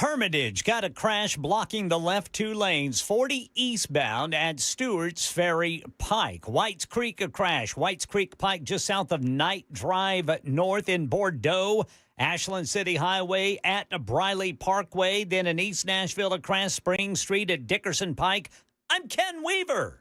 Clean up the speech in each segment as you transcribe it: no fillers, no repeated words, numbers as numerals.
Hermitage got a crash blocking the left two lanes, 40 eastbound at Stewart's Ferry Pike. Whites Creek, a crash. Whites Creek Pike just south of Knight Drive north in Bordeaux. Ashland City Highway at Briley Parkway. Then in East Nashville, a crash. Spring Street at Dickerson Pike. I'm Ken Weaver.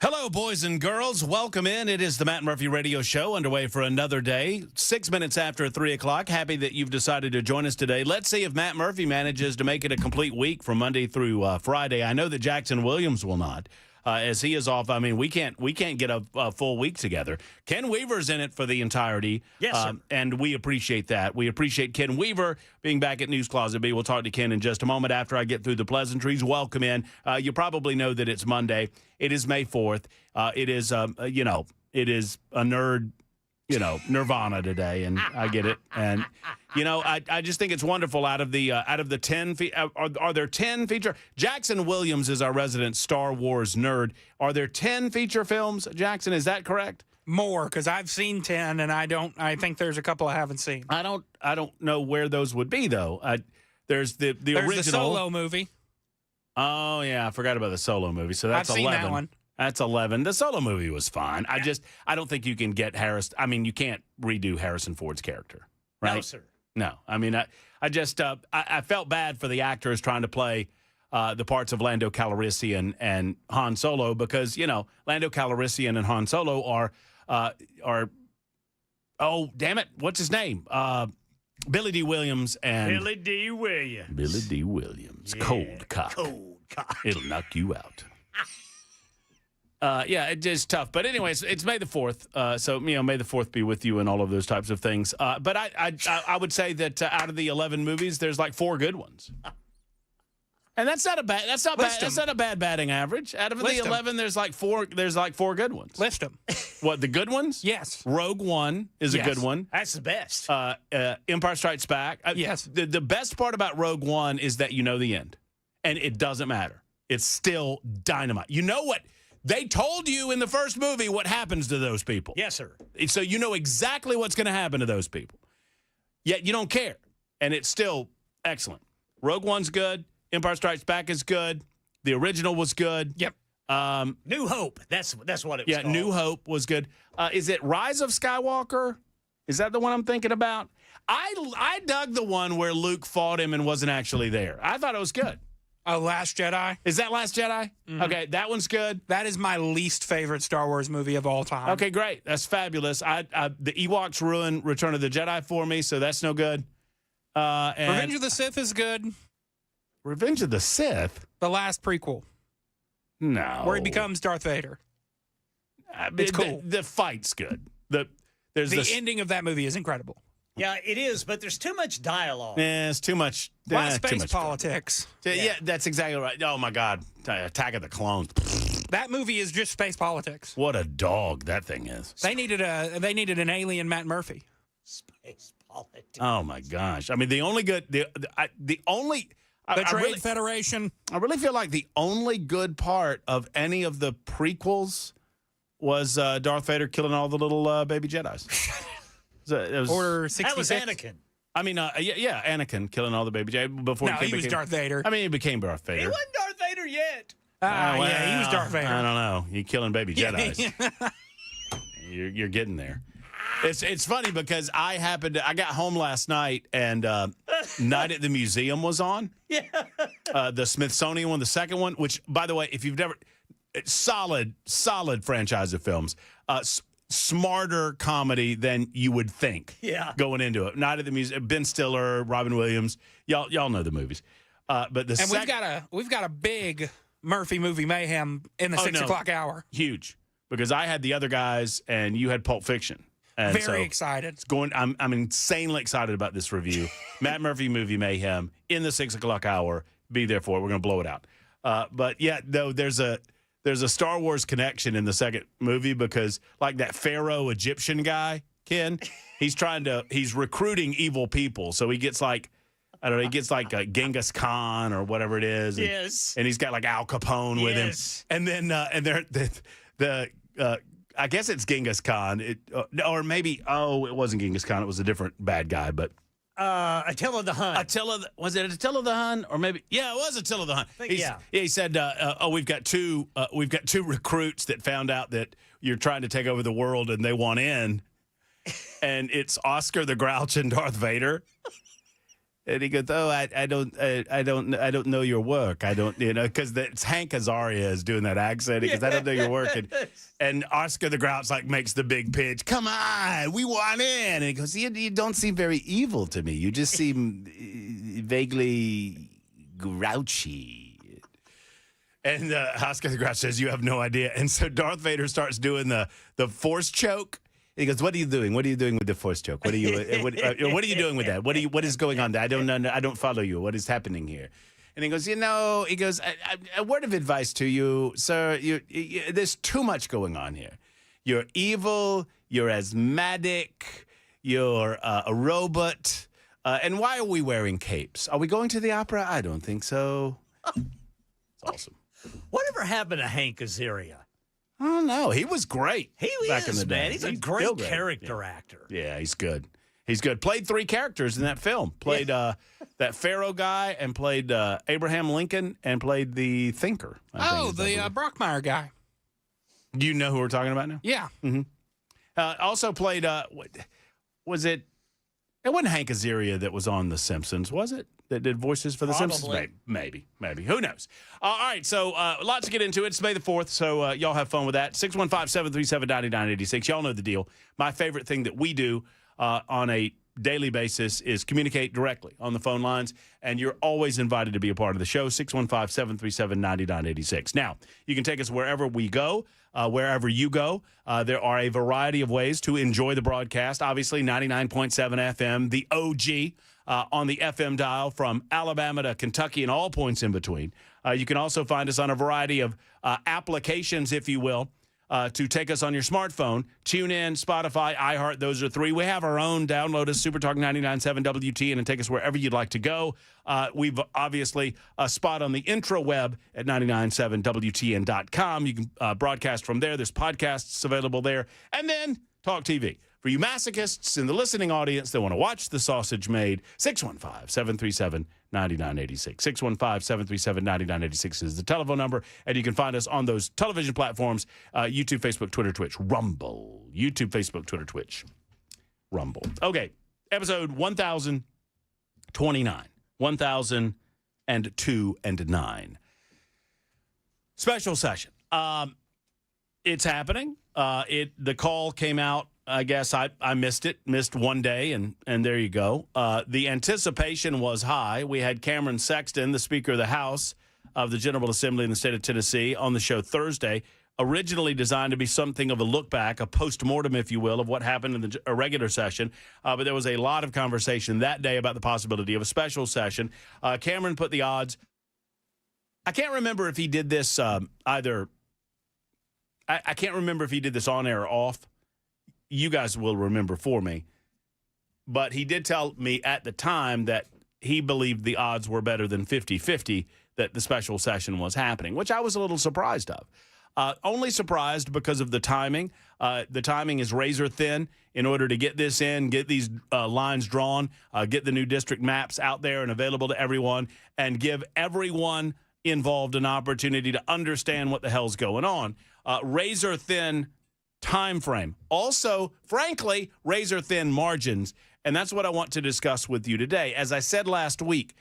Hello, boys and girls. Welcome in. It is the Matt Murphy Radio Show underway for another day. 6 minutes after 3 o'clock. Happy that you've decided to join us today. Let's see if Matt Murphy manages to make it a complete week from Monday through Friday. I know that Jackson Williams will not, as he is off. I mean, we can't get a full week together. Ken Weaver's in it for the entirety. Yes, sir. And we appreciate that. We appreciate Ken Weaver being back at News Closet B. We'll talk to Ken in just a moment after I get through the pleasantries. Welcome in. You probably know that it's Monday. It is May 4th. It is, it is a nerd, nirvana today, and I get it. And, I just think it's wonderful out of the 10, are there 10 feature? Jackson Williams is our resident Star Wars nerd. Are there 10 feature films, Jackson? Is that correct? More, because I've seen 10, and I think there's a couple I haven't seen. I don't know where those would be, though. There's the original. The Solo movie. Oh, yeah, I forgot about the Solo movie. So that's I've 11. seen that one. That's 11. The Solo movie was fine. Yeah. I don't think you can get Harrison. I mean, you can't redo Harrison Ford's character, right? No, sir. No. I mean, I felt bad for the actors trying to play the parts of Lando Calrissian and Han Solo because, Lando Calrissian and Han Solo are oh, damn it, what's his name? Billy D. Williams and Billy D. Williams. Billy D. Williams. Yeah. Cold cock. Cold cock. It'll knock you out. Yeah, it's just tough. But anyways, it's May the 4th. So, May the 4th be with you and all of those types of things. But I would say that out of the 11 movies, there's like 4 good ones. And that's not a bad batting average. Out of the 11, there's like 4 good ones. List them. What, the good ones? Yes. Rogue One is a good one. That's the best. Empire Strikes Back. Yes. The best part about Rogue One is that you know the end. And it doesn't matter. It's still dynamite. You know what? They told you in the first movie what happens to those people. Yes, sir. So you know exactly what's going to happen to those people. Yet you don't care. And it's still excellent. Rogue One's good. Empire Strikes Back is good. The original was good. Yep. New Hope. That's what it was called. New Hope was good. Is it Rise of Skywalker? Is that the one I'm thinking about? I dug the one where Luke fought him and wasn't actually there. I thought it was good. Oh, Last Jedi? Is that Last Jedi? Mm-hmm. Okay, that one's good. That is my least favorite Star Wars movie of all time. Okay, great. That's fabulous. The Ewoks ruined Return of the Jedi for me, so that's no good. And Revenge of the Sith is good. Revenge of the Sith? The last prequel. No. Where he becomes Darth Vader. It's cool. The fight's good. The ending of that movie is incredible. Yeah, it is, but there's too much dialogue. Yeah, it's too much. A lot of space politics. Yeah, that's exactly right. Oh, my God. Attack of the Clones. That movie is just space politics. What a dog that thing is. They needed an alien Matt Murphy. Space politics. Oh, my gosh. I mean, the only good... The Trade Federation. I really feel like the only good part of any of the prequels was Darth Vader killing all the little baby Jedis. It was, Order 66. That was Anakin. I mean, Anakin killing all the baby Jedis before he was Darth Vader. I mean, he became Darth Vader. He wasn't Darth Vader yet. Yeah, he was Darth Vader. I don't know. You killing baby Jedis. You're getting there. It's funny because I got home last night and Night at the Museum was on. Yeah. The Smithsonian one, the second one, which, by the way, if you've never, solid franchise of films. Smarter comedy than you would think. Yeah. Going into it. Night at the Museum, Ben Stiller, Robin Williams. Y'all know the movies. But the we've got a big Murphy movie mayhem in the 6 o'clock hour. Huge, because I had the other guys and you had Pulp Fiction. And Very excited. It's going. I'm insanely excited about this review. Matt Murphy movie mayhem in the 6 o'clock hour. Be there for it. We're going to blow it out. But yeah, though there's a Star Wars connection in the second movie because like that Pharaoh Egyptian guy, Ken, he's recruiting evil people. So he gets like, I don't know, he gets like a Genghis Khan or whatever it is. And, Yes. And he's got like Al Capone with him. And then I guess it's Genghis Khan. Or maybe, it wasn't Genghis Khan. It was a different bad guy, but. Attila the Hun. Was it Attila the Hun? Or maybe, yeah, it was Attila the Hun. He said, we've got two recruits that found out that you're trying to take over the world and they want in. And it's Oscar the Grouch and Darth Vader. And he goes, I don't know your work. I don't, because it's Hank Azaria is doing that accent because I don't know your work. And Oscar the Grouch like makes the big pitch. Come on, we want in. And he goes, you don't seem very evil to me. You just seem vaguely grouchy. And Oscar the Grouch says, you have no idea. And so Darth Vader starts doing the force choke. He goes, "What are you doing? What are you doing with the force choke? What are you? What are you doing with that? What is going on there? I don't know. I don't follow you. What is happening here?" And he goes, a word of advice to you, sir. There's too much going on here. You're evil. You're asthmatic. You're a robot. And why are we wearing capes? Are we going to the opera? I don't think so. It's awesome. Whatever happened to Hank Azaria? I don't know. He was great. Back in the day. Man. He's a great character actor. Yeah, he's good. He's good. Played 3 characters in that film. Played that Pharaoh guy and played Abraham Lincoln and played the Thinker. The Brockmeyer guy. Do you know who we're talking about now? Yeah. Mm-hmm. Also played, was it? It wasn't Hank Azaria that was on The Simpsons, was it? That did voices for The Simpsons? Maybe. Who knows? All right, so lots to get into. It's May the 4th, so y'all have fun with that. 615-737-9986. Y'all know the deal. My favorite thing that we do on a daily basis is communicate directly on the phone lines, and you're always invited to be a part of the show, 615-737-9986. Now, you can take us wherever we go. Wherever you go, there are a variety of ways to enjoy the broadcast. Obviously, 99.7 FM, the OG, on the FM dial from Alabama to Kentucky and all points in between. You can also find us on a variety of applications, if you will, to take us on your smartphone. TuneIn, Spotify, iHeart, those are 3. We have our own. Download us, Supertalk 99.7 WTN, and take us wherever you'd like to go. We've obviously a spot on the intraweb at 997WTN.com. You can broadcast from there. There's podcasts available there. And then Talk TV. For you masochists in the listening audience that want to watch the sausage made, 615-737-9986. 615-737-9986 is the telephone number, and you can find us on those television platforms, YouTube, Facebook, Twitter, Twitch, Rumble. YouTube, Facebook, Twitter, Twitch, Rumble. Okay, episode 1029. 1002 and 9. Special session. It's happening. The call came out. I guess I missed it, missed one day, and there you go. The anticipation was high. We had Cameron Sexton, the Speaker of the House of the General Assembly in the state of Tennessee, on the show Thursday, originally designed to be something of a look back, a postmortem, if you will, of what happened in a regular session. But there was a lot of conversation that day about the possibility of a special session. Cameron put the odds. I can't remember if he did this either. I can't remember if he did this on air or off. You guys will remember for me. But he did tell me at the time that he believed the odds were better than 50-50 that the special session was happening, which I was a little surprised of. Only surprised because of the timing. The timing is razor thin in order to get this in, get these lines drawn, get the new district maps out there and available to everyone, and give everyone involved an opportunity to understand what the hell's going on. Razor thin time frame. Also, frankly, razor thin margins. And that's what I want to discuss with you today. As I said last week,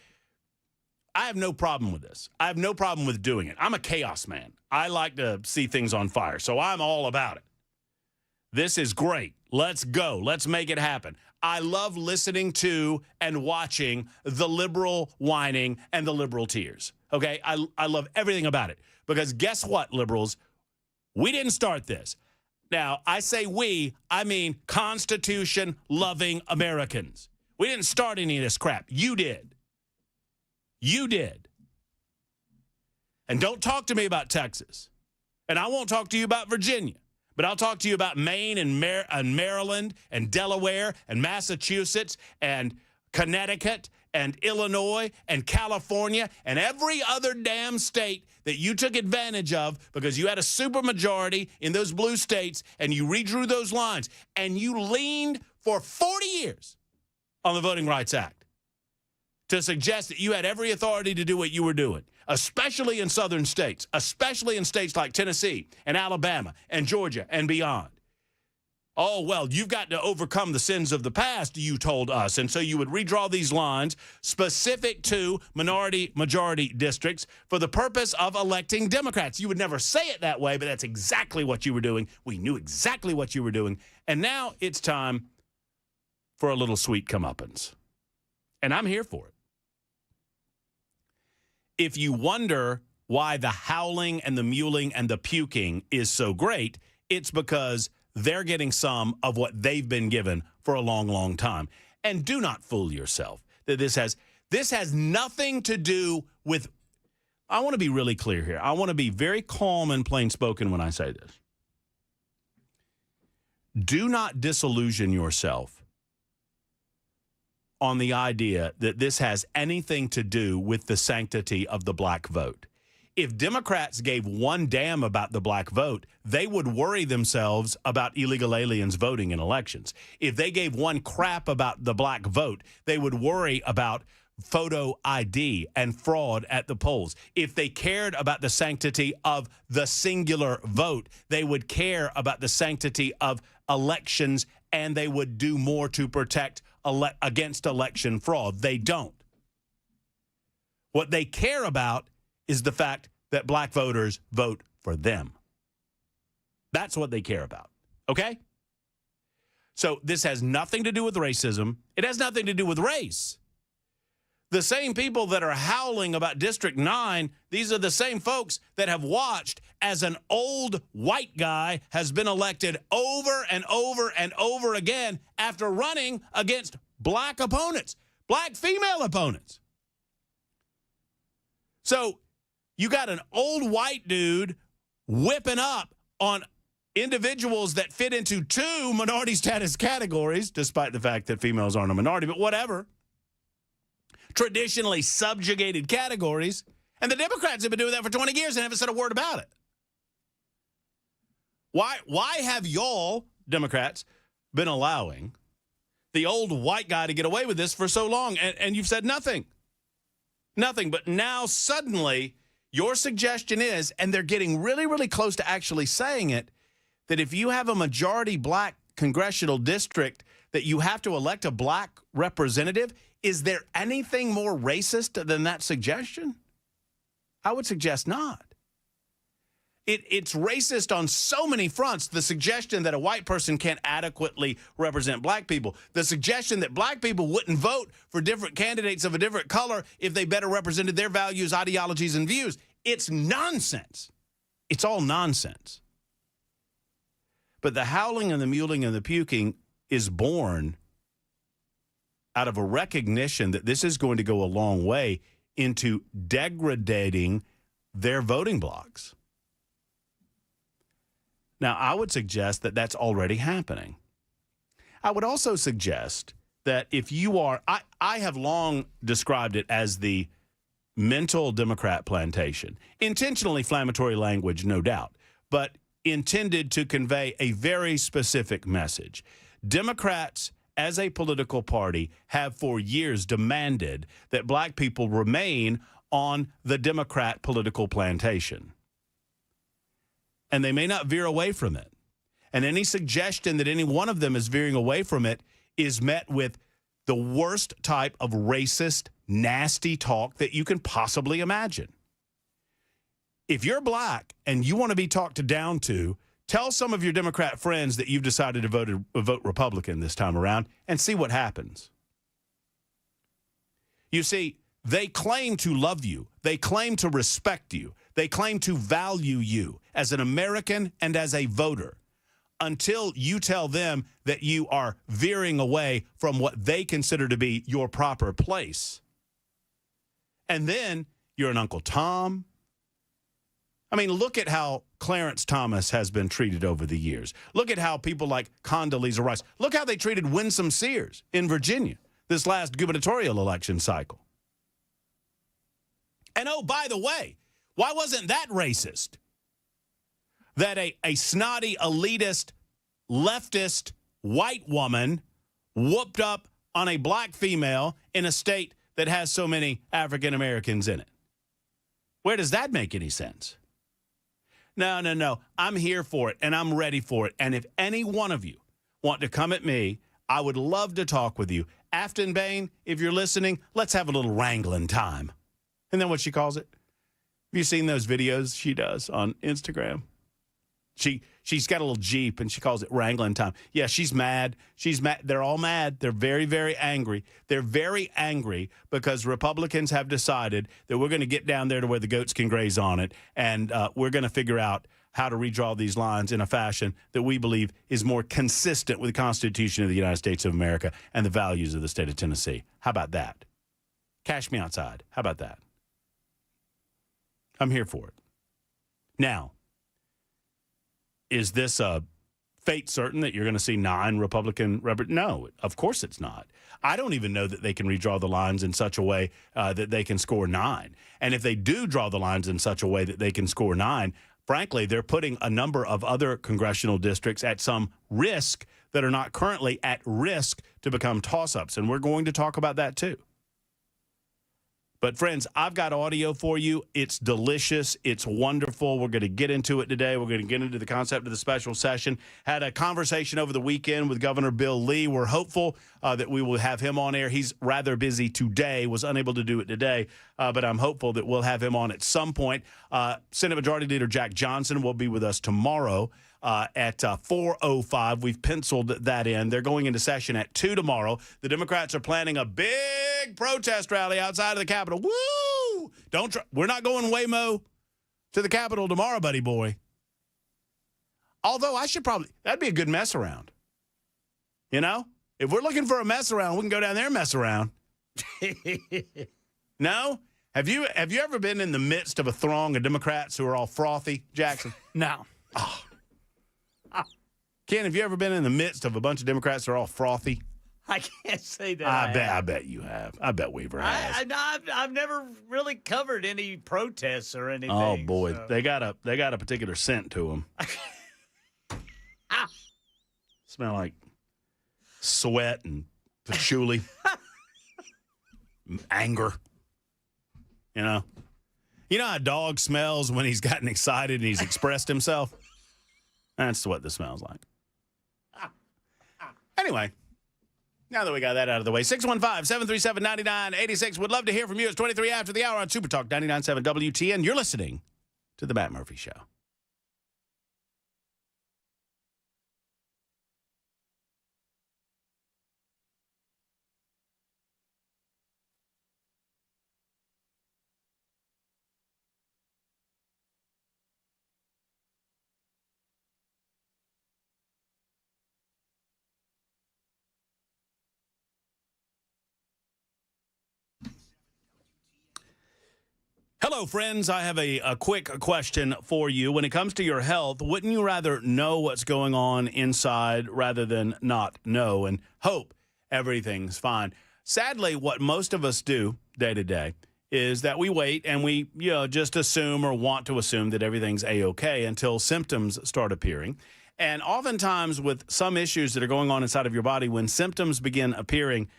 I have no problem with this. I have no problem with doing it. I'm a chaos man. I like to see things on fire, so I'm all about it. This is great. Let's go. Let's make it happen. I love listening to and watching the liberal whining and the liberal tears. Okay? I love everything about it. Because guess what, liberals? We didn't start this. Now, I say we, I mean Constitution-loving Americans. We didn't start any of this crap. You did. You did. And don't talk to me about Texas. And I won't talk to you about Virginia. But I'll talk to you about Maine and Maryland and Delaware and Massachusetts and Connecticut and Illinois and California and every other damn state that you took advantage of because you had a supermajority in those blue states and you redrew those lines and you leaned for 40 years on the Voting Rights Act to suggest that you had every authority to do what you were doing, especially in southern states, especially in states like Tennessee and Alabama and Georgia and beyond. Oh, well, you've got to overcome the sins of the past, you told us. And so you would redraw these lines specific to minority-majority districts for the purpose of electing Democrats. You would never say it that way, but that's exactly what you were doing. We knew exactly what you were doing. And now it's time for a little sweet comeuppance. And I'm here for it. If you wonder why the howling and the mewling and the puking is so great, it's because they're getting some of what they've been given for a long, long time. And do not fool yourself that this has nothing to do with, I want to be really clear here. I want to be very calm and plain spoken when I say this. Do not disillusion yourself on the idea that this has anything to do with the sanctity of the black vote. If Democrats gave one damn about the black vote, they would worry themselves about illegal aliens voting in elections. If they gave one crap about the black vote, they would worry about photo ID and fraud at the polls. If they cared about the sanctity of the singular vote, they would care about the sanctity of elections, and they would do more to protect against election fraud. They don't. What they care about is the fact that black voters vote for them. That's what they care about, okay? So this has nothing to do with racism. It has nothing to do with race. The same people that are howling about District 9, these are the same folks that have watched as an old white guy has been elected over and over and over again after running against black opponents, black female opponents. So you got an old white dude whipping up on individuals that fit into two minority status categories, despite the fact that females aren't a minority, but whatever. Traditionally subjugated categories. And the Democrats have been doing that for 20 years and haven't said a word about it. Why have y'all, Democrats, been allowing the old white guy to get away with this for so long? And you've said nothing. Nothing. But now suddenly your suggestion is, and they're getting really, really close to actually saying it, that if you have a majority black congressional district that you have to elect a black representative. Is there anything more racist than that suggestion? I would suggest not. It's racist on so many fronts. The suggestion that a white person can't adequately represent black people. The suggestion that black people wouldn't vote for different candidates of a different color if they better represented their values, ideologies, and views. It's nonsense. It's all nonsense. But the howling and the mewling and the puking is born out of a recognition that this is going to go a long way into degrading their voting blocks. Now, I would suggest that that's already happening. I would also suggest that if you are, I have long described it as the mental Democrat plantation. Intentionally inflammatory language, no doubt, but intended to convey a very specific message. Democrats, as a political party, have for years demanded that black people remain on the Democrat political plantation. And they may not veer away from it. And any suggestion that any one of them is veering away from it is met with the worst type of racist, nasty talk that you can possibly imagine. If you're black and you want to be talked down to Tell some of your Democrat friends that you've decided to vote Republican this time around and see what happens. You see, they claim to love you. They claim to respect you. They claim to value you as an American and as a voter until you tell them that you are veering away from what they consider to be your proper place. And then you're an Uncle Tom. I mean, look at how Clarence Thomas has been treated over the years. Look at how people like Condoleezza Rice, look how they treated Winsome Sears in Virginia this last gubernatorial election cycle. And oh, by the way, why wasn't that racist? That a snotty, elitist, leftist, white woman whooped up on a black female in a state that has so many African Americans in it. Where does that make any sense? No. I'm here for it, and I'm ready for it. And if any one of you want to come at me, I would love to talk with you. Afton Bain, if you're listening, let's have a little wrangling time. And then what she calls it? Have you seen those videos she does on Instagram? She's got a little Jeep, and she calls it wrangling time. Yeah, she's mad. She's mad. They're all mad. They're very, very angry. They're very angry because Republicans have decided that we're going to get down there to where the goats can graze on it, and we're going to figure out how to redraw these lines in a fashion that we believe is more consistent with the Constitution of the United States of America and the values of the state of Tennessee. How about that? Cash me outside. How about that? I'm here for it. Now, is this a fate certain that you're going to see 9 Republican? No, of course it's not. I don't even know that they can redraw the lines in such a way that they can score 9. And if they do draw the lines in such a way that they can score 9, frankly, they're putting a number of other congressional districts at some risk that are not currently at risk to become toss-ups. And we're going to talk about that too. But, friends, I've got audio for you. It's delicious. It's wonderful. We're going to get into it today. We're going to get into the concept of the special session. Had a conversation over the weekend with Governor Bill Lee. We're hopeful that we will have him on air. He's rather busy today, was unable to do it today, but I'm hopeful that we'll have him on at some point. Senate Majority Leader Jack Johnson will be with us tomorrow at 4:05. We've penciled that in. They're going into session at 2 tomorrow. The Democrats are planning a big protest rally outside of the Capitol. Woo! We're not going Waymo to the Capitol tomorrow, buddy boy. Although that'd be a good mess around. You know? If we're looking for a mess around, we can go down there and mess around. No? Have you ever been in the midst of a throng of Democrats who are all frothy, Jackson? No. Oh. Ken, have you ever been in the midst of a bunch of Democrats that are all frothy? I can't say that. I bet you have. I bet Weaver has. I've never really covered any protests or anything. Oh boy, so. they got a particular scent to them. Smell like sweat and patchouli, anger. You know how a dog smells when he's gotten excited and he's expressed himself. That's what this smells like. Anyway, now that we got that out of the way, 615-737-9986. Would love to hear from you. It's 23 after the hour on Super Talk 99.7 WTN. You're listening to The Matt Murphy Show. Hello, friends. I have a quick question for you. When it comes to your health, wouldn't you rather know what's going on inside rather than not know and hope everything's fine? Sadly, what most of us do day to day is that we wait and we just assume or want to assume that everything's A-OK until symptoms start appearing. And oftentimes with some issues that are going on inside of your body, when symptoms begin appearing,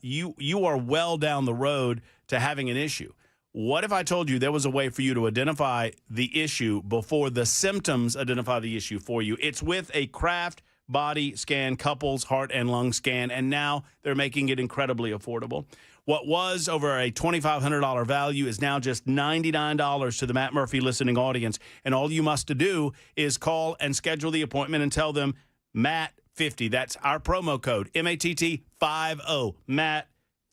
you are well down the road to having an issue. What if I told you there was a way for you to identify the issue before the symptoms identify the issue for you? It's with a craft body scan, couples heart and lung scan, and now they're making it incredibly affordable. What was over a $2,500 value is now just $99 to the Matt Murphy listening audience. And all you must do is call and schedule the appointment and tell them MATT50. That's our promo code, MATT50, MATT50.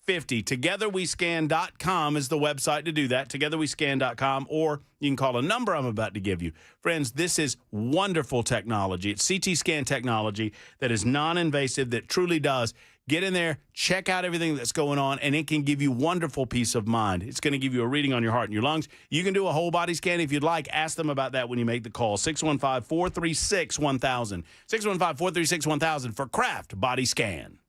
TogetherWeScan.com is the website to do that, TogetherWeScan.com, or you can call a number I'm about to give you. Friends, this is wonderful technology. It's CT scan technology that is non-invasive, that truly does. Get in there, check out everything that's going on, and it can give you wonderful peace of mind. It's going to give you a reading on your heart and your lungs. You can do a whole body scan if you'd like. Ask them about that when you make the call. 615-436-1000. 615-436-1000 for Kraft Body Scan.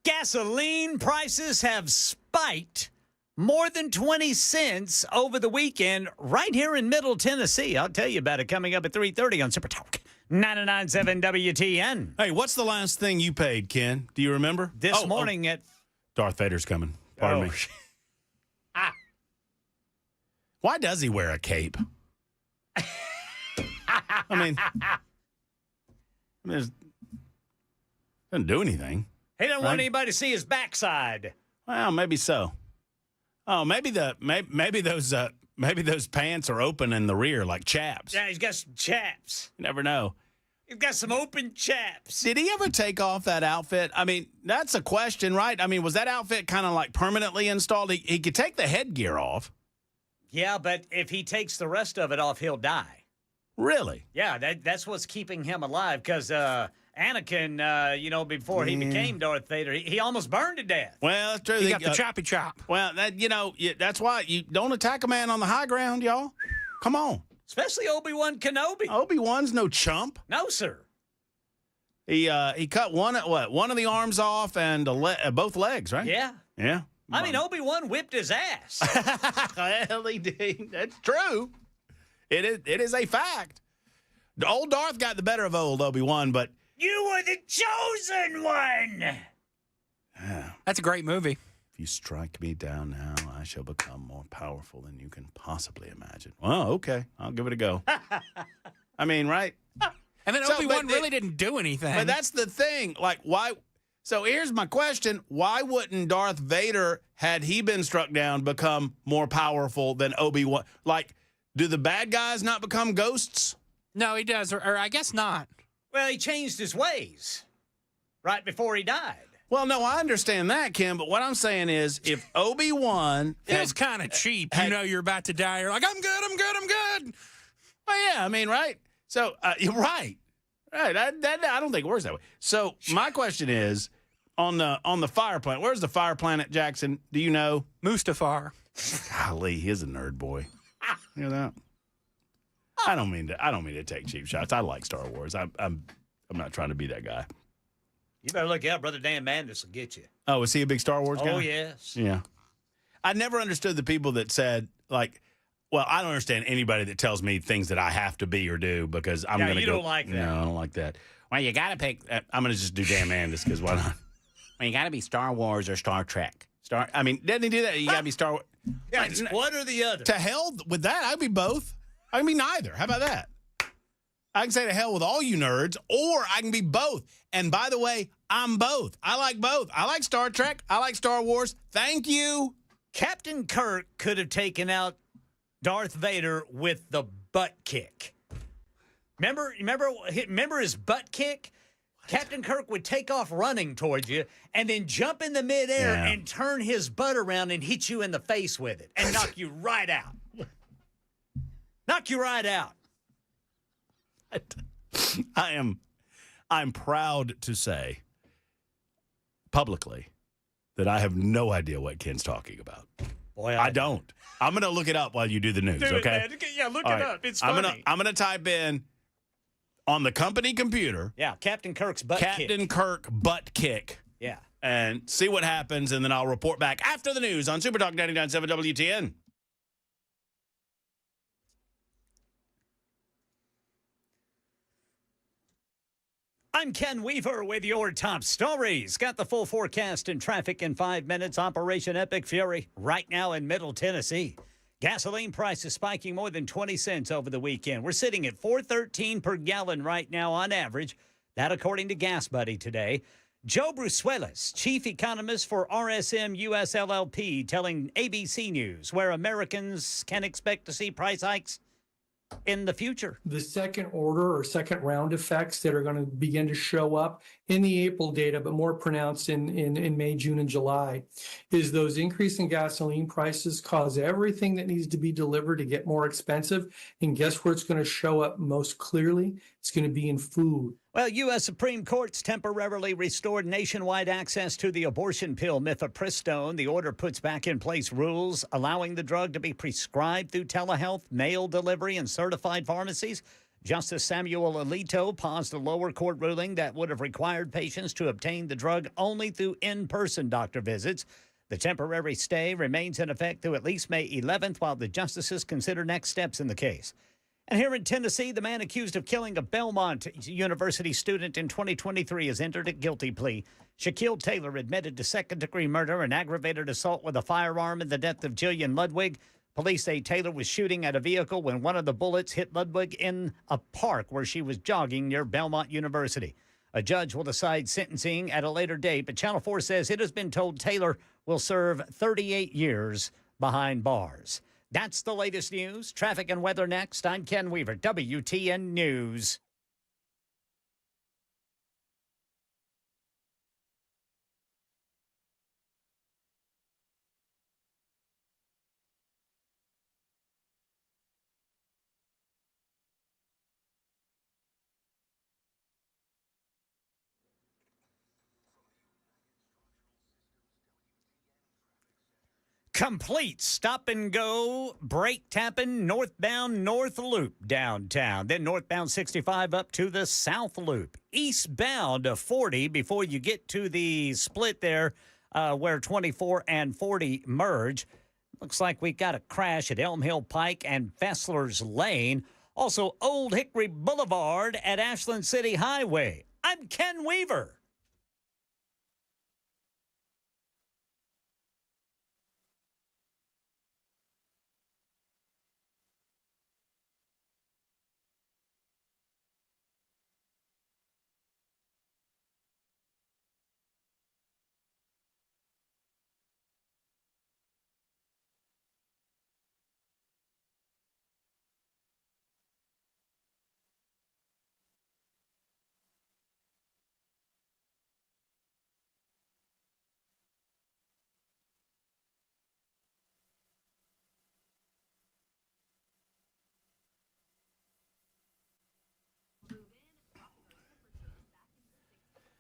Gasoline prices have spiked more than 20 cents over the weekend right here in Middle Tennessee. I'll tell you about it coming up at 3:30 on Super Talk 99.7 WTN. Hey, what's the last thing you paid, Ken? Do you remember? This morning at... Darth Vader's coming. Pardon me. Why does he wear a cape? I mean, it doesn't do anything. He doesn't want anybody to see his backside. Well, maybe so. Oh, maybe those pants are open in the rear like chaps. Yeah, he's got some chaps. You never know. He's got some open chaps. Did he ever take off that outfit? I mean, that's a question, right? I mean, was that outfit kind of like permanently installed? He could take the headgear off. Yeah, but if he takes the rest of it off, he'll die. Really? Yeah, that's what's keeping him alive because Anakin, before he became Darth Vader, he almost burned to death. Well, that's true. He got the choppy chop. Well, that's why you don't attack a man on the high ground, y'all. Come on. Especially Obi-Wan Kenobi. Obi-Wan's no chump. No, sir. He cut one of the arms off and both legs, right? Yeah. Yeah. I mean, Obi-Wan whipped his ass. Well, he did. That's true. It is a fact. The old Darth got the better of old Obi-Wan, but You were the chosen one. That's a great movie. if you strike me down now, I shall become more powerful than you can possibly imagine. Well, okay. I'll give it a go. I mean, right? And then Obi-Wan really didn't do anything. But that's the thing. Like, why? So here's my question. Why wouldn't Darth Vader, had he been struck down, become more powerful than Obi-Wan? Like, do the bad guys not become ghosts? No, he does, or I guess not. Well, he changed his ways right before he died. Well, no, I understand that, Kim, but what I'm saying is if Obi-Wan... Feels kind of cheap. You know you're about to die. You're like, I'm good, I'm good, I'm good. Well, yeah, I mean, right? So, you're right. Right. I don't think it works that way. So, my question is, on the fire planet, where's the fire planet, Jackson? Do you know? Mustafar. Golly, he's a nerd boy. You know that? I don't mean to take cheap shots. I like Star Wars. I'm not trying to be that guy. You better look out. Brother Dan Mandis will get you. Oh, is he a big Star Wars guy? Oh, yes. Yeah. I never understood the people that said, like, well, I don't understand anybody that tells me things that I have to be or do because I'm going to go. You don't like that. No, I don't like that. Well, you got to pick. I'm going to just do Dan Mandis because why not? Well, you got to be Star Wars or Star Trek. I mean, doesn't he do that? You got to be Star Wars. Yeah, it's one or the other. To hell with that. I'd be both. I can be neither. How about that? I can say to hell with all you nerds, or I can be both. And by the way, I'm both. I like both. I like Star Trek. I like Star Wars. Thank you. Captain Kirk could have taken out Darth Vader with the butt kick. Remember his butt kick? What? Captain Kirk would take off running towards you and then jump in the midair and turn his butt around and hit you in the face with it and knock you right out. Knock you right out. I'm proud to say publicly that I have no idea what Ken's talking about. Boy, I don't. I'm going to look it up while you do the news, okay? Yeah, look All it right. up. It's funny. I'm gonna type in on the company computer. Yeah, Captain Kirk's butt kick. Captain Kirk butt kick. Yeah. And see what happens, and then I'll report back after the news on Super Talk 99.7 WTN. I'm Ken Weaver with your top stories. Got the full forecast and traffic in 5 minutes. Operation Epic Fury right now in Middle Tennessee. Gasoline prices spiking more than 20 cents over the weekend. We're sitting at $4.13 per gallon right now on average. That according to Gas Buddy today. Joe Brusuelas, chief economist for RSM US LLP, telling ABC News where Americans can expect to see price hikes in the future. The second order or second round effects that are going to begin to show up in the April data, but more pronounced in May, June, and July, is those increasing gasoline prices cause everything that needs to be delivered to get more expensive. And guess where it's going to show up most clearly? It's going to be in food. Well, U.S. Supreme Court's temporarily restored nationwide access to the abortion pill mifepristone. The order puts back in place rules allowing the drug to be prescribed through telehealth, mail delivery, and certified pharmacies. Justice Samuel Alito paused a lower court ruling that would have required patients to obtain the drug only through in-person doctor visits. The temporary stay remains in effect through at least May 11th while the justices consider next steps in the case. And here in Tennessee, the man accused of killing a Belmont University student in 2023 has entered a guilty plea. Shaquille Taylor admitted to second-degree murder and aggravated assault with a firearm in the death of Jillian Ludwig. Police say Taylor was shooting at a vehicle when one of the bullets hit Ludwig in a park where she was jogging near Belmont University. A judge will decide sentencing at a later date, but Channel 4 says it has been told Taylor will serve 38 years behind bars. That's the latest news. Traffic and weather next. I'm Ken Weaver, WTN News. Complete stop and go, brake tapping, northbound North Loop downtown. Then northbound 65 up to the South Loop. Eastbound 40 before you get to the split there where 24 and 40 merge. Looks like we got a crash at Elm Hill Pike and Fessler's Lane. Also, Old Hickory Boulevard at Ashland City Highway. I'm Ken Weaver.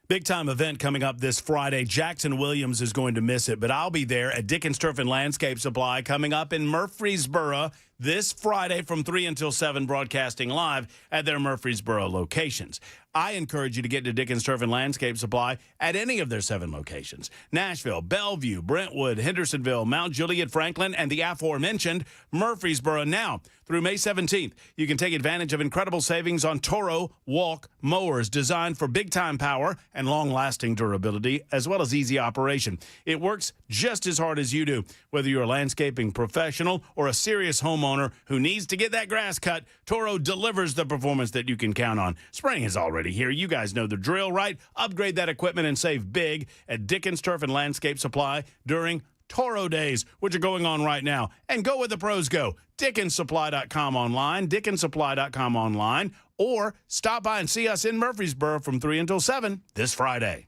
Big time event coming up this Friday. Jackson Williams is going to miss it, but I'll be there at Dickens Turf and Landscape Supply coming up in Murfreesboro this Friday from 3 until 7, broadcasting live at their Murfreesboro locations. I encourage you to get to Dickens Turf and Landscape Supply at any of their 7 locations: Nashville, Bellevue, Brentwood, Hendersonville, Mount Juliet, Franklin, and the aforementioned Murfreesboro. Now, through May 17th, you can take advantage of incredible savings on Toro walk mowers designed for big-time power and long-lasting durability, as well as easy operation. It works just as hard as you do. Whether you're a landscaping professional or a serious homeowner who needs to get that grass cut, Toro delivers the performance that you can count on. Spring is already here. You guys know the drill, right? Upgrade that equipment and save big at Dickens Turf and Landscape Supply during Toro Days, which are going on right now. And go where the pros go. DickensSupply.com online, DickensSupply.com online, or stop by and see us in Murfreesboro from 3 until 7 this Friday.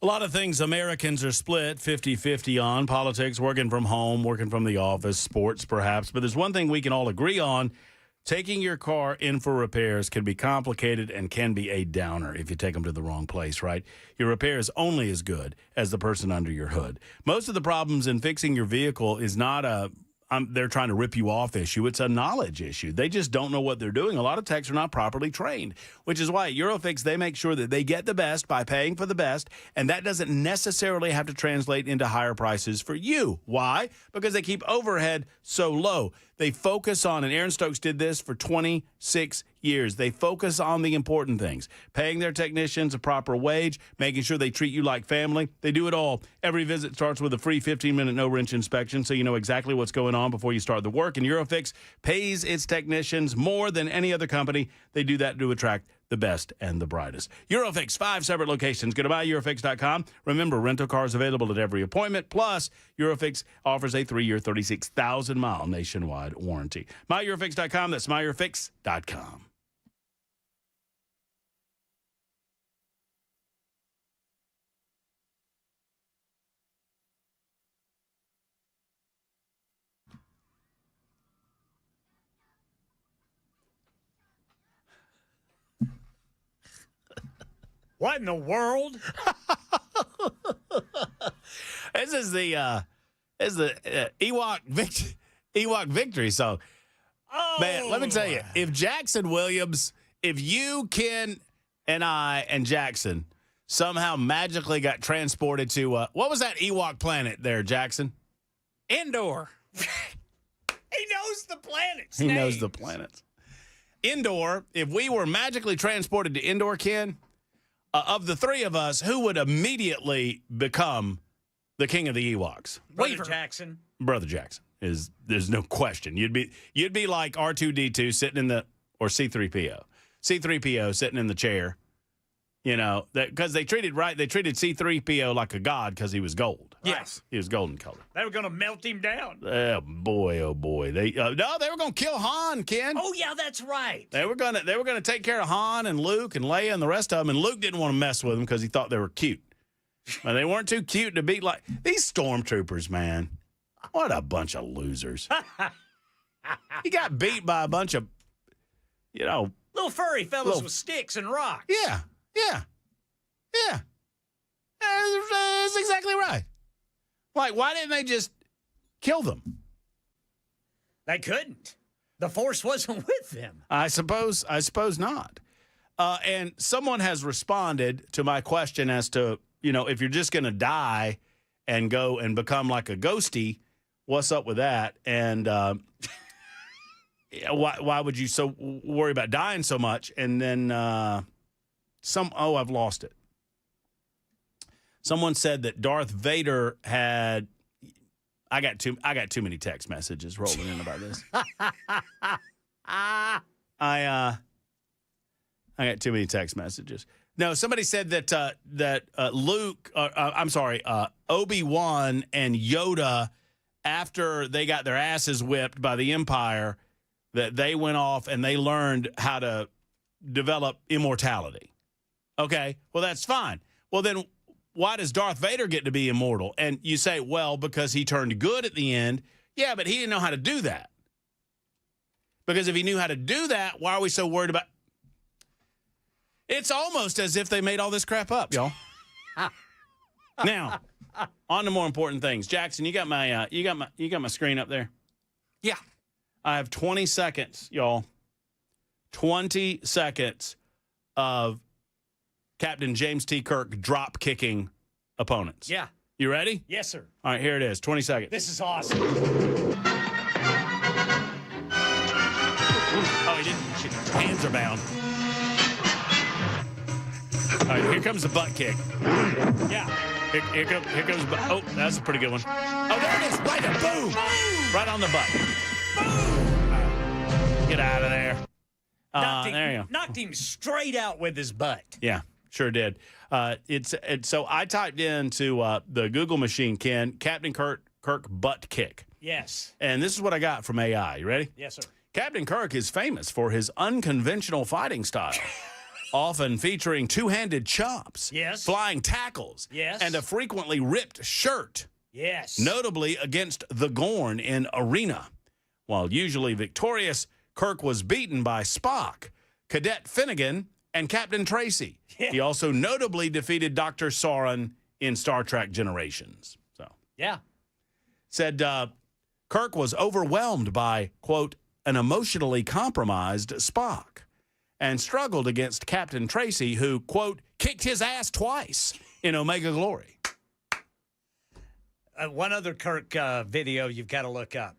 A lot of things Americans are split 50-50 on: politics, working from home, working from the office, sports perhaps. But there's one thing we can all agree on: taking your car in for repairs can be complicated and can be a downer if you take them to the wrong place, right? Your repair is only as good as the person under your hood. Most of the problems in fixing your vehicle is not they're trying to rip you off issue. It's a knowledge issue. They just don't know what they're doing. A lot of techs are not properly trained, which is why at Eurofix, they make sure that they get the best by paying for the best, and that doesn't necessarily have to translate into higher prices for you. Why? Because they keep overhead so low. They focus on, and Aaron Stokes did this for 26 years. They focus on the important things: paying their technicians a proper wage, making sure they treat you like family. They do it all. Every visit starts with a free 15-minute no-wrench inspection, so you know exactly what's going on before you start the work. And Eurofix pays its technicians more than any other company. They do that to attract the best and the brightest. Eurofix, 5 separate locations. Go to buyeurofix.com. Remember, rental cars available at every appointment. Plus, Eurofix offers a 3-year, 36,000-mile nationwide warranty. MyEurofix.com. That's MyEurofix.com. What in the world? This is the Ewok victory song. Oh, Man, let me tell you, if Jackson Williams, if you, Ken, and I, and Jackson somehow magically got transported to, what was that Ewok planet there, Jackson? Indoor. He knows the planets. He knows the planets. Endor, if we were magically transported to Endor, Ken, of the three of us, who would immediately become the king of the Ewoks? Brother Jackson. Brother Jackson. There's no question. You'd be like R2D2 sitting in the, or C3PO. C3PO sitting in the chair. You know, because they treated C3PO like a god because he was gold. Yes. He was golden color. They were going to melt him down. Oh boy. They were going to kill Han, Ken. Oh yeah, that's right. They were gonna take care of Han and Luke and Leia and the rest of them, and Luke didn't want to mess with them because he thought they were cute. But they weren't too cute to beat like these stormtroopers, man. What a bunch of losers. He got beat by a bunch of, little furry fellas with sticks and rocks. Yeah. That's exactly right. Like, why didn't they just kill them? They couldn't. The Force wasn't with them. I suppose not. And someone has responded to my question as to, if you're just going to die and go and become like a ghosty, what's up with that? And why would you so worry about dying so much? And then I've lost it. Someone said that Darth Vader had. I got too many text messages rolling in about this. I got too many text messages. No, somebody said that Obi-Wan and Yoda, after they got their asses whipped by the Empire, that they went off and they learned how to develop immortality. Okay, well, that's fine. Well, then why does Darth Vader get to be immortal? And you say, well, because he turned good at the end. Yeah, but he didn't know how to do that. Because if he knew how to do that, why are we so worried about? It's almost as if they made all this crap up, y'all. Now, on to more important things. Jackson, you got my screen up there? Yeah. I have 20 seconds, y'all. 20 seconds of Captain James T. Kirk drop kicking opponents. Yeah. You ready? Yes, sir. All right, here it is. 20 seconds. This is awesome. Oh, he didn't. Hands are bound. All right, here comes the butt kick. Yeah. Here comes. Oh, that's a pretty good one. Oh, there it is. Right there. Boom. Right on the butt. Boom. Get out of there. There you go. Knocked him straight out with his butt. Yeah, sure did. So I typed into the Google machine, Ken, Captain Kirk butt kick. Yes. And this is what I got from AI. You ready? Yes, sir. Captain Kirk is famous for his unconventional fighting style. Often featuring two-handed chops, yes, flying tackles, yes, and a frequently ripped shirt, yes, notably against the Gorn in Arena. While usually victorious, Kirk was beaten by Spock, Cadet Finnegan, and Captain Tracy. Yeah. He also notably defeated Dr. Sauron in Star Trek Generations. So, yeah, said Kirk was overwhelmed by, quote, an emotionally compromised Spock, and struggled against Captain Tracy, who, quote, kicked his ass twice in Omega Glory. One other Kirk video you've got to look up.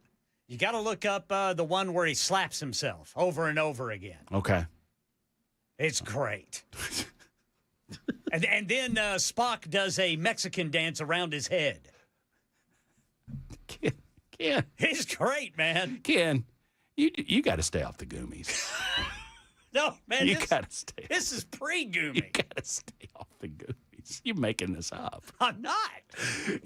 You got to look up the one where he slaps himself over and over again. Okay. It's great. and then Spock does a Mexican dance around his head. Ken. It's great, man. Ken, you got to stay off the Goomies. No, man, you gotta stay. This is pre-Goomy. You gotta stay off the Goomies. You're making this up. I'm not. You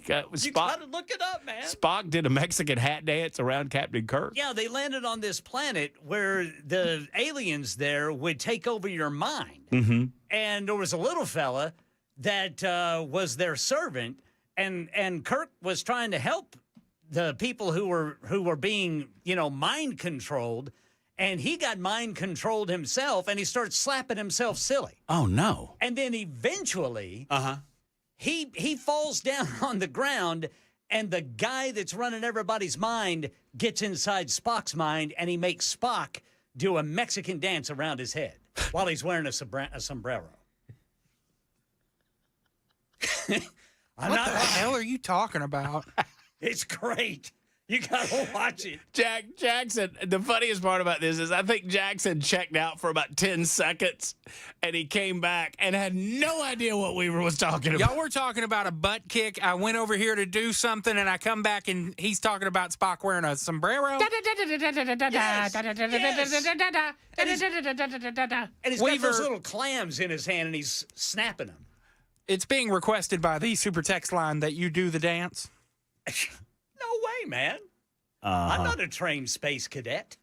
gotta look it up, man. Spock did a Mexican hat dance around Captain Kirk. Yeah, they landed on this planet where the aliens there would take over your mind. Mm-hmm. And there was a little fella that was their servant, and Kirk was trying to help the people who were being, mind controlled. And he got mind controlled himself, and he starts slapping himself silly. Oh, no. And then eventually, he falls down on the ground, and the guy that's running everybody's mind gets inside Spock's mind, and he makes Spock do a Mexican dance around his head while he's wearing a sombrero. What the hell are you talking about? It's great. You gotta watch it. Jackson, the funniest part about this is I think Jackson checked out for about 10 seconds, and he came back and had no idea what Weaver was talking about. Y'all were talking about a butt kick. I went over here to do something, and I come back, and he's talking about Spock wearing a sombrero. And he's got those little clams in his hand, and he's snapping them. It's being requested by the super text line that you do the dance. No way, man. I'm not a trained space cadet.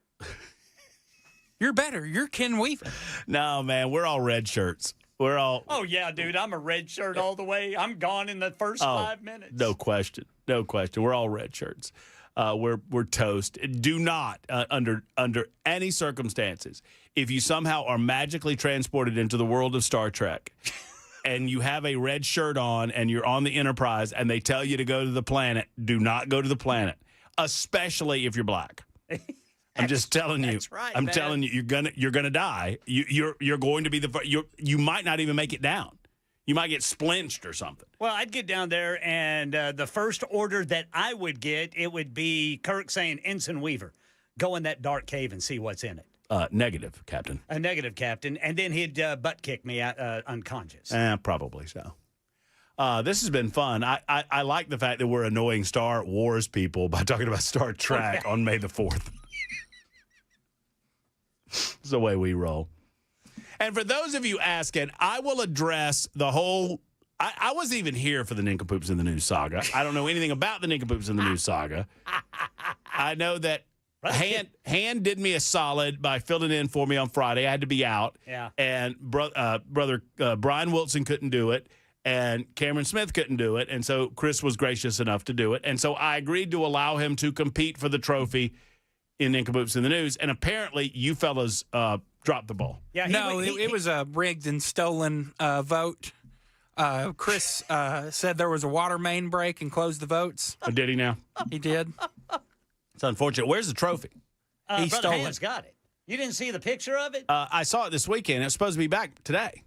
You're better. You're Ken Weaver. No, man, we're all red shirts. We're all. Oh, yeah, dude. I'm a red shirt all the way. I'm gone in the first 5 minutes. No question. No question. We're all red shirts. We're toast. Do not, under any circumstances, if you somehow are magically transported into the world of Star Trek and you have a red shirt on and you're on the Enterprise and they tell you to go to the planet, do not go to the planet, especially if you're black. I'm just telling you. That's right, I'm man. telling you, you're gonna die. You're going to be you might not even make it down. You might get splinched or something. Well, I'd get down there, and the first order that I would get, it would be Kirk saying, Ensign Weaver, go in that dark cave and see what's in it. Negative, Captain. A negative, Captain. And then he'd butt kick me unconscious. Probably so. This has been fun. I like the fact that we're annoying Star Wars people by talking about Star Trek on May the 4th. It's the way we roll. And for those of you asking, I will address the whole. I wasn't even here for the Nincompoops in the News saga. I don't know anything about the Nincompoops in the News saga. I know that Han did me a solid by filling in for me on Friday. I had to be out. Yeah. And brother Brian Wilson couldn't do it, and Cameron Smith couldn't do it, and so Chris was gracious enough to do it. And so I agreed to allow him to compete for the trophy in Nincompoops in the News. And apparently you fellas dropped the ball. Yeah, it was a rigged and stolen vote. Chris said there was a water main break and closed the votes. Oh, did he now? He did. It's unfortunate. Where's the trophy? He Brother stole Hans it. got it. You didn't see the picture of it? I saw it this weekend. It's supposed to be back today.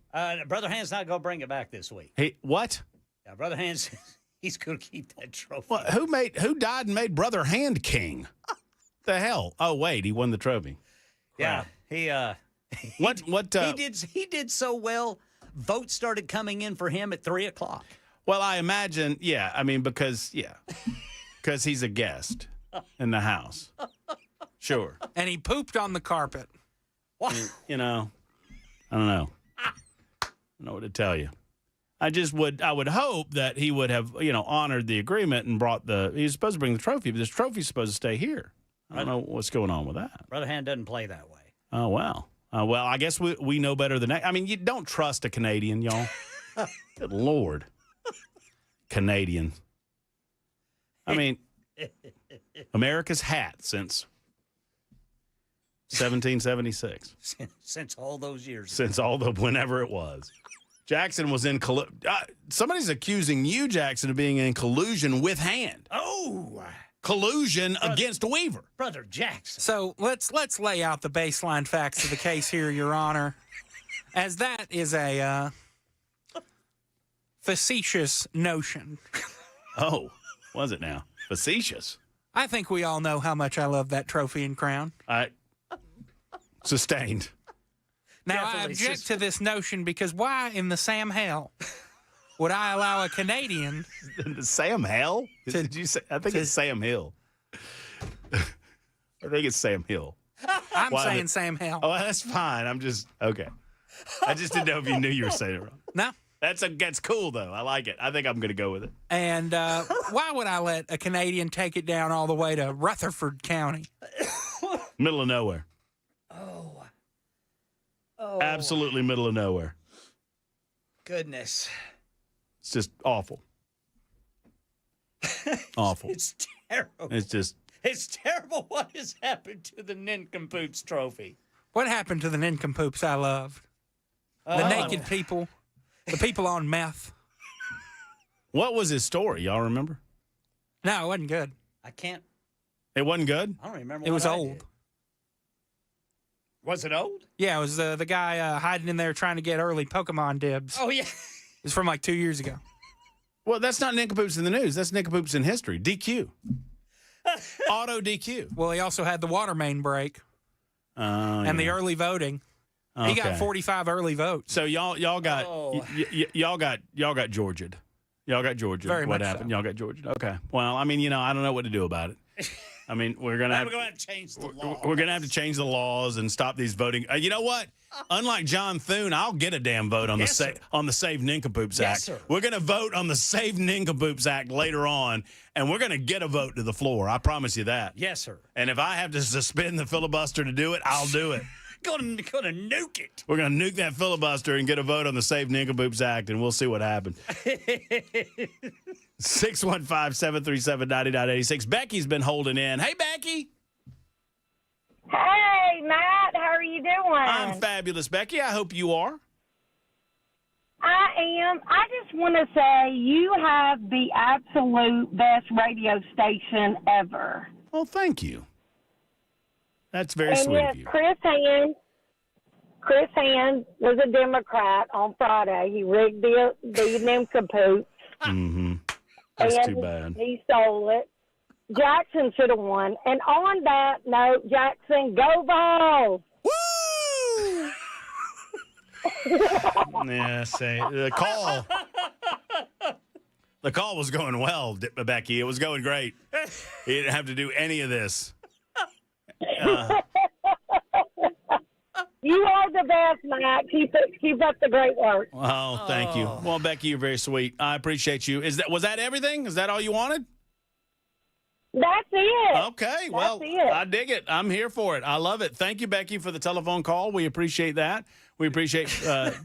Brother Hans not going to bring it back this week. Hey, what? Yeah, Brother Hans, he's going to keep that trophy. Well, who died and made Brother Hand king? The hell? Oh, wait, he won the trophy. Yeah, Crap. he did so well. Votes started coming in for him at 3:00. Well, I imagine, yeah. I mean, because he's a guest in the house. Sure. And he pooped on the carpet. What? I don't know. I don't know what to tell you. I would hope that he would have, honored the agreement and he was supposed to bring the trophy, but this trophy's supposed to stay here. I don't know what's going on with that. Brother Hand doesn't play that way. Oh, wow. Well, I guess we know better than that. I mean, you don't trust a Canadian, y'all. Good Lord. Canadian. I mean, America's hat since 1776. Since all those years. Whenever it was. Jackson was in somebody's accusing you, Jackson, of being in collusion with Hand. Oh, collusion against Weaver. Brother Jackson. So let's lay out the baseline facts of the case here, Your Honor, as that is a facetious notion. Oh, was it now? Facetious. I think we all know how much I love that trophy and crown. Sustained. Now, Definitely I object to this notion because why in the Sam hell would I allow a Canadian... Sam Hell? Did you say? I think it's Sam Hill. I think it's Sam Hill. I'm saying Sam Hell. Oh, that's fine. Okay. I just didn't know if you knew you were saying it wrong. No. That's cool, though. I like it. I think I'm going to go with it. And why would I let a Canadian take it down all the way to Rutherford County? Middle of nowhere. Oh. Absolutely middle of nowhere. Goodness. It's just awful. Awful. It's terrible. It's terrible what has happened to the Nincompoops trophy. What happened to the nincompoops I loved? The naked people, the people on meth. What was his story? Y'all remember? No, it wasn't good. I can't. It wasn't good? I don't remember. It was what I old. did. Was it old? Yeah, it was the guy hiding in there trying to get early Pokemon dibs. Oh yeah. It was from like 2 years ago. Well, that's not Nincompoops in the news. That's Nincompoops in history. DQ. Auto DQ. Well, he also had the water main break and the early voting. He got 45 early votes. So y'all got y'all got Georgia'd. Y'all got Georgia. Very what much happened? so. Y'all got Georgia. Okay. Well, I mean, I don't know what to do about it. I mean, we're gonna have to change the law. We're gonna have to change the laws and stop these voting. You know what? Unlike John Thune, I'll get a damn vote on the Save Nincompoops Act. Sir. We're gonna vote on the Save Nincompoops Act later on, and we're gonna get a vote to the floor. I promise you that. Yes, sir. And if I have to suspend the filibuster to do it, I'll do it. Gonna nuke it. We're going to nuke that filibuster and get a vote on the Save Nincompoops Act, and we'll see what happens. 615-737-9986. Becky's been holding in. Hey, Becky. Hey, Matt, how are you doing? I'm fabulous, Becky. I hope you are. I am. I just want to say you have the absolute best radio station ever. Well, thank you. That's very And sweet yes, of you. Chris Hand was a Democrat on Friday. He rigged the Nincompoop. Mm-hmm. That's and too bad. He stole it. Jackson should have won. And on that note, Jackson, go Vols! Woo! Yeah, say the call was going well, Becky. It was going great. He didn't have to do any of this. You are the best, Matt. Keep up the great work. Oh, thank you. Well, Becky, you're very sweet. I appreciate you. Was that everything? Is that all you wanted? That's it. Okay, well, That's it. I dig it. I'm here for it. I love it. Thank you, Becky, for the telephone call. We appreciate that. We appreciate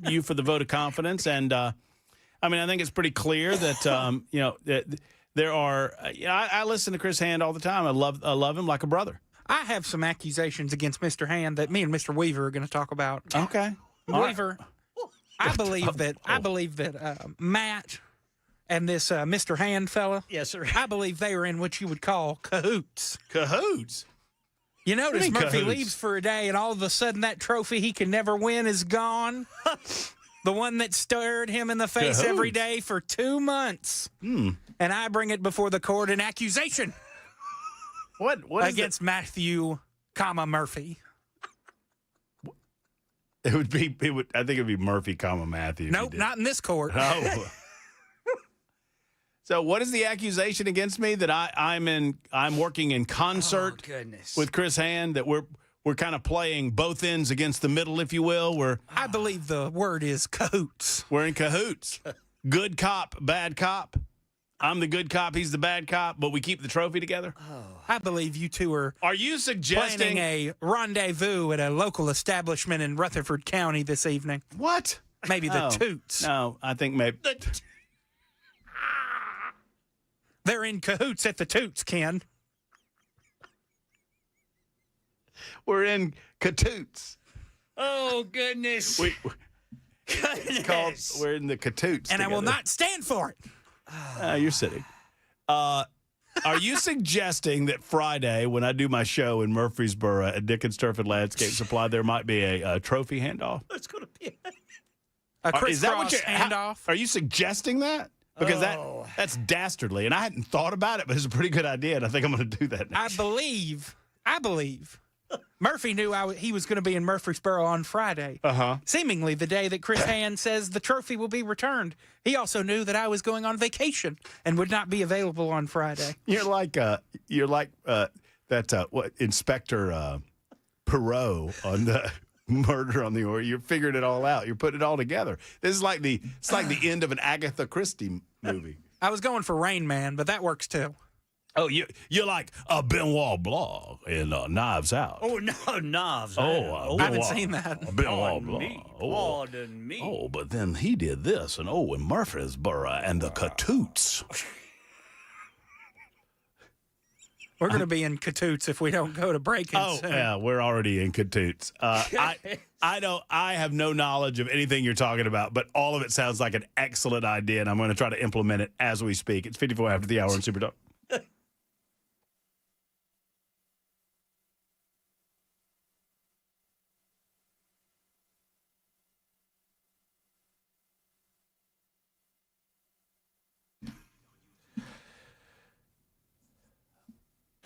you for the vote of confidence. And, I mean, I think it's pretty clear that, that there are I listen to Chris Hand all the time. I love him like a brother. I have some accusations against Mr. Hand that me and Mr. Weaver are going to talk about. Okay. Weaver, I believe that Matt and this Mr. Hand fella, Yes, sir. I believe they are in what you would call cahoots. Cahoots? You notice mean Murphy cahoots? leaves for a day, and all of a sudden that trophy he can never win is gone. The one that stared him in the face Cahoots. every day for 2 months. And I bring it before the court an accusation What is against Matthew, Murphy. it? I think it would be Murphy, Matthew. if you Nope, did. not in this court. Oh. So what is the accusation against me that I'm working in concert Goodness. with Chris Hand, that we're kind of playing both ends against the middle, if you will. I believe the word is cahoots. We're in cahoots. Good cop, bad cop. I'm the good cop, he's the bad cop, but we keep the trophy together. I believe you two are Are you suggesting planning a rendezvous at a local establishment in Rutherford County this evening. what? Maybe the Oh, Toots. No, I think maybe. They're in cahoots at the Toots, Ken. We're in cahoots. Oh, goodness. Goodness. We're in the cahoots. And I will together. not stand for it. You're sitting. Are you suggesting that Friday, when I do my show in Murfreesboro at Dickens Turf and Landscape Supply, there might be a trophy handoff? It's going to be. A Is that what crisscross you're handoff. Are you suggesting that? Because that's dastardly, and I hadn't thought about it, but it's a pretty good idea, and I think I'm going to do that I next. believe Murphy knew he was going to be in Murfreesboro on Friday. Seemingly the day that Chris Hand says the trophy will be returned. He also knew that I was going on vacation and would not be available on Friday. You're like that Inspector Perot on the Murder on the Orient. You're figuring it all out. You're putting it all together. This is like the end of an Agatha Christie movie. I was going for Rain Man, but that works too. Oh, you're like Benoit Blanc in Knives Out. Oh, no, Knobs. I haven't seen that. Benoit Blanc. Pardon me. Oh, but then he did this, and in Murfreesboro and the Catoots. We're going to be in catoots if we don't go to break-in soon. Yeah, we're already in catoots. I have no knowledge of anything you're talking about, but all of it sounds like an excellent idea, and I'm going to try to implement it as we speak. It's 54 after the hour on Super Talk.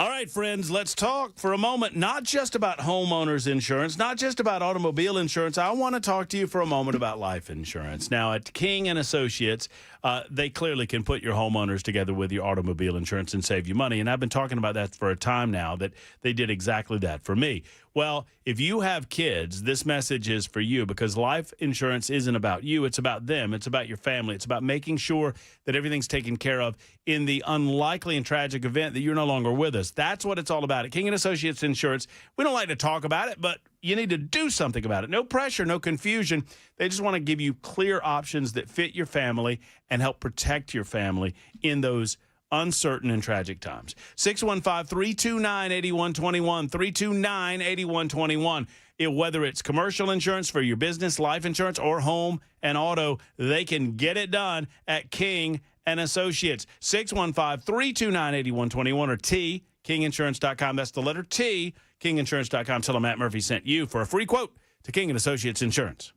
All right, friends, let's talk for a moment, not just about homeowners insurance, not just about automobile insurance. I want to talk to you for a moment about life insurance. Now, at King and Associates, they clearly can put your homeowners together with your automobile insurance and save you money. And I've been talking about that for a time now, that they did exactly that for me. Well, if you have kids, this message is for you, because life insurance isn't about you. It's about them. It's about your family. It's about making sure that everything's taken care of in the unlikely and tragic event that you're no longer with us. That's what it's all about. At King and Associates Insurance, we don't like to talk about it, but you need to do something about it. No pressure, no confusion. They just want to give you clear options that fit your family and help protect your family in those uncertain and tragic times. 615-329-8121, 329-8121. Whether it's commercial insurance for your business, life insurance, or home and auto, they can get it done at King and Associates. 615-329-8121 or T, kinginsurance.com. That's the letter T, kinginsurance.com. Tell them Matt Murphy sent you for a free quote to King and Associates Insurance.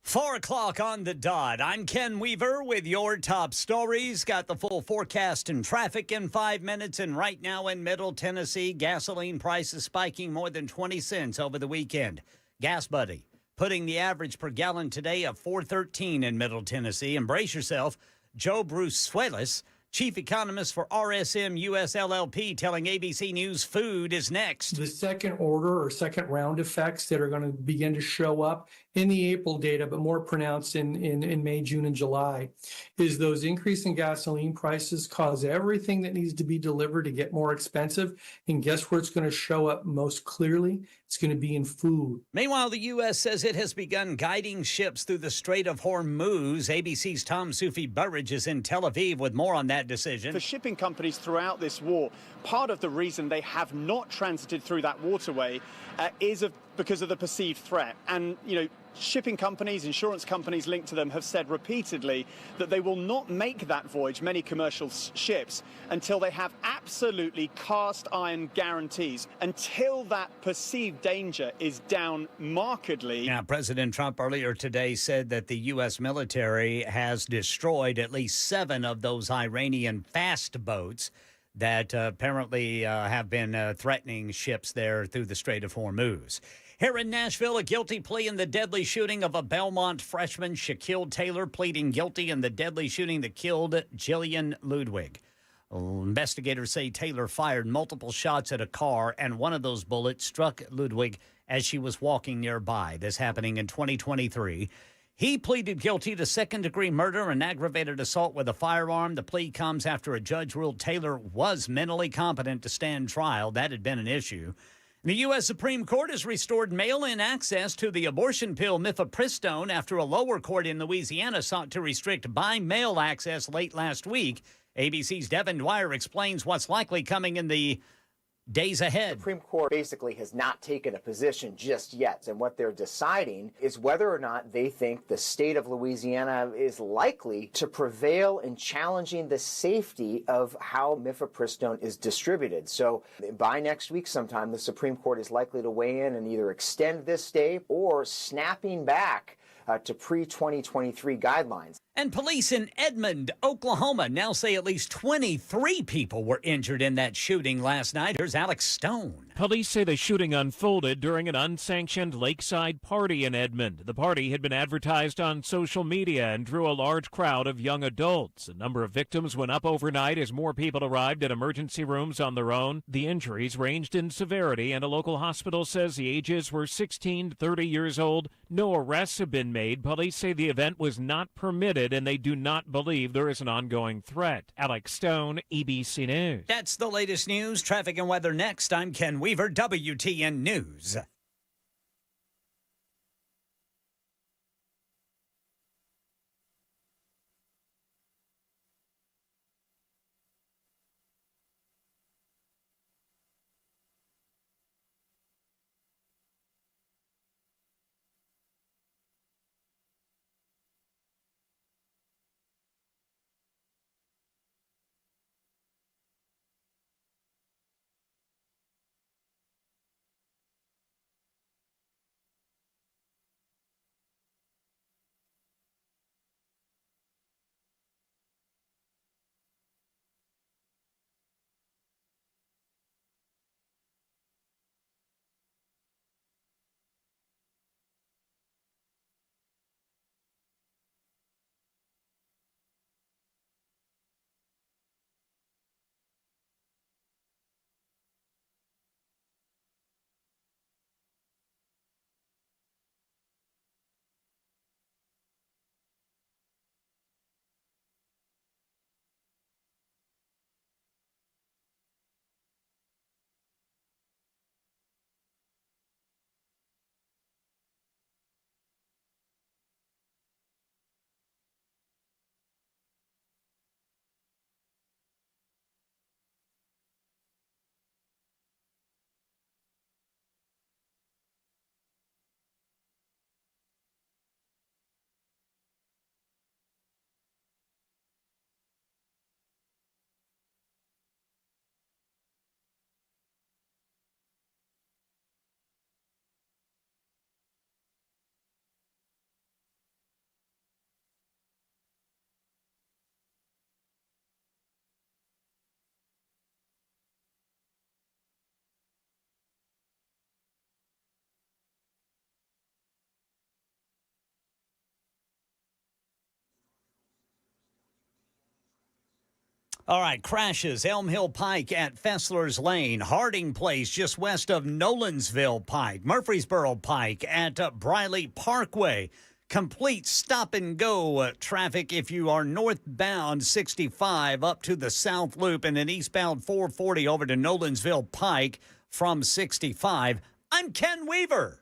4 o'clock on the dot. I'm Ken Weaver with your top stories. Got the full forecast and traffic in 5 minutes. And right now in Middle Tennessee, gasoline prices spiking more than 20 cents over the weekend. Gas Buddy putting the average per gallon today of $4.13 in Middle Tennessee. And brace yourself, Joe Bruce-Swelis, chief economist for RSM US LLP, telling ABC News food is next. The second order or second round effects that are going to begin to show up in the April data, but more pronounced in May, June, and July, is those increasing gasoline prices cause everything that needs to be delivered to get more expensive. And guess where it's going to show up most clearly? It's going to be in food. Meanwhile, the U.S. says it has begun guiding ships through the Strait of Hormuz. ABC's Tom Sufi Burridge is in Tel Aviv with more on that decision. For shipping companies throughout this war, part of the reason they have not transited through that waterway because of the perceived threat. And, shipping companies, insurance companies linked to them have said repeatedly that they will not make that voyage, many commercial ships, until they have absolutely cast iron guarantees, until that perceived danger is down markedly. Now, President Trump earlier today said that the U.S. military has destroyed at least 7 of those Iranian fast boats that apparently have been threatening ships there through the Strait of Hormuz. Here in Nashville, a guilty plea in the deadly shooting of a Belmont freshman, Shaquille Taylor, pleading guilty in the deadly shooting that killed Jillian Ludwig. Investigators say Taylor fired multiple shots at a car, and one of those bullets struck Ludwig as she was walking nearby. This happening in 2023. He pleaded guilty to second-degree murder and aggravated assault with a firearm. The plea comes after a judge ruled Taylor was mentally competent to stand trial. That had been an issue. The U.S. Supreme Court has restored mail-in access to the abortion pill mifepristone after a lower court in Louisiana sought to restrict by-mail access late last week. ABC's Devin Dwyer explains what's likely coming in the days ahead. The Supreme Court basically has not taken a position just yet, and what they're deciding is whether or not they think the state of Louisiana is likely to prevail in challenging the safety of how mifepristone is distributed. So by next week sometime, the Supreme Court is likely to weigh in and either extend this stay or snapping back to pre-2023 guidelines. And police in Edmond, Oklahoma now say at least 23 people were injured in that shooting last night. Here's Alex Stone. Police say the shooting unfolded during an unsanctioned lakeside party in Edmond. The party had been advertised on social media and drew a large crowd of young adults. A number of victims went up overnight as more people arrived at emergency rooms on their own. The injuries ranged in severity, and a local hospital says the ages were 16 to 30 years old. No arrests have been made. Police say the event was not permitted, and they do not believe there is an ongoing threat. Alex Stone, ABC News. That's the latest news. Traffic and weather next. I'm Ken Weaver, WTN News. All right, crashes. Elm Hill Pike at Fessler's Lane. Harding Place just west of Nolensville Pike. Murfreesboro Pike at Briley Parkway. Complete stop-and-go traffic if you are northbound 65 up to the South Loop, and then eastbound 440 over to Nolensville Pike from 65. I'm Ken Weaver.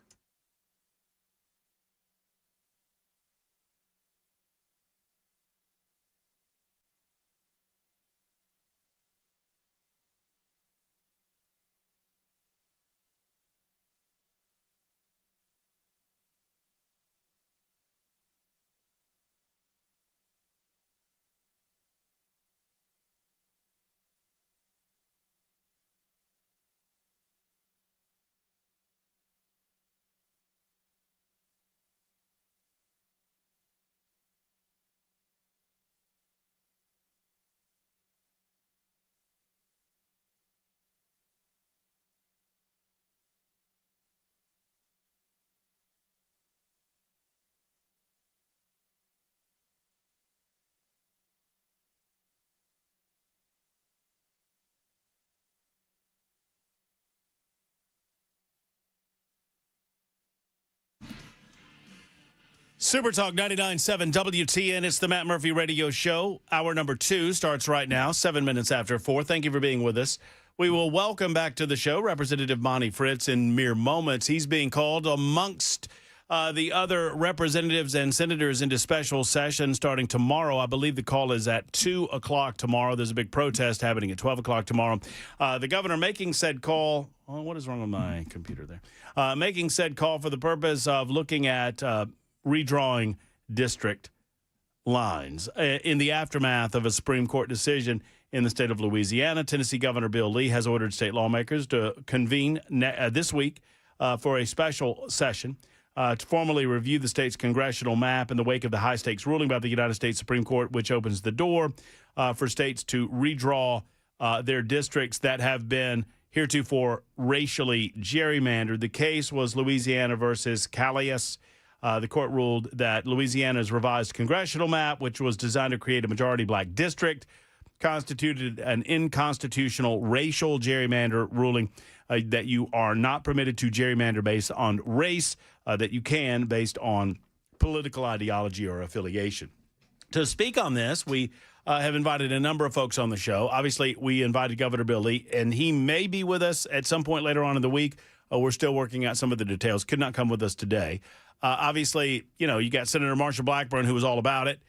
Super Talk 99.7 WTN. It's the Matt Murphy Radio Show. Hour number 2 starts right now, 7 minutes after 4. Thank you for being with us. We will welcome back to the show Representative Monty Fritz in mere moments. He's being called amongst the other representatives and senators into special session starting tomorrow. I believe the call is at 2 o'clock tomorrow. There's a big protest happening at 12 o'clock tomorrow. The governor making said call. Oh, what is wrong with my computer there? Making said call for the purpose of looking at redrawing district lines in the aftermath of a Supreme Court decision in the state of Louisiana. Tennessee Governor Bill Lee has ordered state lawmakers to convene this week for a special session to formally review the state's congressional map in the wake of the high-stakes ruling by the United States Supreme Court, which opens the door for states to redraw their districts that have been heretofore racially gerrymandered. The case was Louisiana versus Callias. The court ruled that Louisiana's revised congressional map, which was designed to create a majority black district, constituted an unconstitutional racial gerrymander, ruling that you are not permitted to gerrymander based on race, that you can based on political ideology or affiliation. To speak on this, we have invited a number of folks on the show. Obviously, we invited Governor Bill Lee, and he may be with us at some point later on in the week. We're still working out some of the details. Could not come with us today. Obviously, you know, you got Senator Marsha Blackburn, who was all about it.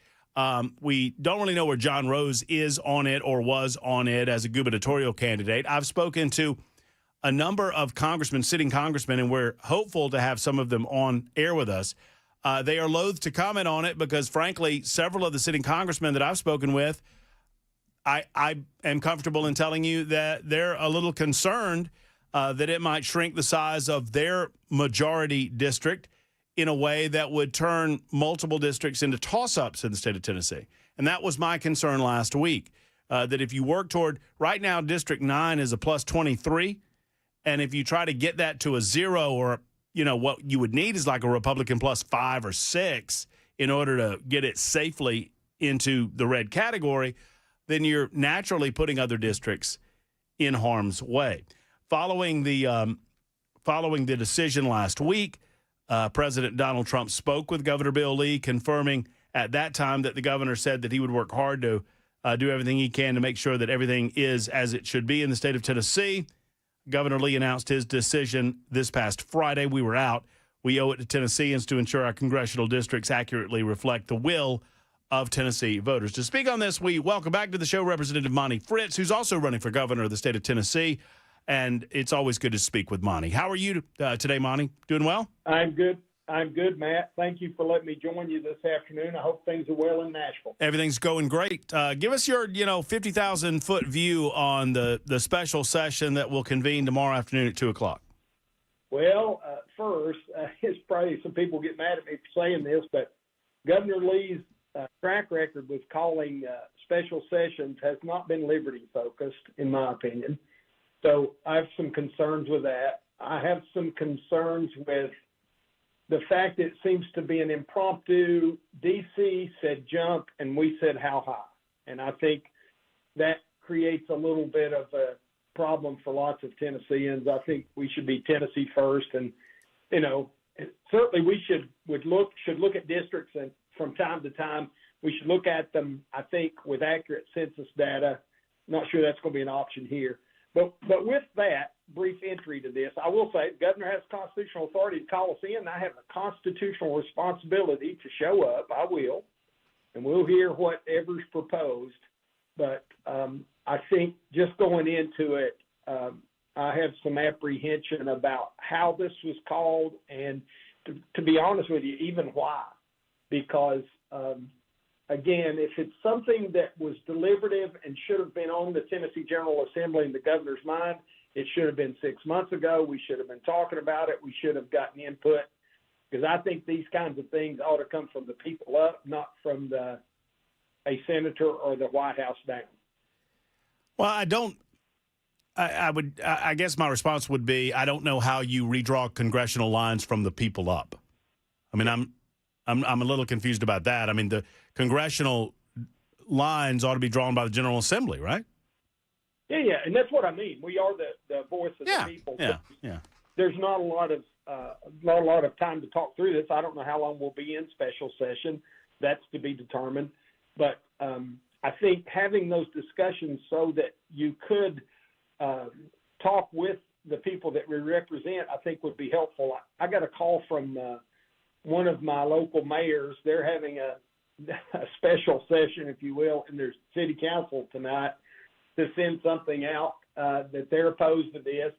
We don't really know where John Rose is on it or was on it as a gubernatorial candidate. I've spoken to a number of congressmen, sitting congressmen, and we're hopeful to have some of them on air with us. They are loath to comment on it because, frankly, several of the sitting congressmen that I've spoken with, I am comfortable in telling you that they're a little concerned that it might shrink the size of their majority district in a way that would turn multiple districts into toss-ups in the state of Tennessee. And that was my concern last week, that if you work toward, right now, District 9 is a plus 23, and if you try to get that to a 0, or, you know, what you would need is like a Republican plus 5 or 6 in order to get it safely into the red category, then you're naturally putting other districts in harm's way. Following the decision last week, President Donald Trump spoke with Governor Bill Lee, confirming at that time that the governor said that he would work hard to do everything he can to make sure that everything is as it should be in the state of Tennessee. Governor Lee announced his decision this past Friday. We were out. We owe it to Tennesseans to ensure our congressional districts accurately reflect the will of Tennessee voters. To speak on this, we welcome back to the show Representative Monty Fritz, who's also running for governor of the state of Tennessee. And it's always good to speak with Monty. How are you today, Monty? Doing well? I'm good. I'm good, Matt. Thank you for letting me join you this afternoon. I hope things are well in Nashville. Everything's going great. Give us your, 50,000-foot view on the special session that will convene tomorrow afternoon at 2 o'clock. Well, first, it's probably some people get mad at me for saying this, but Governor Lee's track record with calling special sessions has not been liberty-focused, in my opinion. So I have some concerns with that. I have some concerns with the fact that it seems to be an impromptu. D.C. said jump, and we said how high. And I think that creates a little bit of a problem for lots of Tennesseans. I think we should be Tennessee first, and certainly we should look at districts, and from time to time we should look at them, I think, with accurate census data. Not sure that's going to be an option here. But with that brief entry to this, I will say the governor has constitutional authority to call us in. I have a constitutional responsibility to show up. I will, and we'll hear whatever's proposed. But I think just going into it, I have some apprehension about how this was called, and to be honest with you, even why. Because, again, if it's something that was deliberative and should have been on the Tennessee General Assembly in the governor's mind, it should have been 6 months ago. We should have been talking about it. We should have gotten input, because I think these kinds of things ought to come from the people up, not from a senator or the White House down. Well, I guess my response would be, I don't know how you redraw congressional lines from the people up. I mean, I'm a little confused about that. I mean, the congressional lines ought to be drawn by the General Assembly, right? Yeah, and that's what I mean. We are the voice of the people. Yeah. There's not a lot of time to talk through this. I don't know how long we'll be in special session. That's to be determined. But I think having those discussions so that you could talk with the people that we represent, I think would be helpful. I got a call from one of my local mayors. They're having a special session, if you will, in their city council tonight to send something out that they're opposed to this.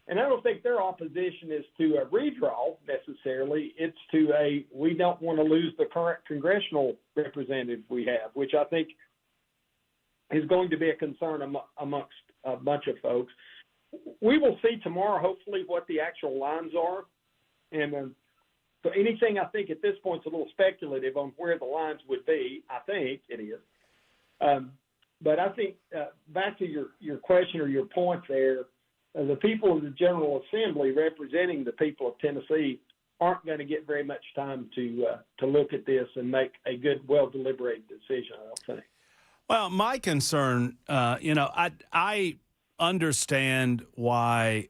And I don't think their opposition is to a redraw necessarily. It's to we don't want to lose the current congressional representative we have, which I think is going to be a concern amongst a bunch of folks. We will see tomorrow, hopefully, what the actual lines are. And so anything I think at this point is a little speculative on where the lines would be. I think it is. But I think back to your question or your point there, the people of the General Assembly representing the people of Tennessee aren't going to get very much time to look at this and make a good, well-deliberated decision, I don't think. Well, my concern, I understand why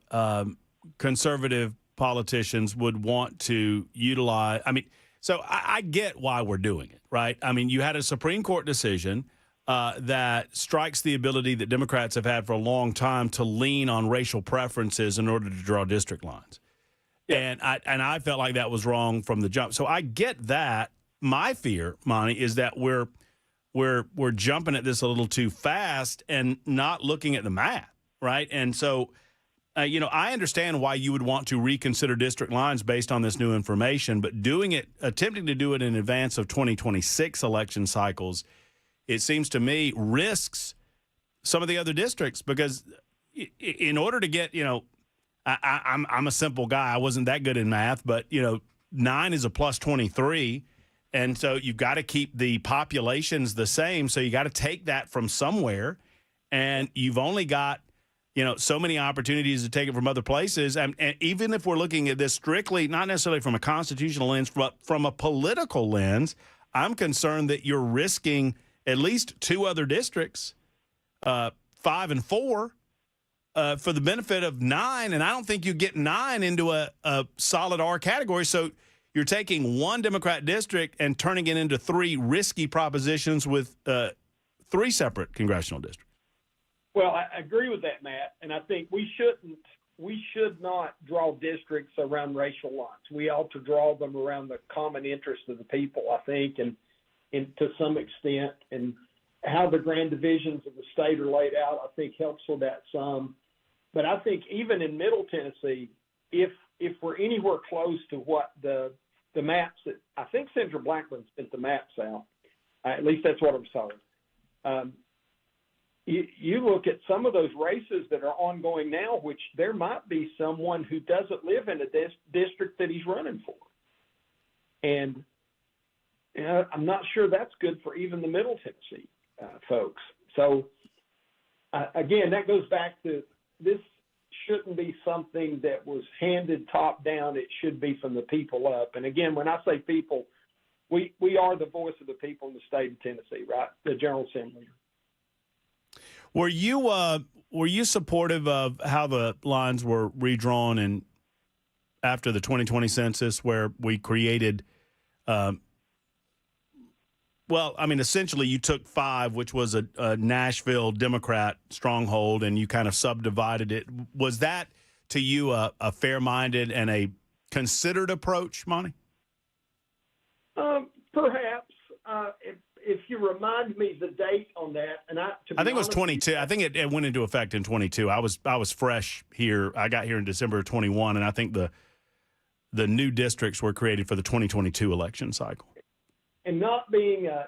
conservative politicians would want to utilize – I get why we're doing it, right? I mean, you had a Supreme Court decision that strikes the ability that Democrats have had for a long time to lean on racial preferences in order to draw district lines. Yeah. And I felt like that was wrong from the jump. So I get that. My fear, Monty, is that we're jumping at this a little too fast and not looking at the math, right? And so, I understand why you would want to reconsider district lines based on this new information, but attempting to do it in advance of 2026 election cycles, it seems to me, risks some of the other districts, because in order to get, I'm a simple guy. I wasn't that good in math, but, 9 is a plus 23. And so you've got to keep the populations the same. So you got to take that from somewhere. And you've only got, so many opportunities to take it from other places. And even if we're looking at this strictly, not necessarily from a constitutional lens, but from a political lens, I'm concerned that you're risking at least 2 other districts, 5 and 4, for the benefit of 9. And I don't think you get 9 into a solid R category. So you're taking 1 Democrat district and turning it into 3 risky propositions with 3 separate congressional districts. Well, I agree with that, Matt. And I think we should not draw districts around racial lines. We ought to draw them around the common interest of the people, I think, and to some extent, and how the grand divisions of the state are laid out, I think helps with that some. But I think even in Middle Tennessee, if we're anywhere close to what the maps that I think Senator Blackburn sent the maps out, at least that's what I was told. You look at some of those races that are ongoing now, which there might be someone who doesn't live in a district that he's running for. And I'm not sure that's good for even the Middle Tennessee folks. So, again, that goes back to this shouldn't be something that was handed top down. It should be from the people up. And, again, when I say people, we are the voice of the people in the state of Tennessee, right, the General Assembly. Were you supportive of how the lines were redrawn and after the 2020 census, where we created? Well, I mean, essentially, you took 5, which was a Nashville Democrat stronghold, and you kind of subdivided it. Was that, to you, a fair-minded and a considered approach, Monty? Perhaps. If you remind me the date on that, and I think it was 22. I think it went into effect in 22. I was fresh here. I got here in December of 21, and I think the new districts were created for the 2022 election cycle. And not being a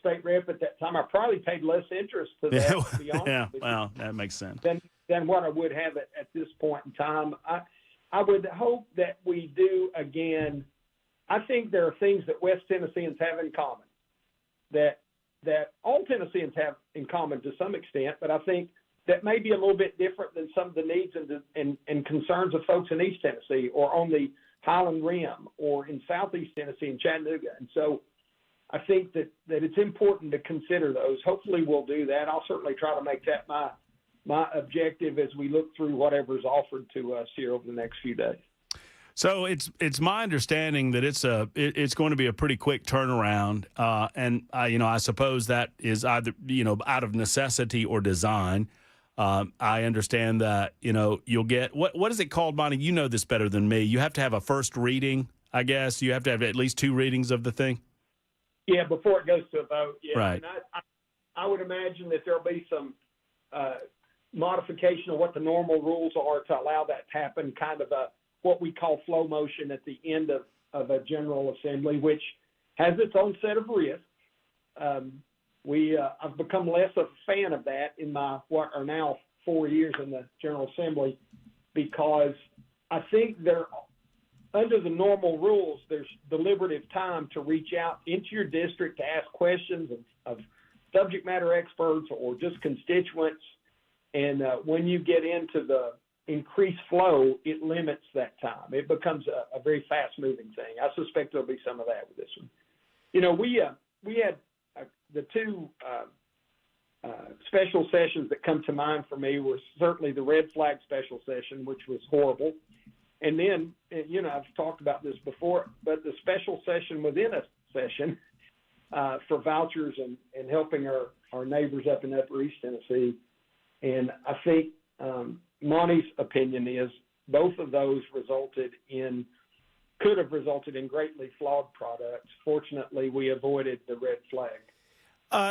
state rep at that time, I probably paid less interest to that. To be honest yeah, with well, that makes sense. Than what I would have at this point in time. I would hope that we do again. I think there are things that West Tennesseans have in common that all Tennesseans have in common to some extent, but I think that may be a little bit different than some of the needs and concerns of folks in East Tennessee or on the Highland Rim or in Southeast Tennessee and Chattanooga. And so I think that it's important to consider those. Hopefully we'll do that. I'll certainly try to make that my objective as we look through whatever's offered to us here over the next few days. So it's my understanding that it's going to be a pretty quick turnaround, and I suppose that is either out of necessity or design. I understand that you'll get what is it called, Monty? You know this better than me. You have to have a first reading, I guess. You have to have at least 2 readings of the thing. Yeah, before it goes to a vote. Yeah, right. And I would imagine that there'll be some modification of what the normal rules are to allow that to happen, kind of what we call flow motion at the end of a General Assembly, which has its own set of risks. I've become less of a fan of that in my what are now 4 years in the General Assembly, because I think under the normal rules, there's deliberative time to reach out into your district to ask questions of subject matter experts or just constituents. And when you get into the increased flow, it limits that time. It becomes a very fast-moving thing. I suspect there'll be some of that with this one. We had the 2 special sessions that come to mind for me were certainly the red flag special session, which was horrible. And then, I've talked about this before, but the special session within a session for vouchers and helping our neighbors up in Upper East Tennessee. And I think Monty's opinion is both of those could have resulted in greatly flawed products. Fortunately, we avoided the red flag.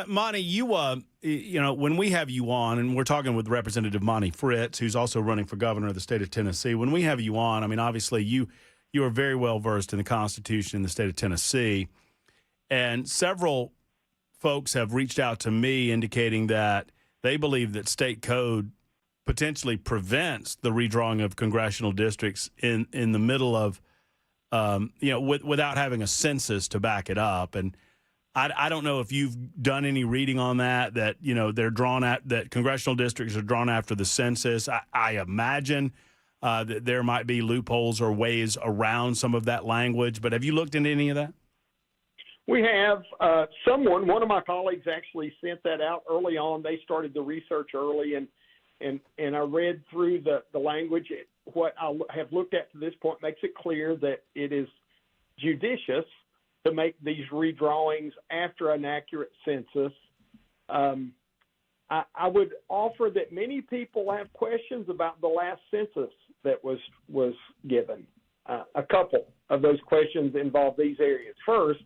Monty, when we have you on, and we're talking with Representative Monty Fritz, who's also running for governor of the state of Tennessee. When we have you on, I mean, obviously you are very well versed in the Constitution in the state of Tennessee, and several folks have reached out to me indicating that they believe that state code potentially prevents the redrawing of congressional districts in the middle of, without having a census to back it up. And I don't know if you've done any reading on that they're drawn at, that congressional districts are drawn after the census. I imagine that there might be loopholes or ways around some of that language, but have you looked into any of that? We have. One of my colleagues actually sent that out early on. They started the research early, and I read through the language. What I have looked at to this point makes it clear that it is judicious to make these redrawings after an accurate census. I would offer that many people have questions about the last census that was given. A couple of those questions involve these areas. First,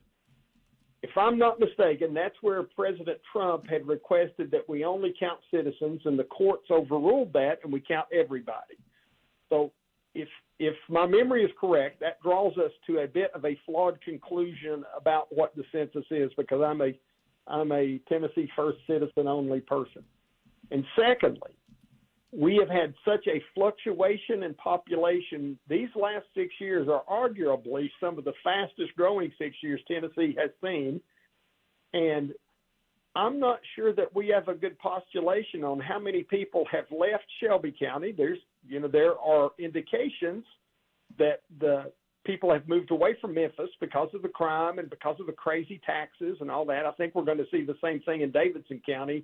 if I'm not mistaken, that's where President Trump had requested that we only count citizens, and the courts overruled that, and we count everybody. So if my memory is correct, that draws us to a bit of a flawed conclusion about what the census is, because I'm a Tennessee First citizen only person. And secondly, we have had such a fluctuation in population. These last 6 years are arguably some of the fastest growing 6 years Tennessee has seen. And I'm not sure that we have a good postulation on how many people have left Shelby County. There are indications that the people have moved away from Memphis because of the crime and because of the crazy taxes and all that. I think we're going to see the same thing in Davidson County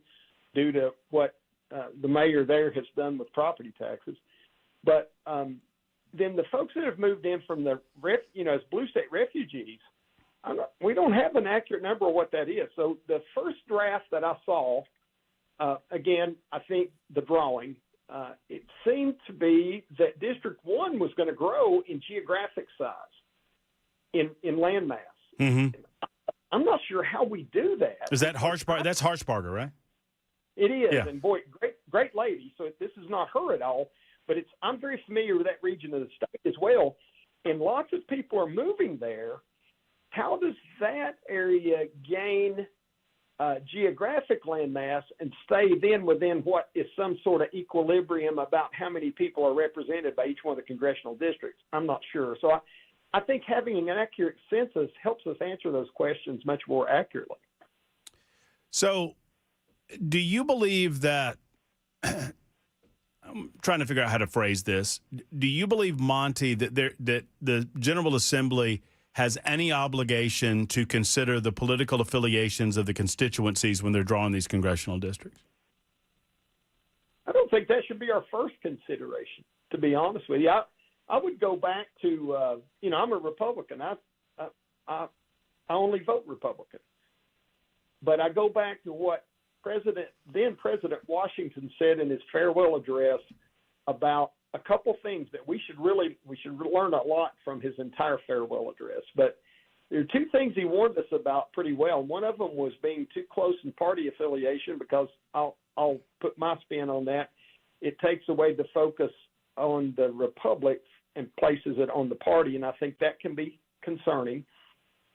due to what the mayor there has done with property taxes. But then the folks that have moved in from the as blue state refugees, we don't have an accurate number of what that is. So the first draft that I saw, again, I think the drawing, it seemed to be that District 1 was going to grow in geographic size, in landmass. Mm-hmm. I'm not sure how we do that. Is that Harshbarger? That's Harshbarger, right? It is, Yeah. and boy, great lady. So this is not her at all, but I'm very familiar with that region of the state as well, and lots of people are moving there. How does that area gain geographic landmass and stay then within what is some sort of equilibrium about how many people are represented by each one of the congressional districts? I'm not sure. So I think having an accurate census helps us answer those questions much more accurately. So do you believe that I'm trying to figure out how to phrase this. Do you believe, Monty, that the General Assembly has any obligation to consider the political affiliations of the constituencies when they're drawing these congressional districts? I don't think that should be our first consideration, to be honest with you. I would go back to, I'm a Republican. I only vote Republican. But I go back to what then President Washington said in his farewell address about a couple things that we should learn a lot from his entire farewell address. But there are two things he warned us about pretty well. One of them was being too close in party affiliation, because I'll put my spin on that. It takes away the focus on the republic and places it on the party, and I think that can be concerning.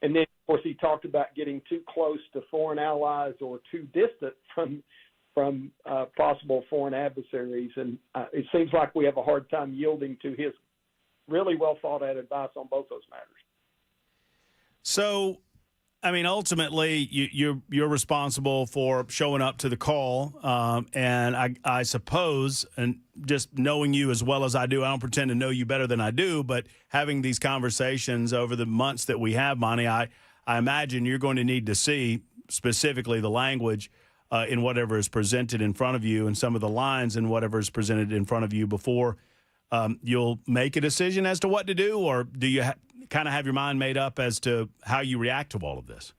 And then, of course, he talked about getting too close to foreign allies or too distant from possible foreign adversaries. And it seems like we have a hard time yielding to his really well thought out advice on both those matters. So, I mean, ultimately, you're responsible for showing up to the call, and I suppose, and just knowing you as well as I do, I don't pretend to know you better than I do, but having these conversations over the months that we have, Monty, I imagine you're going to need to see specifically the language in whatever is presented in front of you, and some of the lines in whatever is presented in front of you before you'll make a decision as to what to do, or do you kind of have your mind made up as to how you react to all of this?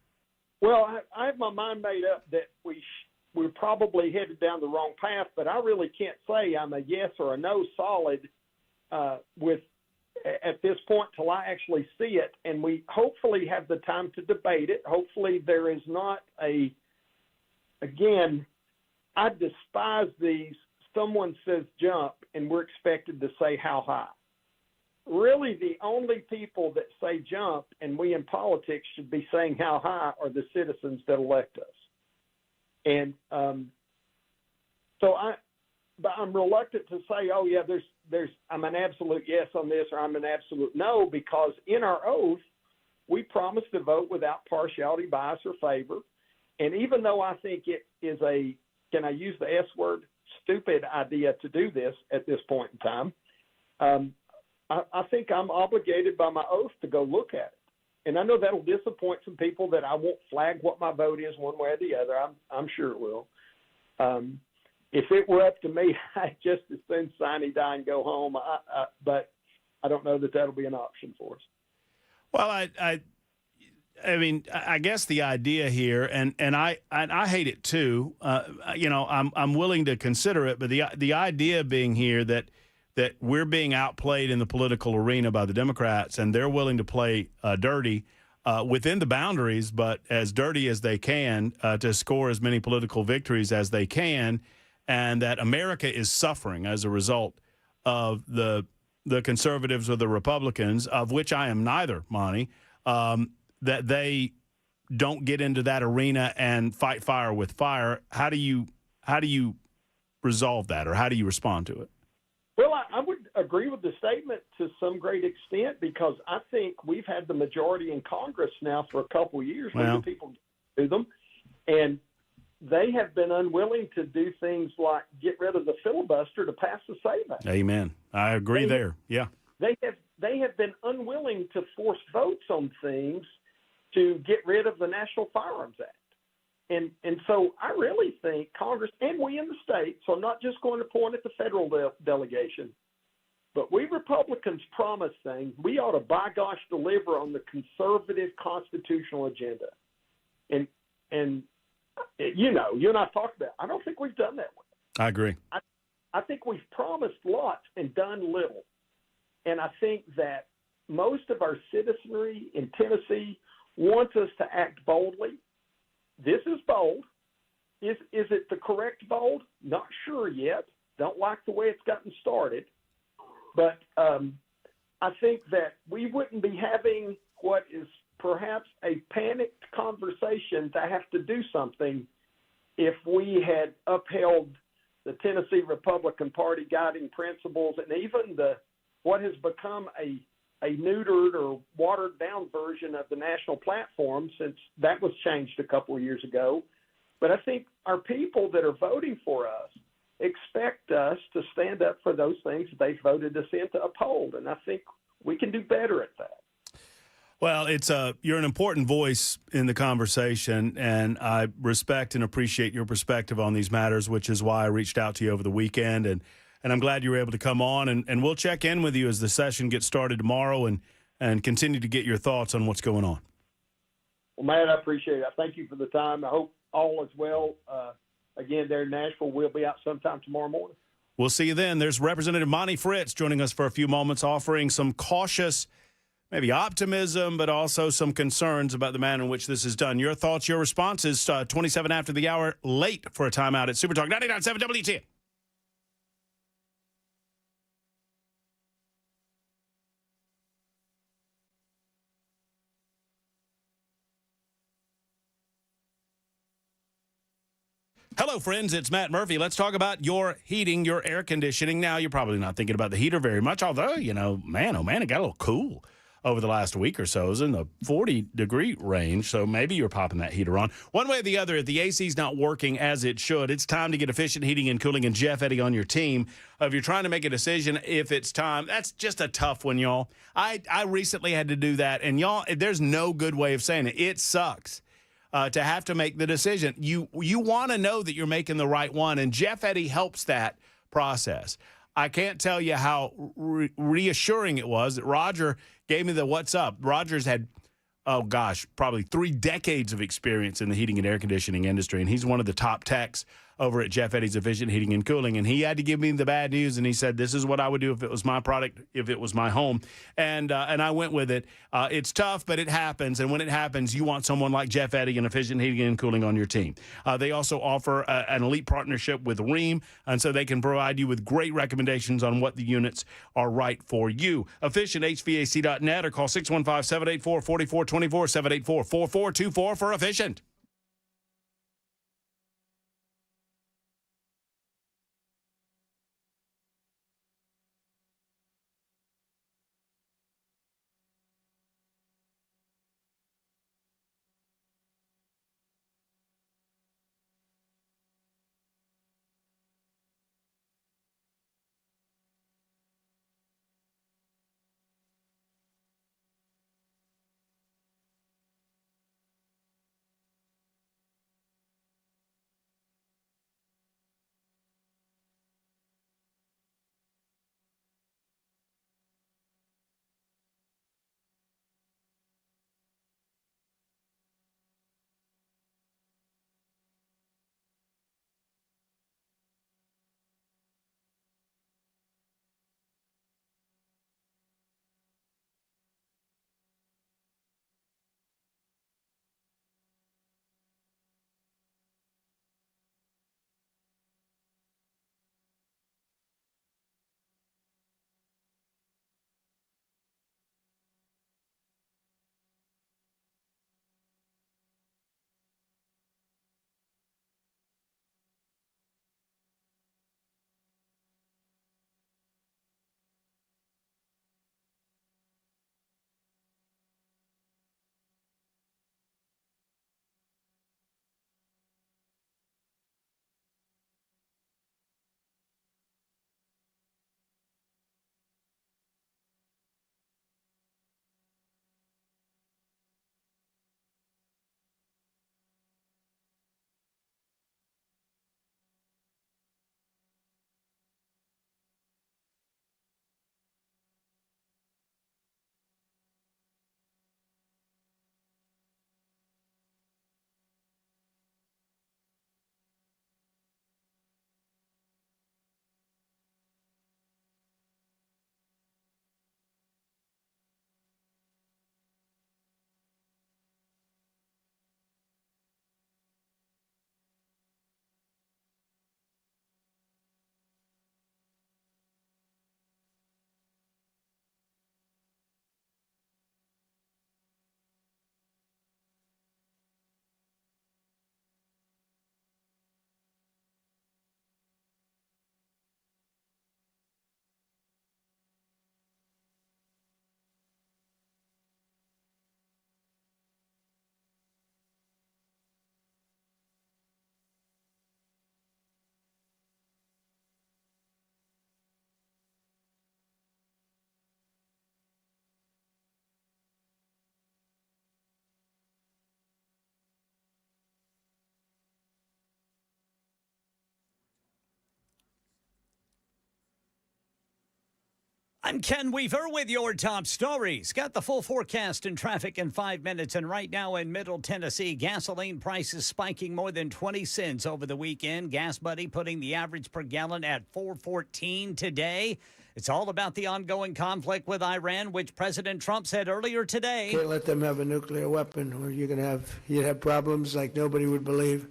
Well, I have my mind made up that we're probably headed down the wrong path, but I really can't say I'm a yes or a no solid at this point till I actually see it, and we hopefully have the time to debate it. Hopefully there is not again, I despise these, someone says jump, and we're expected to say how high. Really, the only people that say jump, and we in politics should be saying how high, are the citizens that elect us. And but I'm reluctant to say, oh yeah, I'm an absolute yes on this, or I'm an absolute no, because in our oath we promise to vote without partiality, bias, or favor. And even though I think it is can I use the S word, stupid idea to do this at this point in time, I think I'm obligated by my oath to go look at it. And I know that'll disappoint some people, that I won't flag what my vote is one way or the other. I'm sure it will. If it were up to me, I'd just as soon sign, die, and go home. But I don't know that that'll be an option for us. Well, I mean, I guess the idea here, and I hate it too. I'm willing to consider it, but the idea being here that we're being outplayed in the political arena by the Democrats, and they're willing to play dirty within the boundaries, but as dirty as they can to score as many political victories as they can, and that America is suffering as a result of the conservatives or the Republicans, of which I am neither, Monty. That they don't get into that arena and fight fire with fire. How do you resolve that, or how do you respond to it? Well, I would agree with the statement to some great extent, because I think we've had the majority in Congress now for a couple of years. When people do them, and they have been unwilling to do things like get rid of the filibuster to pass the SAVE Act. Amen. I agree there. Yeah. They have been unwilling to force votes on things to get rid of the National Firearms Act. And so I really think Congress and we in the state, so I'm not just going to point at the federal delegation, but we Republicans promise things. We ought to, by gosh, deliver on the conservative constitutional agenda. And you know, you and I talked about it. I don't think we've done that. I agree. I think we've promised lots and done little. And I think that most of our citizenry in Tennessee wants us to act boldly. This is bold. Is it the correct bold? Not sure yet. Don't like the way it's gotten started. But I think that we wouldn't be having what is perhaps a panicked conversation to have to do something if we had upheld the Tennessee Republican Party guiding principles and even what has become a neutered or watered down version of the national platform, since that was changed a couple of years ago. But I think our people that are voting for us expect us to stand up for those things that they voted us in to uphold. And I think we can do better at that. Well, you're an important voice in the conversation, and I respect and appreciate your perspective on these matters, which is why I reached out to you over the weekend. And I'm glad you were able to come on, and we'll check in with you as the session gets started tomorrow and continue to get your thoughts on what's going on. Well, Matt, I appreciate it. I thank you for the time. I hope all is well. Again, there in Nashville, we'll be out sometime tomorrow morning. We'll see you then. There's Representative Monty Fritz joining us for a few moments, offering some cautious, maybe optimism, but also some concerns about the manner in which this is done. Your thoughts, your responses, 27 after the hour, late for a timeout at Super Talk 99.7 WTN. Hello, friends. It's Matt Murphy. Let's talk about your heating, your air conditioning. Now, you're probably not thinking about the heater very much, although, you know, man, oh, man, it got a little cool over the last week or so. It was in the 40-degree range, so maybe you're popping that heater on. One way or the other, if the AC's not working as it should, it's time to get efficient heating and cooling and Jeff Eddy on your team. If you're trying to make a decision if it's time, that's just a tough one, y'all. I recently had to do that, and y'all, there's no good way of saying it. It sucks. To have to make the decision. You want to know that you're making the right one, and Jeff Eddy helps that process. I can't tell you how reassuring it was that Roger gave me the what's up. Roger's had, probably 3 decades of experience in the heating and air conditioning industry, and he's one of the top techs over at Jeff Eddy's Efficient Heating and Cooling, and he had to give me the bad news, and he said, this is what I would do if it was my product, if it was my home, and I went with it. It's tough, but it happens, and when it happens, you want someone like Jeff Eddy and Efficient Heating and Cooling on your team. They also offer an elite partnership with Rheem, and so they can provide you with great recommendations on what the units are right for you. EfficientHVAC.net or call 615-784-4424, 784-4424 for Efficient. I'm Ken Weaver with your top stories. Got the full forecast and traffic in 5 minutes. And right now in Middle Tennessee, gasoline prices spiking more than 20 cents over the weekend. Gas Buddy putting the average per gallon at $4.14 today. It's all about the ongoing conflict with Iran, which President Trump said earlier today. Can't let them have a nuclear weapon, or you'd have problems like nobody would believe.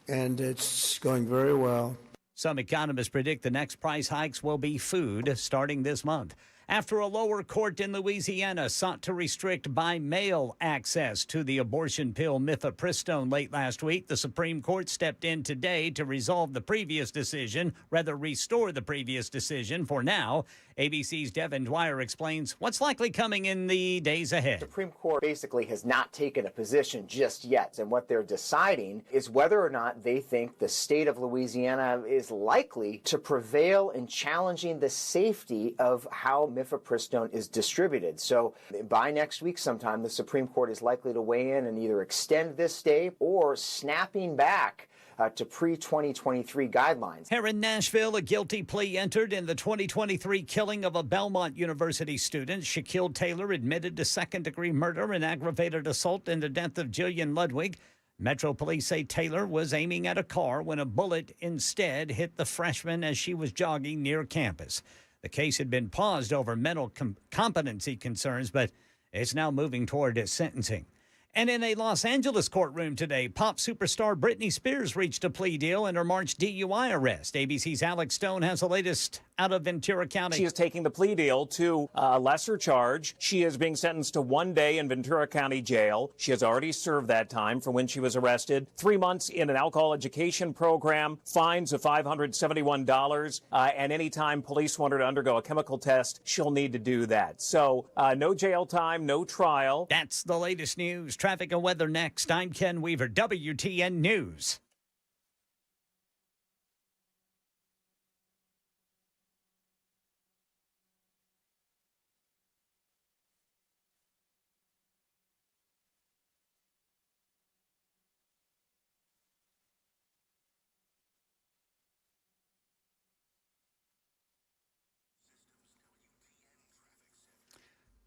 And it's going very well. Some economists predict the next price hikes will be food starting this month. After a lower court in Louisiana sought to restrict by mail access to the abortion pill mifepristone late last week, the Supreme Court stepped in today to resolve the previous decision, restore the previous decision. For now, ABC's Devin Dwyer explains what's likely coming in the days ahead. The Supreme Court basically has not taken a position just yet, and what they're deciding is whether or not they think the state of Louisiana is likely to prevail in challenging the safety of how mifepristone is distributed. So by next week sometime, the Supreme Court is likely to weigh in and either extend this stay or snapping back to pre-2023 guidelines. Here in Nashville, a guilty plea entered in the 2023 killing of a Belmont University student. Shaquille Taylor admitted to second-degree murder and aggravated assault in the death of Jillian Ludwig. Metro police say Taylor was aiming at a car when a bullet instead hit the freshman as she was jogging near campus. The case had been paused over mental competency concerns, but it's now moving toward its sentencing. And in a Los Angeles courtroom today, pop superstar Britney Spears reached a plea deal in her March DUI arrest. ABC's Alex Stone has the latest out of Ventura County. She is taking the plea deal to a lesser charge. She is being sentenced to 1 day in Ventura County Jail. She has already served that time for when she was arrested. 3 months in an alcohol education program, fines of $571, and any time police want her to undergo a chemical test, she'll need to do that. So no jail time, no trial. That's the latest news. Traffic and weather next. I'm Ken Weaver, WTN News.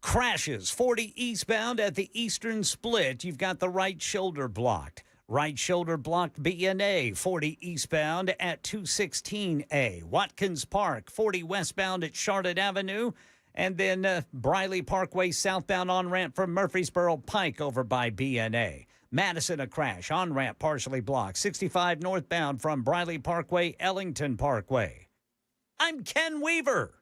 Crashes 40 eastbound at the eastern split. You've got the right shoulder blocked. Right shoulder blocked B&A 40 eastbound at 216A. Watkins Park 40 westbound at Charlotte Avenue. And then Briley Parkway southbound on-ramp from Murfreesboro Pike over by B&A. Madison, a crash. On-ramp partially blocked. 65 northbound from Briley Parkway, Ellington Parkway. I'm Ken Weaver.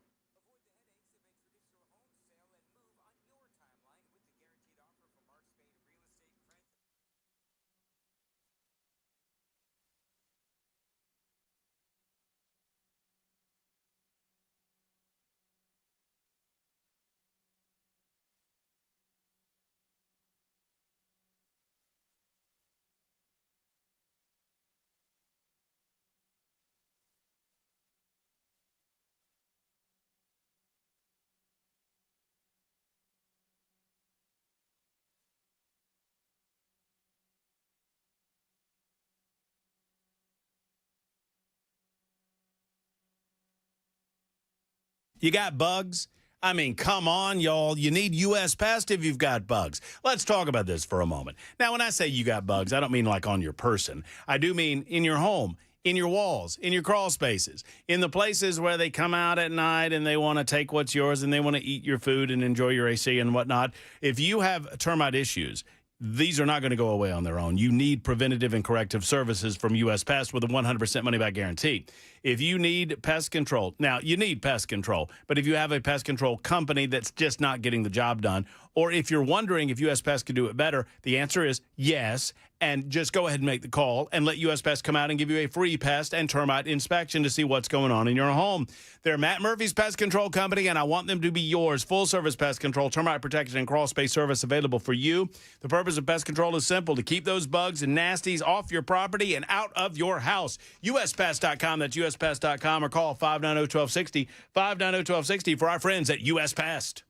You got bugs? I mean, come on, y'all. You need U.S. Pest if you've got bugs. Let's talk about this for a moment. Now, when I say you got bugs, I don't mean like on your person. I do mean in your home, in your walls, in your crawl spaces, in the places where they come out at night and they want to take what's yours and they want to eat your food and enjoy your AC and whatnot. If you have termite issues, these are not going to go away on their own. You need preventative and corrective services from U.S. Pest with a 100% money-back guarantee. If you need pest control, now you need pest control, but if you have a pest control company that's just not getting the job done, or if you're wondering if U.S. Pest could do it better, the answer is yes. And just go ahead and make the call and let U.S. Pest come out and give you a free pest and termite inspection to see what's going on in your home. They're Matt Murphy's Pest Control Company, and I want them to be yours. Full-service pest control, termite protection, and crawl space service available for you. The purpose of pest control is simple, to keep those bugs and nasties off your property and out of your house. USPest.com, that's USPest.com, or call 590-1260, 590-1260 for our friends at U.S. Pest.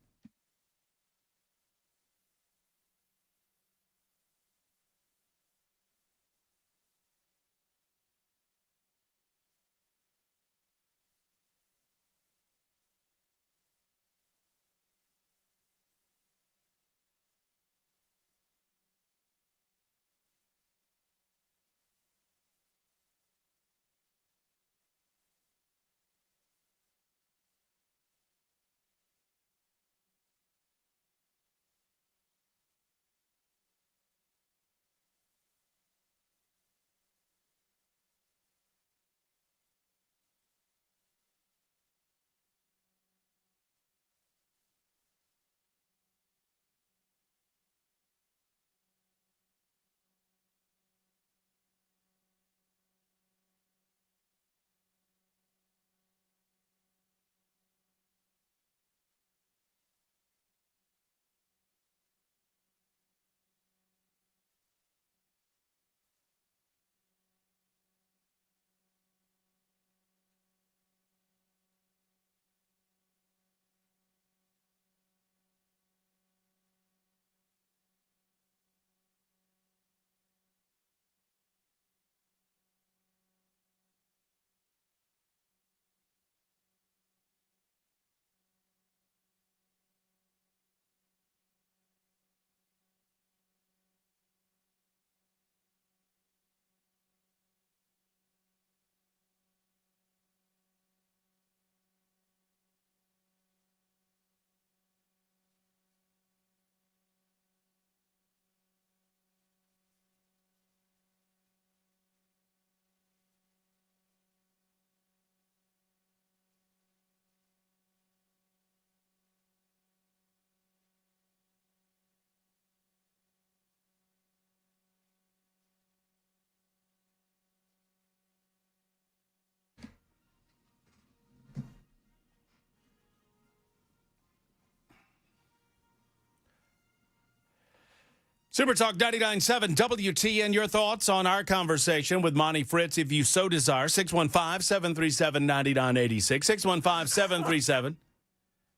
Super Talk 99.7 WTN. Your thoughts on our conversation with Monty Fritz, if you so desire. 615-737-9986.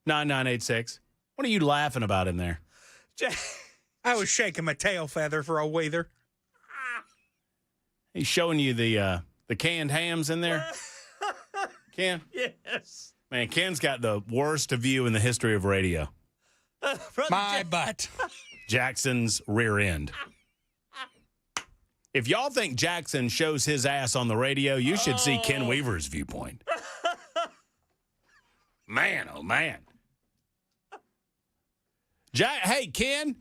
615-737-9986. What are you laughing about in there? I was shaking my tail feather for a Weather. He's showing you the canned hams in there. Ken? Yes. Man, Ken's got the worst view in the history of radio. My butt. Jackson's rear end. If y'all think Jackson shows his ass on the radio, you should see Ken Weaver's viewpoint. Man, oh man. Hey, Ken.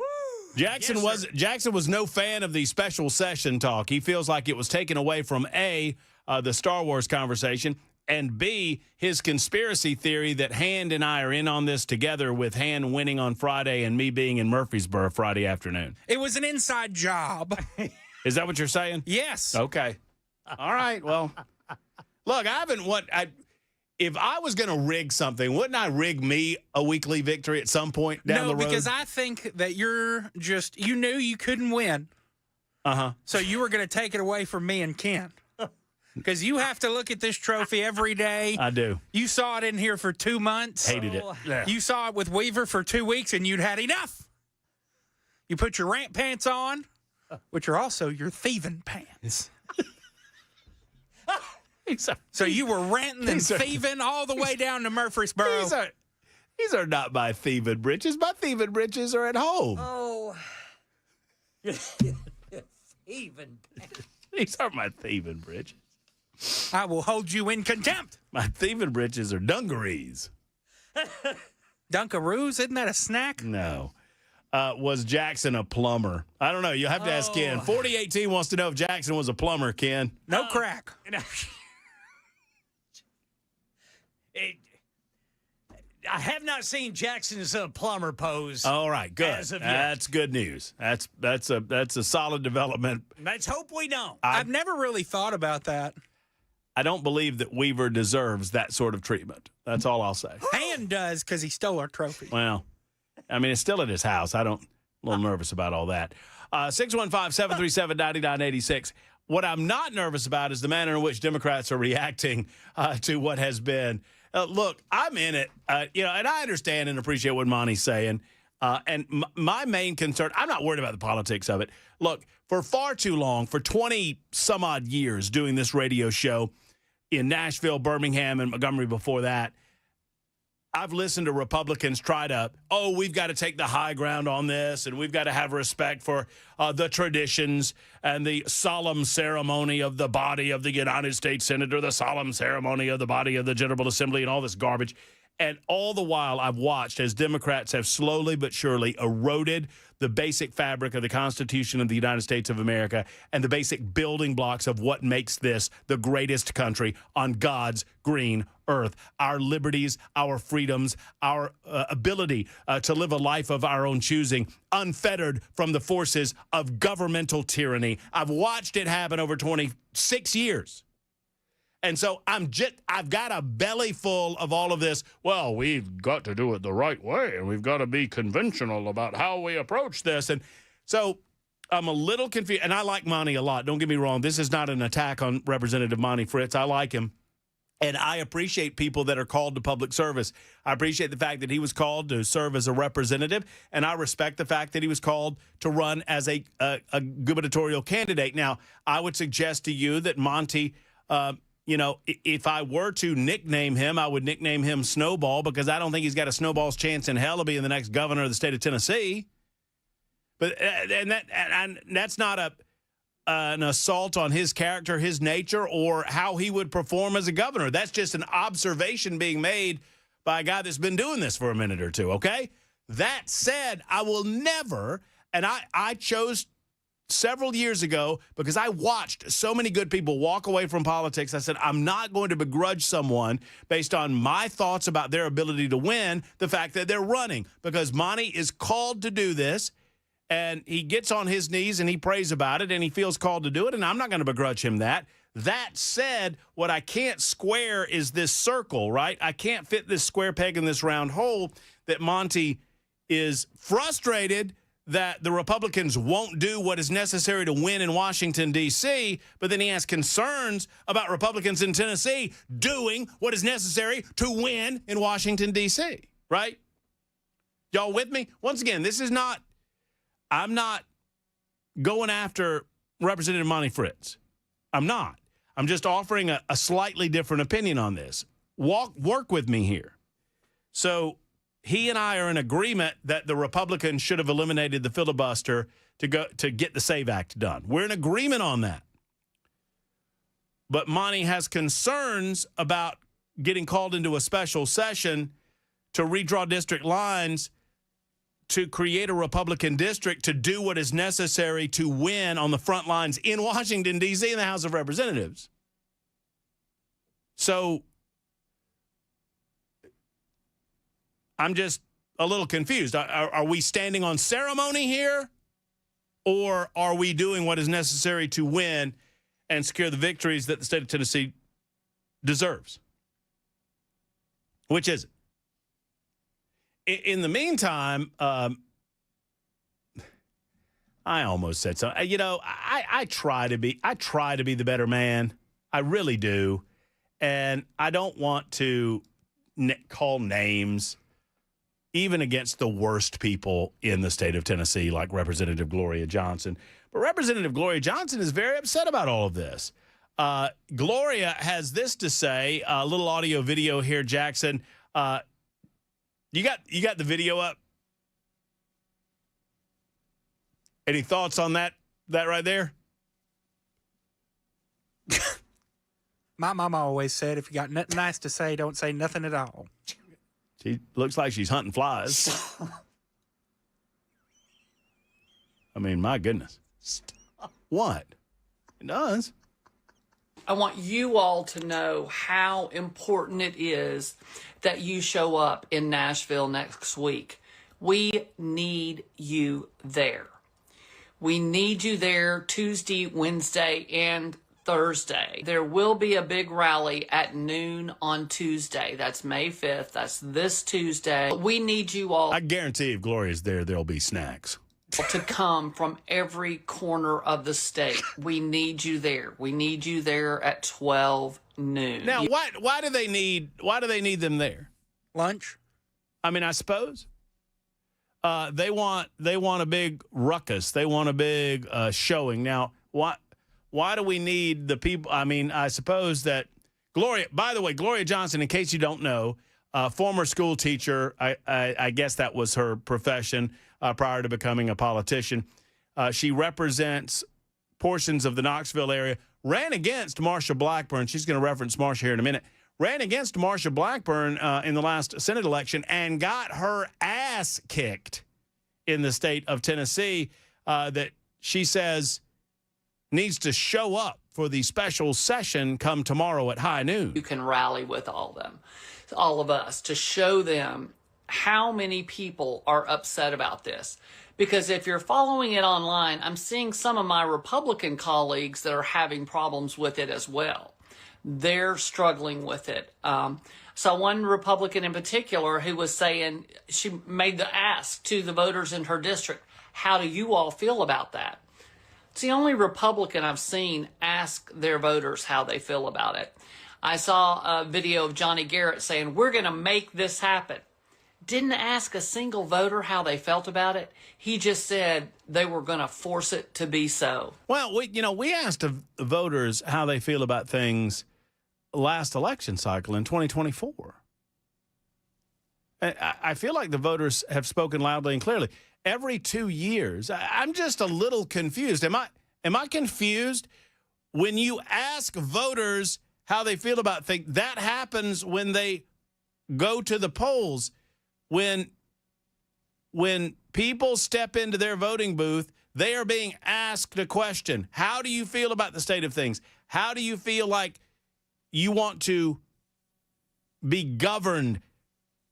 Jackson was no fan of the special session talk. He feels like it was taken away from A, the Star Wars conversation, and B, his conspiracy theory that Hand and I are in on this together, with Hand winning on Friday and me being in Murfreesboro Friday afternoon. It was an inside job. Is that what you're saying? Yes. Okay. All right. Well, look, if I was going to rig something, wouldn't I rig me a weekly victory at some point down the road? No, because I think that you knew you couldn't win. Uh-huh. So you were going to take it away from me and Ken. Because you have to look at this trophy every day. I do. You saw it in here for 2 months. Hated it. Yeah. You saw it with Weaver for 2 weeks, and you'd had enough. You put your rant pants on, which are also your thieving pants. So you were ranting and thieving all the way down to Murfreesboro. These are not my thieving britches. My thieving britches are at home. Oh. Thieving pants. These are my thieving britches. I will hold you in contempt. My thieving britches are dungarees. Dunkaroos? Isn't that a snack? No. Was Jackson a plumber? I don't know. You'll have to ask Ken. 4018 wants to know if Jackson was a plumber, Ken. No crack. I have not seen Jackson's plumber pose. All right, good. As of yet. That's good news. That's a solid development. Let's hope we don't. I've never really thought about that. I don't believe that Weaver deserves that sort of treatment. That's all I'll say. And does, because he stole our trophy. Well, I mean, it's still at his house. I'm a little nervous about all that. 615-737-9986. What I'm not nervous about is the manner in which Democrats are reacting to what has been. Look, I'm in it, and I understand and appreciate what Monty's saying. And my main concern, I'm not worried about the politics of it. Look, for far too long, for 20-some-odd years doing this radio show in Nashville, Birmingham, and Montgomery before that, I've listened to Republicans try to, we've got to take the high ground on this, and we've got to have respect for the traditions and the solemn ceremony of the body of the United States Senator, the solemn ceremony of the body of the General Assembly, and all this garbage. And all the while, I've watched as Democrats have slowly but surely eroded the basic fabric of the Constitution of the United States of America and the basic building blocks of what makes this the greatest country on God's green earth. Our liberties, our freedoms, our ability to live a life of our own choosing, unfettered from the forces of governmental tyranny. I've watched it happen over 26 years. And so I've got a belly full of all of this. Well, we've got to do it the right way, and we've got to be conventional about how we approach this. And so I'm a little confused, and I like Monty a lot. Don't get me wrong. This is not an attack on Representative Monty Fritz. I like him, and I appreciate people that are called to public service. I appreciate the fact that he was called to serve as a representative, and I respect the fact that he was called to run as a gubernatorial candidate. Now, I would suggest to you that Monty if I were to nickname him, I would nickname him Snowball, because I don't think he's got a snowball's chance in hell of being the next governor of the state of Tennessee. But that's not an assault on his character, his nature, or how he would perform as a governor. That's just an observation being made by a guy that's been doing this for a minute or two, okay? That said, I will never, and I chose several years ago, because I watched so many good people walk away from politics. I said, I'm not going to begrudge someone based on my thoughts about their ability to win the fact that they're running, because Monty is called to do this, and he gets on his knees and he prays about it, and he feels called to do it, and I'm not going to begrudge him that. That said, what I can't square is this circle, right? I can't fit this square peg in this round hole that Monty is frustrated that the Republicans won't do what is necessary to win in Washington, D.C., but then he has concerns about Republicans in Tennessee doing what is necessary to win in Washington, D.C., right? Y'all with me? Once again, this is not, I'm not going after Representative Monty Fritz. I'm not. I'm just offering a slightly different opinion on this. Work with me here. So he and I are in agreement that the Republicans should have eliminated the filibuster to get the SAVE Act done. We're in agreement on that. But Monty has concerns about getting called into a special session to redraw district lines to create a Republican district to do what is necessary to win on the front lines in Washington, D.C. in the House of Representatives. So I'm just a little confused. Are we standing on ceremony here, or are we doing what is necessary to win and secure the victories that the state of Tennessee deserves? Which is it? In the meantime, I almost said so. You know, I try to be the better man. I really do, and I don't want to call names, even against the worst people in the state of Tennessee, like Representative Gloria Johnson. But Representative Gloria Johnson is very upset about all of this. Gloria has this to say. A little audio video here, Jackson. You got the video up? Any thoughts on that right there? My mama always said, if you got nothing nice to say, don't say nothing at all. She looks like she's hunting flies. I mean, my goodness. Stop. What? It does. I want you all to know how important it is that you show up in Nashville next week. We need you there. We need you there Tuesday, Wednesday, and Thursday. There will be a big rally at noon on Tuesday. That's May 5th. That's this Tuesday. We need you all. I guarantee if Gloria's there'll be snacks. To come from every corner of the state. We need you there. We need you there at 12 noon. Now, why do they need them there? Lunch? I mean, I suppose. They want a big ruckus. They want a big showing. Now, why do we need the people? I mean, I suppose that Gloria, by the way, Gloria Johnson, in case you don't know, former school teacher, I guess that was her profession prior to becoming a politician. She represents portions of the Knoxville area, ran against Marsha Blackburn. She's going to reference Marsha here in a minute. Ran against Marsha Blackburn in the last Senate election and got her ass kicked in the state of Tennessee that she says needs to show up for the special session come tomorrow at high noon. You can rally with all of us, to show them how many people are upset about this. Because if you're following it online, I'm seeing some of my Republican colleagues that are having problems with it as well. They're struggling with it. So one Republican in particular who was saying, she made the ask to the voters in her district, how do you all feel about that? It's the only Republican I've seen ask their voters how they feel about it. I saw a video of Johnny Garrett saying, we're going to make this happen. Didn't ask a single voter how they felt about it. He just said they were going to force it to be so. Well, we asked the voters how they feel about things last election cycle in 2024. I feel like the voters have spoken loudly and clearly. Every 2 years, I'm just a little confused. Am I confused? When you ask voters how they feel about things, that happens when they go to the polls. When people step into their voting booth, they are being asked a question. How do you feel about the state of things? How do you feel like you want to be governed?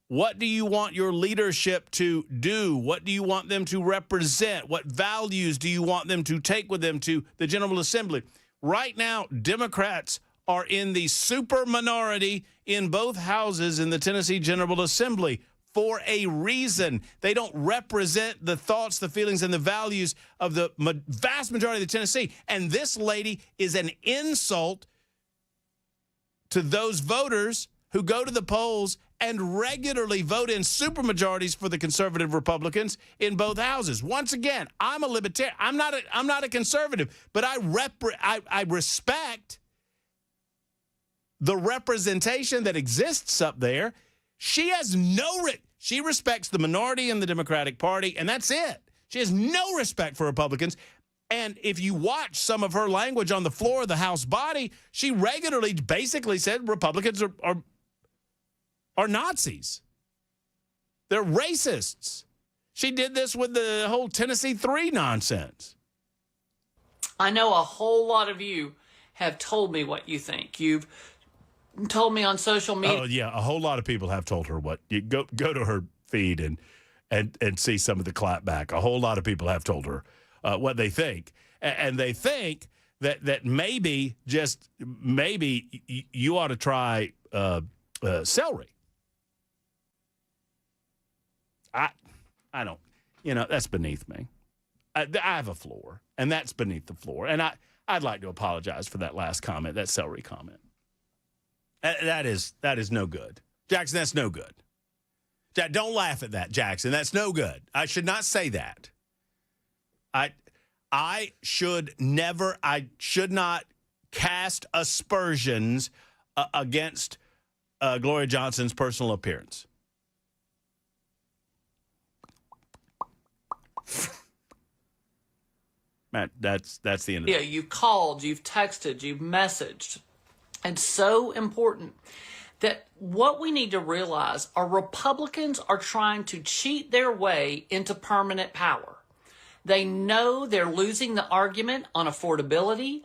What do you want your leadership to do? What do you want them to represent? What values do you want them to take with them to the General Assembly? Right now, Democrats are in the super minority in both houses in the Tennessee General Assembly. for a reason. They don't represent the thoughts, the feelings, and the values of the vast majority of the Tennessee. And this lady is an insult to those voters who go to the polls and regularly vote in supermajorities for the conservative Republicans in both houses. Once again, I'm a libertarian. I'm not a conservative, but I respect the representation that exists up there. She has she respects the minority in the Democratic Party, and that's it. She has no respect for Republicans. And if you watch some of her language on the floor of the House body, she regularly basically said Republicans are Nazis. They're racists. She did this with the whole Tennessee 3 nonsense. I know a whole lot of you have told me what you think. You've told me on social media. Oh, yeah, a whole lot of people have told her what. You go to her feed and see some of the clapback. A whole lot of people have told her what they think. And they think that maybe, just maybe, you ought to try celery. I don't, that's beneath me. I have a floor, and that's beneath the floor. And I'd like to apologize for that last comment, that celery comment. That is no good. Jackson, that's no good. Don't laugh at that, Jackson. That's no good. I should not say that. I should not cast aspersions against Gloria Johnson's personal appearance. Matt, that's the end of it. Yeah, you've called, you've texted, you've messaged. It's so important that what we need to realize are Republicans are trying to cheat their way into permanent power. They know they're losing the argument on affordability,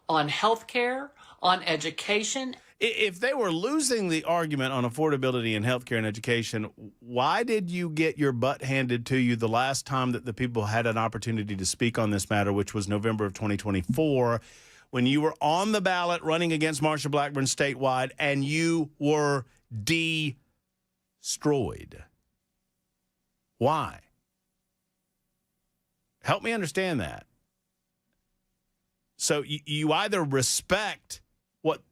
on health care, on education. If they were losing the argument on affordability and health care and education, why did you get your butt handed to you the last time that the people had an opportunity to speak on this matter, which was November of 2024, when you were on the ballot running against Marsha Blackburn statewide and you were destroyed? Why? Help me understand that. So you either respect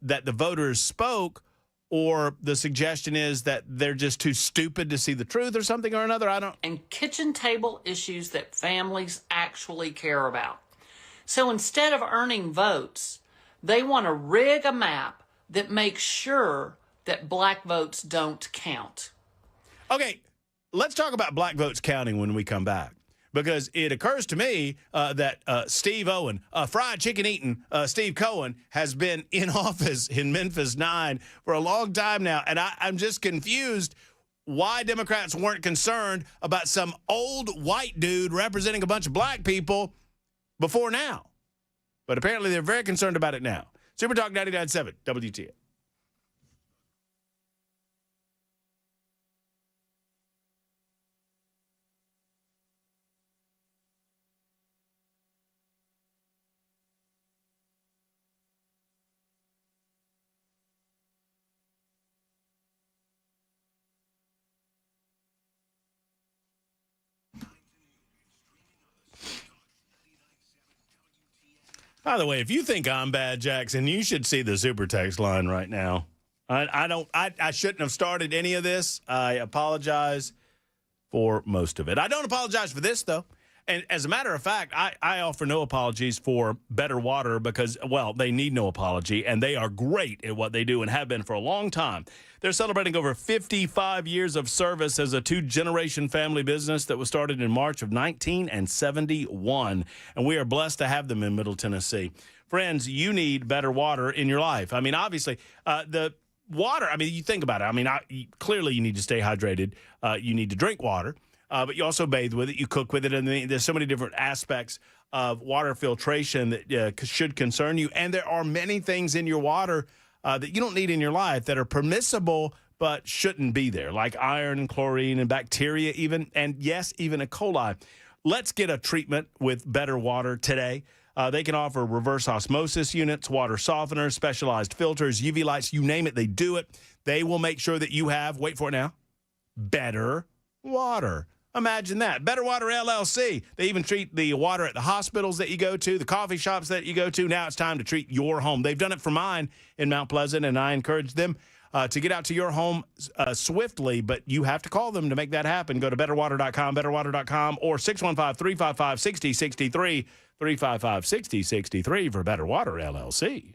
that the voters spoke, or the suggestion is that they're just too stupid to see the truth or something or another. And kitchen table issues that families actually care about. So instead of earning votes, they want to rig a map that makes sure that black votes don't count. Okay, let's talk about black votes counting when we come back. Because it occurs to me that Steve Owen, fried chicken eating Steve Cohen, has been in office in Memphis 9 for a long time now. And I'm just confused why Democrats weren't concerned about some old white dude representing a bunch of black people before now. But apparently they're very concerned about it now. Super Talk 99.7 WTN. By the way, if you think I'm bad, Jackson, you should see the super text line right now. I shouldn't have started any of this. I apologize for most of it. I don't apologize for this, though. And as a matter of fact, I offer no apologies for Better Water because, well, they need no apology, and they are great at what they do and have been for a long time. They're celebrating over 55 years of service as a two-generation family business that was started in March of 1971, and we are blessed to have them in Middle Tennessee. Friends, you need better water in your life. I mean, obviously, the water, I mean, you think about it. Clearly you need to stay hydrated. You need to drink water. But you also bathe with it, you cook with it, and there's so many different aspects of water filtration that should concern you. And there are many things in your water that you don't need in your life that are permissible but shouldn't be there, like iron and chlorine and bacteria even, and yes, even E. coli. Let's get a treatment with Better Water today. They can offer reverse osmosis units, water softeners, specialized filters, UV lights, you name it, they do it. They will make sure that you have, wait for it now, better water. Imagine that. Better Water LLC. They even treat the water at the hospitals that you go to, the coffee shops that you go to. Now it's time to treat your home. They've done it for mine in Mount Pleasant, and I encourage them to get out to your home swiftly, but you have to call them to make that happen. Go to betterwater.com, betterwater.com, or 615-355-6063, 355-6063 for Better Water LLC.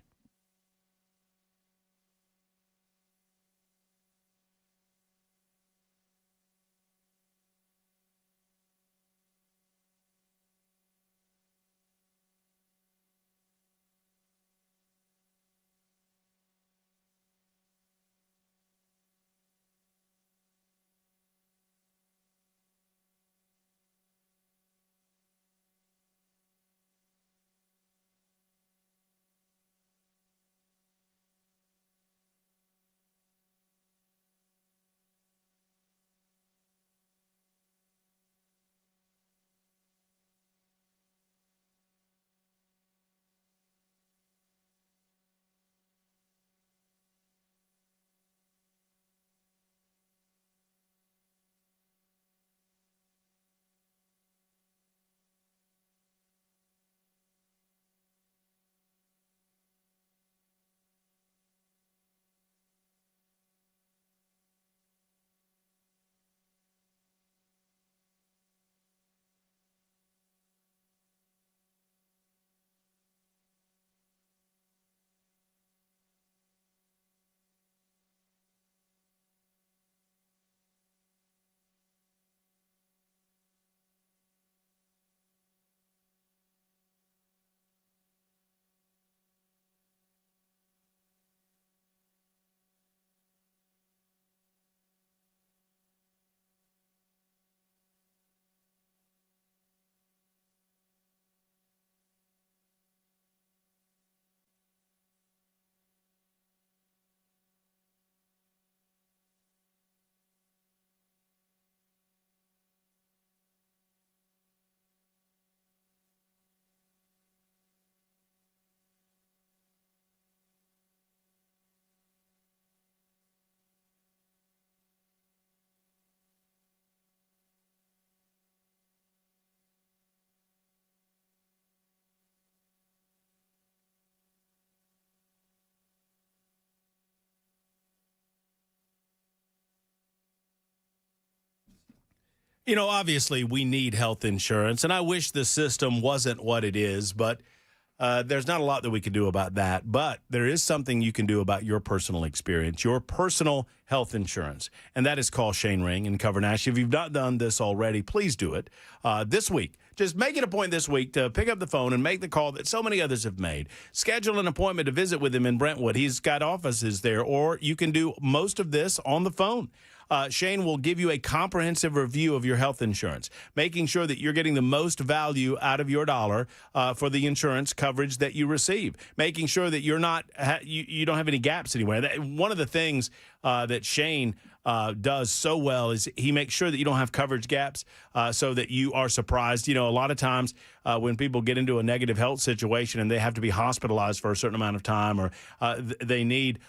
You know, obviously, we need health insurance, and I wish the system wasn't what it is, but there's not a lot that we can do about that. But there is something you can do about your personal experience, your personal health insurance, and that is call Shane Ring and Cover Nash. If you've not done this already, please do it this week. Just make it a point this week to pick up the phone and make the call that so many others have made. Schedule an appointment to visit with him in Brentwood. He's got offices there, or you can do most of this on the phone. Shane will give you a comprehensive review of your health insurance, making sure that you're getting the most value out of your dollar for the insurance coverage that you receive, making sure that you're not you don't have any gaps anywhere. One of the things that Shane does so well is he makes sure that you don't have coverage gaps so that you are surprised. You know, a lot of times when people get into a negative health situation and they have to be hospitalized for a certain amount of time, or they need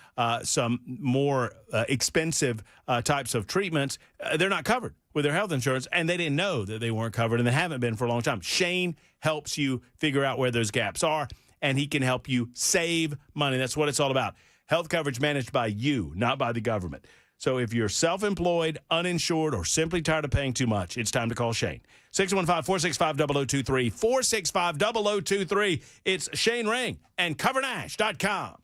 some more expensive types of treatments, they're not covered with their health insurance, and they didn't know that they weren't covered, and they haven't been for a long time. Shane helps you figure out where those gaps are, and he can help you save money. That's what it's all about. Health coverage managed by you, not by the government. So if you're self-employed, uninsured, or simply tired of paying too much, it's time to call Shane. 615-465-0023, 465-0023. It's Shane Ring and CoverNash.com.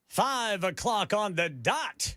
5 o'clock on the dot.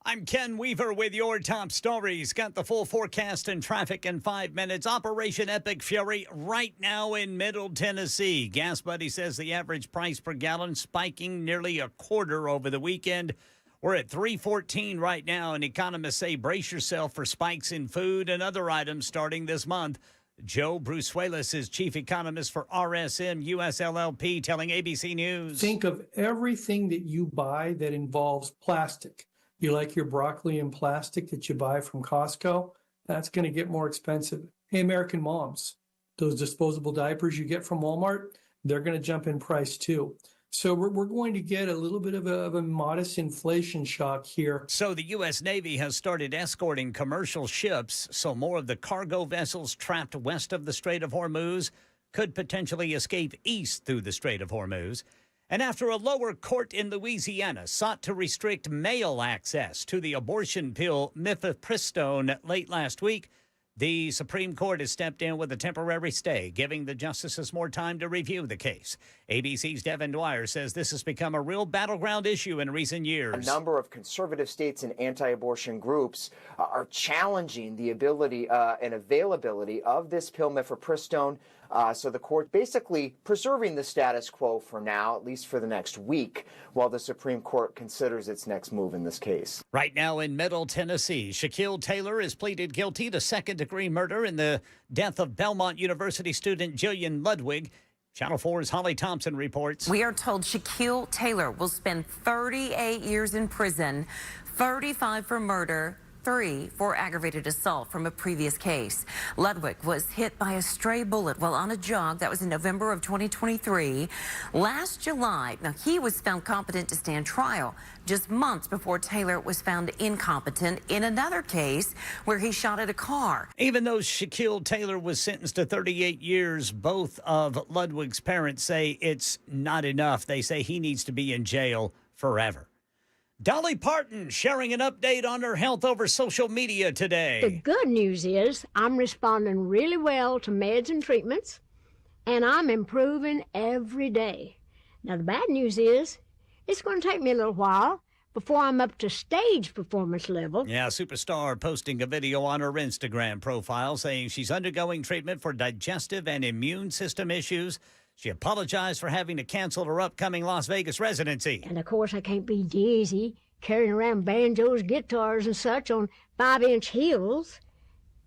I'm Ken Weaver with your top stories. Got the full forecast and traffic in 5 minutes. Operation Epic Fury right now in Middle Tennessee. Gas Buddy says the average price per gallon spiking nearly a quarter over the weekend. We're at $3.14 right now, and economists say brace yourself for spikes in food and other items starting this month. Joe Brusuelas is chief economist for RSM US LLP, telling ABC News. Think of everything that you buy that involves plastic. You like your broccoli in plastic that you buy from Costco? That's going to get more expensive. Hey, American moms, those disposable diapers you get from Walmart, they're going to jump in price too. So we're going to get a little bit of a modest inflation shock here. So the U.S. Navy has started escorting commercial ships, so more of the cargo vessels trapped west of the Strait of Hormuz could potentially escape east through the Strait of Hormuz. And after a lower court in Louisiana sought to restrict male access to the abortion pill mifepristone late last week, the Supreme Court has stepped in with a temporary stay, giving the justices more time to review the case. ABC's Devin Dwyer says this has become a real battleground issue in recent years. A number of conservative states and anti-abortion groups are challenging the ability and availability of this pill mifepristone. So the court basically preserving the status quo for now, at least for the next week, while the Supreme Court considers its next move in this case. Right now in Middle Tennessee, Shaquille Taylor has pleaded guilty to second-degree murder in the death of Belmont University student Jillian Ludwig. Channel 4's Holly Thompson reports. We are told Shaquille Taylor will spend 38 years in prison, 35 for murder, 3 for aggravated assault from a previous case. Ludwig was hit by a stray bullet while on a jog. That was in November of 2023. Last July, now he was found competent to stand trial just months before Taylor was found incompetent in another case where he shot at a car. Even though Shaquille Taylor was sentenced to 38 years, both of Ludwig's parents say it's not enough. They say he needs to be in jail forever. Dolly Parton sharing an update on her health over social media today. The good news is I'm responding really well to meds and treatments, and I'm improving every day. Now, the bad news is it's going to take me a little while before I'm up to stage performance level. Yeah, superstar posting a video on her Instagram profile saying she's undergoing treatment for digestive and immune system issues. She apologized for having to cancel her upcoming Las Vegas residency. And, of course, I can't be dizzy carrying around banjos, guitars, and such on 5-inch heels.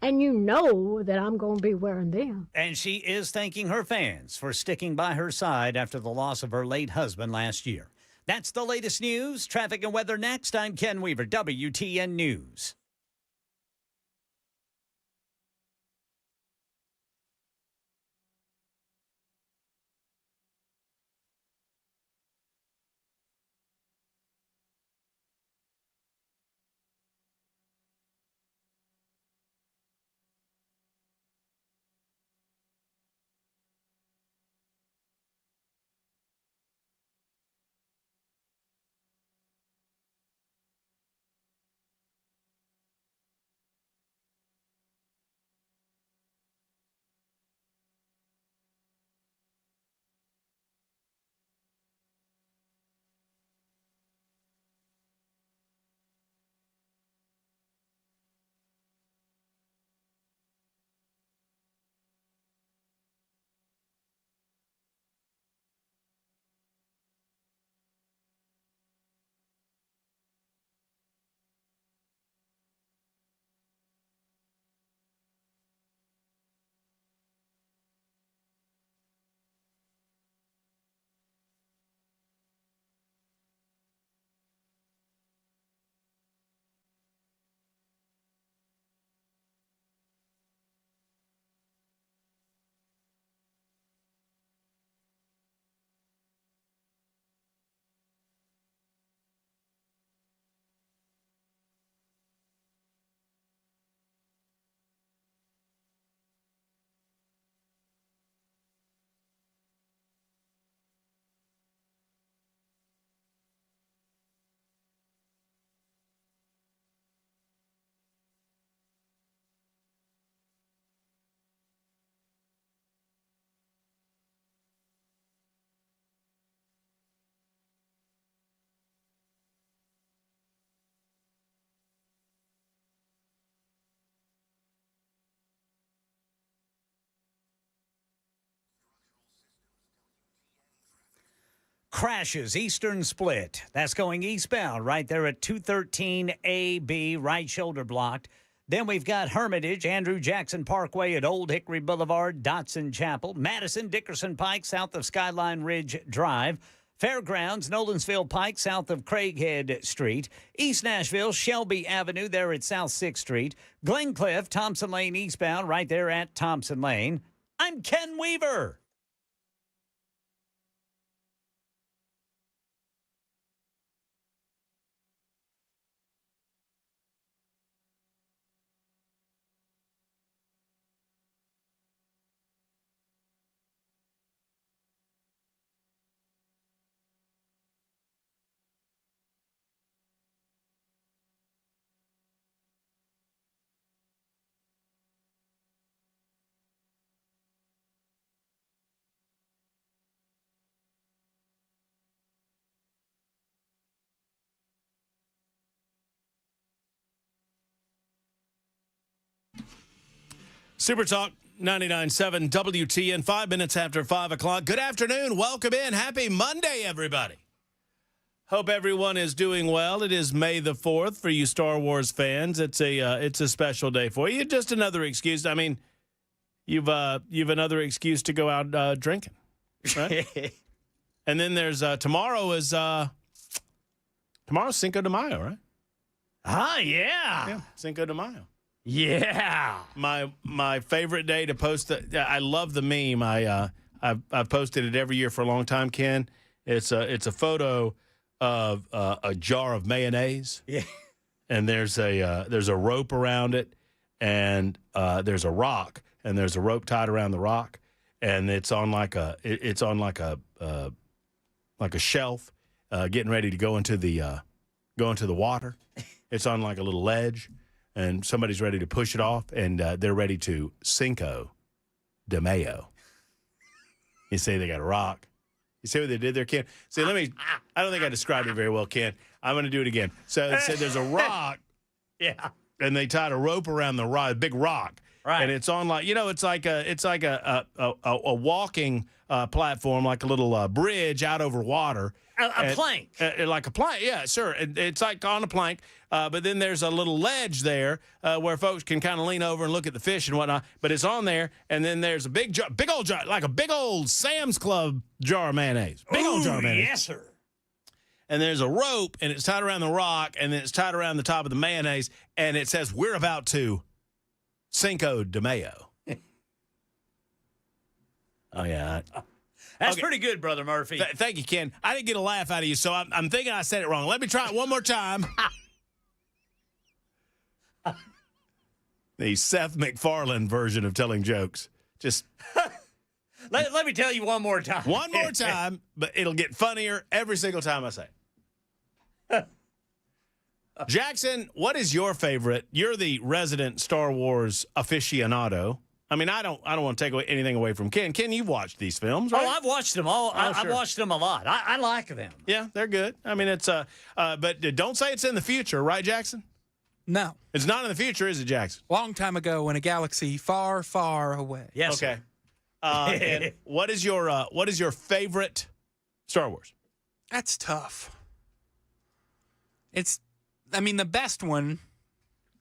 And you know that I'm going to be wearing them. And she is thanking her fans for sticking by her side after the loss of her late husband last year. That's the latest news. Traffic and weather next. I'm Ken Weaver, WTN News. Crashes, Eastern Split. That's going eastbound right there at 213 AB, right shoulder blocked. Then we've got Hermitage, Andrew Jackson Parkway at Old Hickory Boulevard, Dotson Chapel, Madison Dickerson Pike south of Skyline Ridge Drive, Fairgrounds, Nolensville Pike south of Craighead Street, East Nashville, Shelby Avenue there at South 6th Street, Glencliff, Thompson Lane eastbound right there at Thompson Lane. I'm Ken Weaver. Super Talk 99.7 WTN, 5 minutes after 5 o'clock. Good afternoon. Welcome in. Happy Monday, everybody. Hope everyone is doing well. It is May the 4th for you Star Wars fans. It's a special day for you. Just another excuse. I mean, you've another excuse to go out drinking, right? And then there's tomorrow's Cinco de Mayo, right? Ah, yeah. Yeah, Cinco de Mayo. Yeah. My favorite day to post. I love the meme. I've posted it every year for a long time, Ken. It's a photo of a jar of mayonnaise. Yeah. And there's a rope around it, and there's a rock, and there's a rope tied around the rock, and it's on like a shelf, getting ready to go into the water. It's on like a little ledge. And somebody's ready to push it off, and they're ready to Cinco de Mayo. You say they got a rock. You see what they did there, Ken? See, I don't think I described it very well, Ken. I'm going to do it again. So there's a rock. Yeah. And they tied a rope around the rock, a big rock. Right. And it's on like, it's like a walking platform, like a little bridge out over water. A plank. Like a plank, yeah, sure. It's like on a plank, but then there's a little ledge there where folks can kind of lean over and look at the fish and whatnot. But it's on there, and then there's a big old jar, like a big old Sam's Club jar of mayonnaise. Big old jar of mayonnaise. Yes, sir. And there's a rope, and it's tied around the rock, and then it's tied around the top of the mayonnaise, and it says, "We're about to Cinco de Mayo." Oh, yeah. That's pretty good, Brother Murphy. Thank you, Ken. I didn't get a laugh out of you, so I'm thinking I said it wrong. Let me try it one more time. The Seth MacFarlane version of telling jokes. Just let me tell you one more time. One more time, but it'll get funnier every single time I say it. Jackson, what is your favorite? You're the resident Star Wars aficionado. I mean, I don't want to take anything away from Ken. Ken, you've watched these films, right? Oh, I've watched them all. I've sure. watched them a lot. I like them. Yeah, they're good. I mean, it's but don't say it's in the future, right, Jackson? No. It's not in the future, is it, Jackson? Long time ago in a galaxy far, far away. Yes. Okay. And what is your favorite Star Wars? That's tough. The best one,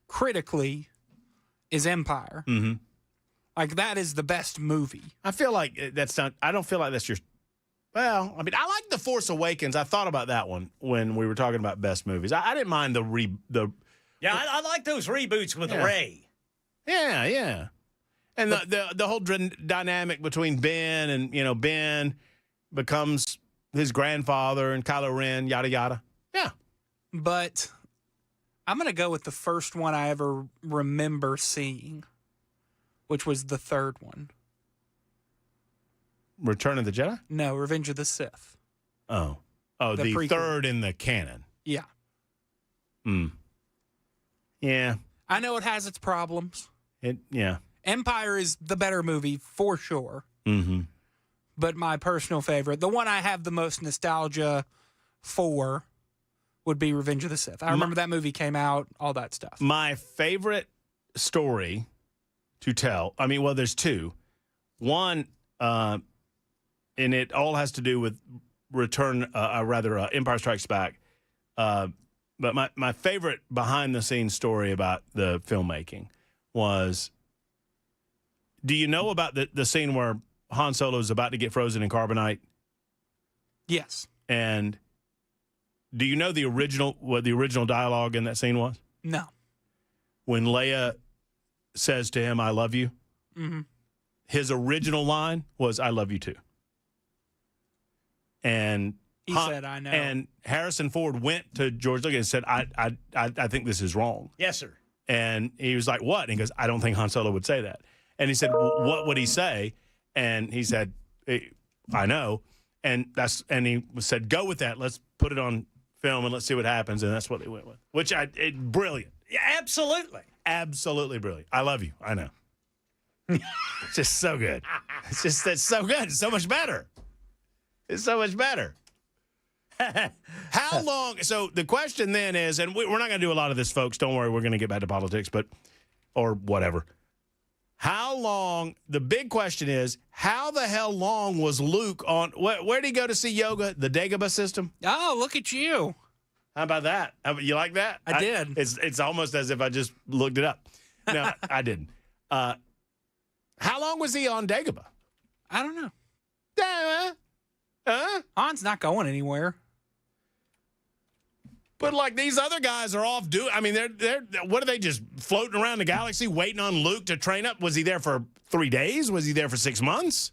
critically, is Empire. Mm-hmm. Like, that is the best movie. I feel like that's not. I don't feel like that's your. Well, I mean, I like The Force Awakens. I thought about that one when we were talking about best movies. I didn't mind the. Yeah, I like those reboots with Rey. Yeah, yeah. And the whole dynamic between Ben and, Ben becomes his grandfather and Kylo Ren, yada, yada. Yeah. But I'm going to go with the first one I ever remember seeing, which was the third one. Return of the Jedi? No, Revenge of the Sith. Oh, the prequel. third in the canon. Yeah. Yeah. I know it has its problems. Yeah. Empire is the better movie for sure. Mm-hmm. But my personal favorite, the one I have the most nostalgia for, would be Revenge of the Sith. I remember that movie came out, all that stuff. My favorite story to tell, there's two. One, and it all has to do with Empire Strikes Back. But my favorite behind-the-scenes story about the filmmaking was, do you know about the scene where Han Solo is about to get frozen in carbonite? Yes. And do you know what the original dialogue in that scene was? No. When Leia says to him, "I love you," his original line was, "I love you too." And he said, "I know." And Harrison Ford went to George Lucas and said, I think this is wrong. Yes, sir. And he was like, "What?" And he goes, "I don't think Han Solo would say that." And he said, "Well, what would he say?" And he said, "I know." And he said, "Go with that. Let's put it on film and let's see what happens." And that's what they went with. Brilliant. Yeah, absolutely. Absolutely brilliant. I love you. I know. It's just so good. It's so good. It's so much better. It's so much better. How long? So the question then is, and we're not going to do a lot of this, folks. Don't worry. We're going to get back to politics, or whatever. How long? The big question is, how the hell long was Luke on? Where did he go to see yoga? The Dagobah system? Oh, look at you. How about that? You like that? I did. It's almost as if I just looked it up. No, I didn't. How long was he on Dagobah? I don't know. Han's not going anywhere. But like these other guys are off doing. I mean, they're what are they, just floating around the galaxy waiting on Luke to train up? Was he there for 3 days? Was he there for 6 months?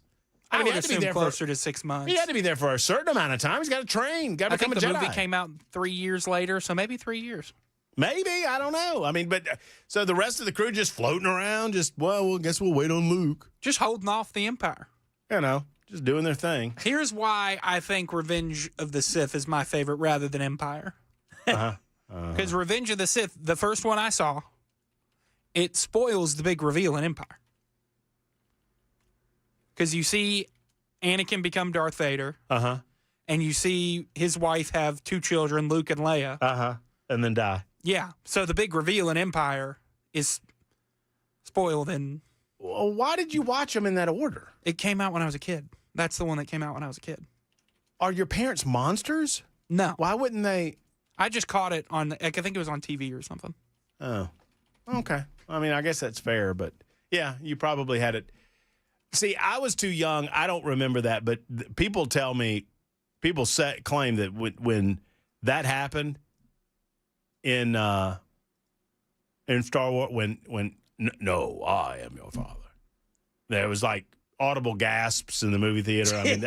I would assume closer to 6 months. He had to be there for a certain amount of time. He's got to train. Got to become a Jedi. I think the movie came out 3 years later, so maybe 3 years. Maybe, I don't know. I mean, but so the rest of the crew just floating around, I guess we'll wait on Luke. Just holding off the Empire. Just doing their thing. Here's why I think Revenge of the Sith is my favorite rather than Empire. Because Revenge of the Sith, the first one I saw, it spoils the big reveal in Empire. Because you see Anakin become Darth Vader. And you see his wife have 2 children, Luke and Leia. And then die. Yeah. So the big reveal in Empire is spoiled in... Well, why did you watch them in that order? It came out when I was a kid. That's the one that came out when I was a kid. Are your parents monsters? No. Why wouldn't they? I just caught it on, I think it was on TV or something. Oh, okay. I mean, I guess that's fair, but yeah, you probably had it. See, I was too young. I don't remember that, but people tell me, claim that when that happened in Star Wars, when no, I am your father. There was like audible gasps in the movie theater. I mean,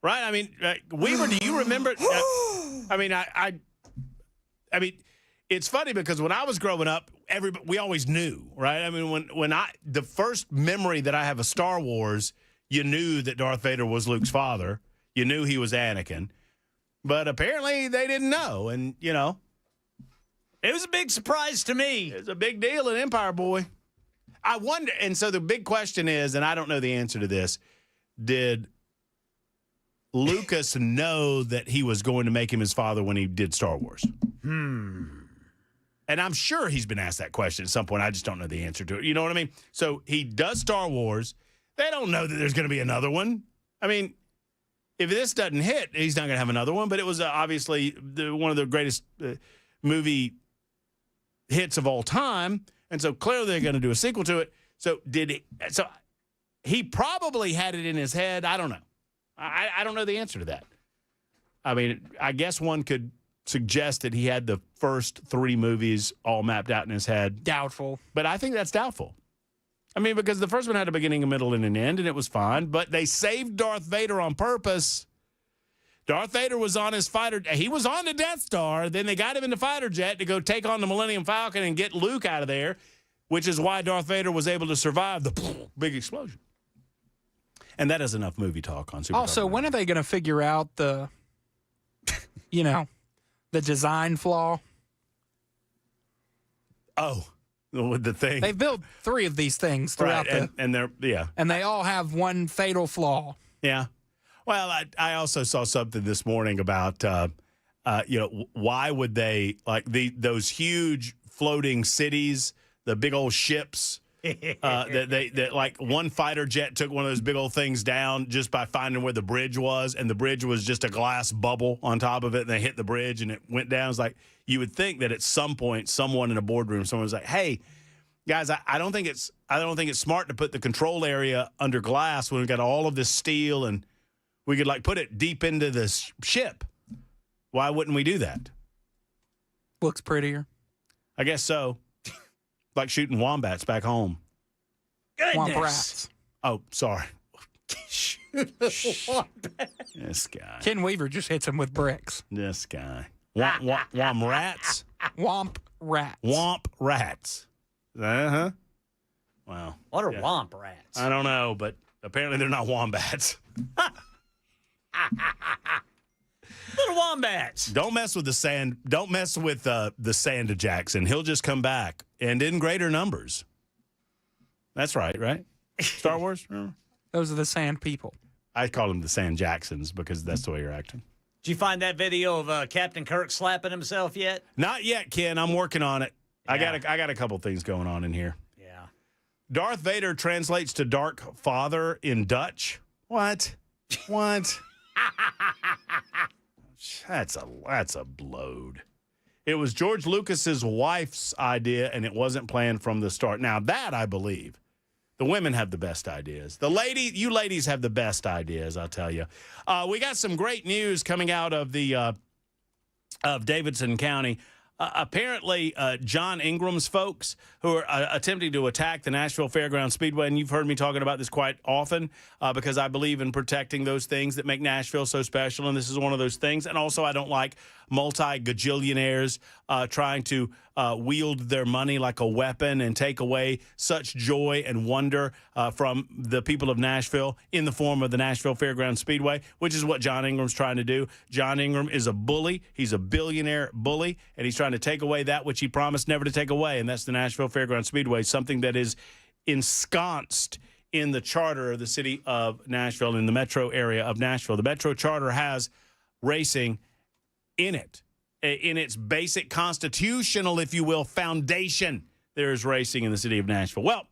right? I mean, Weaver, do you remember? I mean, it's funny because when I was growing up, we always knew, right? I mean, the first memory that I have of Star Wars, you knew that Darth Vader was Luke's father. You knew he was Anakin, but apparently they didn't know, and it was a big surprise to me. It's a big deal in Empire, boy. I wonder, and so the big question is, and I don't know the answer to this, did Lucas know that he was going to make him his father when he did Star Wars? And I'm sure he's been asked that question at some point. I just don't know the answer to it. You know what I mean? So he does Star Wars. They don't know that there's going to be another one. I mean, if this doesn't hit, he's not going to have another one. But it was obviously one of the greatest movie hits of all time. And so clearly they're going to do a sequel to it. So he probably had it in his head. I don't know. I don't know the answer to that. I mean, I guess one could suggest that he had the first 3 movies all mapped out in his head. Doubtful. But I think that's doubtful. I mean, because the first one had a beginning, a middle, and an end, and it was fine. But they saved Darth Vader on purpose. Darth Vader was on his fighter. He was on the Death Star. Then they got him in the fighter jet to go take on the Millennium Falcon and get Luke out of there, which is why Darth Vader was able to survive the big explosion. And that is enough movie talk on Super. Also, when are they going to figure out the design flaw? Oh, with the thing. They've built 3 of these things throughout and they're and they all have one fatal flaw. Yeah. Well, I also saw something this morning about why would they those huge floating cities, the big old ships that like one fighter jet took one of those big old things down just by finding where the bridge was, and the bridge was just a glass bubble on top of it, and they hit the bridge and it went down. It's like you would think that at some point someone in a boardroom, someone was like, "Hey, guys, I don't think it's smart to put the control area under glass when we've got all of this steel and we could like put it deep into this ship. Why wouldn't we do that?" Looks prettier. I guess so. Like shooting wombats back home. Goodness. Womp rats. Oh, sorry. Wombat. This guy. Ken Weaver just hits him with bricks. This guy. Womp rats? Womp rats. Womp rats. Uh-huh. Wow. What are womp rats? I don't know, but apparently they're not wombats. Little wombats. Don't mess with the sand. Don't mess with the Sand of Jackson. He'll just come back and in greater numbers. That's right? Star Wars? Remember? Those are the sand people. I call them the Sand Jacksons because that's the way you're acting. Did you find that video of Captain Kirk slapping himself yet? Not yet, Ken. I'm working on it. Yeah. I got a couple things going on in here. Yeah. Darth Vader translates to Dark Father in Dutch. What? That's a bloat. It was George Lucas's wife's idea, and it wasn't planned from the start. Now, that I believe. The women have the best ideas. You ladies have the best ideas, I'll tell you. We got some great news coming out of the of Davidson County. Apparently, John Ingram's folks who are attempting to attack the Nashville Fairgrounds Speedway, and you've heard me talking about this quite often because I believe in protecting those things that make Nashville so special, and this is one of those things. And also, I don't like multi-gajillionaires trying to wield their money like a weapon and take away such joy and wonder from the people of Nashville in the form of the Nashville Fairgrounds Speedway, which is what John Ingram's trying to do. John Ingram is a bully. He's a billionaire bully, and he's trying to take away that which he promised never to take away, and that's the Nashville Fairgrounds Speedway, something that is ensconced in the charter of the city of Nashville, in the metro area of Nashville. The metro charter has racing in it. In its basic constitutional, if you will, foundation, there is racing in the city of Nashville. Well,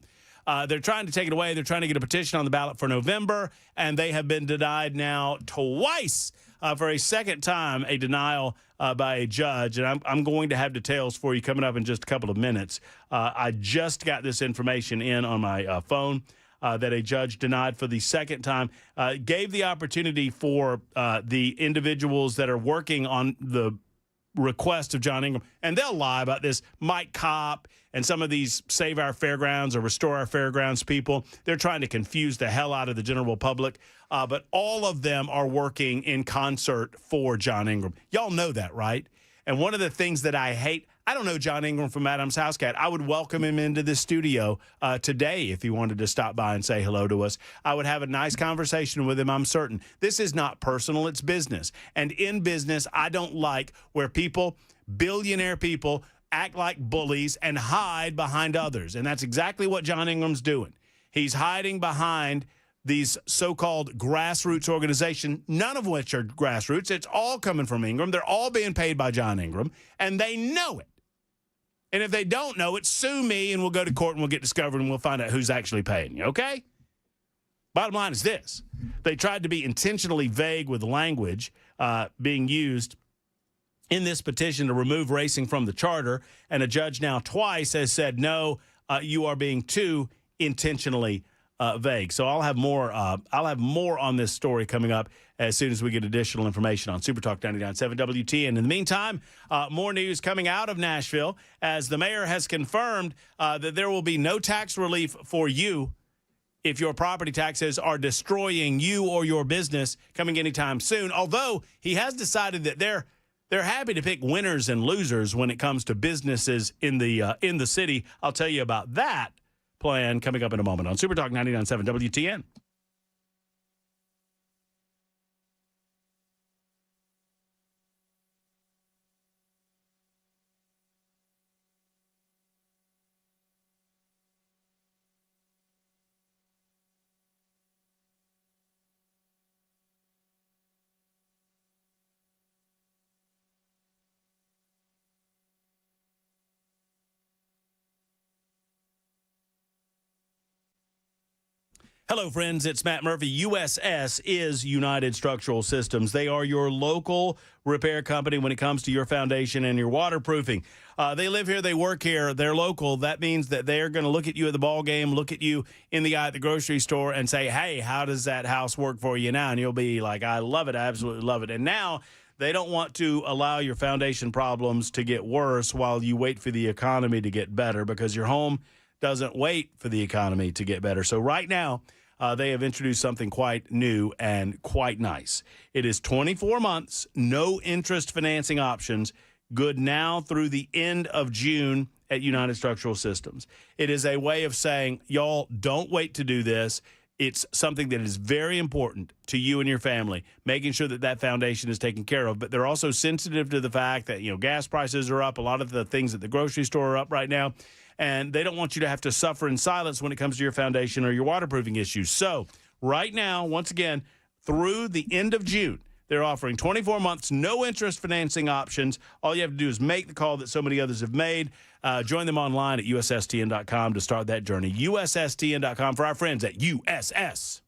they're trying to take it away. They're trying to get a petition on the ballot for November, and they have been denied now twice for a second time, a denial by a judge. And I'm going to have details for you coming up in just a couple of minutes. I just got this information in on my phone. That a judge denied for the second time, gave the opportunity for the individuals that are working on the request of John Ingram, and they'll lie about this, Mike Kopp and some of these Save Our Fairgrounds or Restore Our Fairgrounds people. They're trying to confuse the hell out of the general public, but all of them are working in concert for John Ingram. Y'all know that, right? And one of the things that I hate, I don't know John Ingram from Adam's House Cat. I would welcome him into the studio today if he wanted to stop by and say hello to us. I would have a nice conversation with him, I'm certain. This is not personal, it's business. And in business, I don't like where people, billionaire people, act like bullies and hide behind others. And that's exactly what John Ingram's doing. He's hiding behind these so-called grassroots organizations, none of which are grassroots. It's all coming from Ingram. They're all being paid by John Ingram, and they know it. And if they don't know it, sue me, and we'll go to court, and we'll get discovered, and we'll find out who's actually paying you, okay? Bottom line is this. They tried to be intentionally vague with language being used in this petition to remove racing from the charter, and a judge now twice has said, no, you are being too intentionally vague. So I'll have more on this story coming up as soon as we get additional information on Super Talk 99.7 WTN. In the meantime, more news coming out of Nashville as the mayor has confirmed that there will be no tax relief for you if your property taxes are destroying you or your business coming anytime soon. Although he has decided that they're happy to pick winners and losers when it comes to businesses in the city. I'll tell you about that plan coming up in a moment on Super Talk 99.7 WTN. Hello, friends. It's Matt Murphy. USS is United Structural Systems. They are your local repair company when it comes to your foundation and your waterproofing. They live here. They work here. They're local. That means that they're going to look at you at the ball game, look at you in the eye at the grocery store and say, hey, how does that house work for you now? And you'll be like, I love it. I absolutely love it. And now they don't want to allow your foundation problems to get worse while you wait for the economy to get better, because your home doesn't wait for the economy to get better. So right now, they have introduced something quite new and quite nice. It is 24 months, no interest financing options, good now through the end of June at United Structural Systems. It is a way of saying, y'all, don't wait to do this. It's something that is very important to you and your family, making sure that that foundation is taken care of. But they're also sensitive to the fact that, gas prices are up. A lot of the things at the grocery store are up right now. And they don't want you to have to suffer in silence when it comes to your foundation or your waterproofing issues. So right now, once again, through the end of June, they're offering 24 months, no interest financing options. All you have to do is make the call that so many others have made. Join them online at USSTN.com to start that journey. USSTN.com for our friends at USS.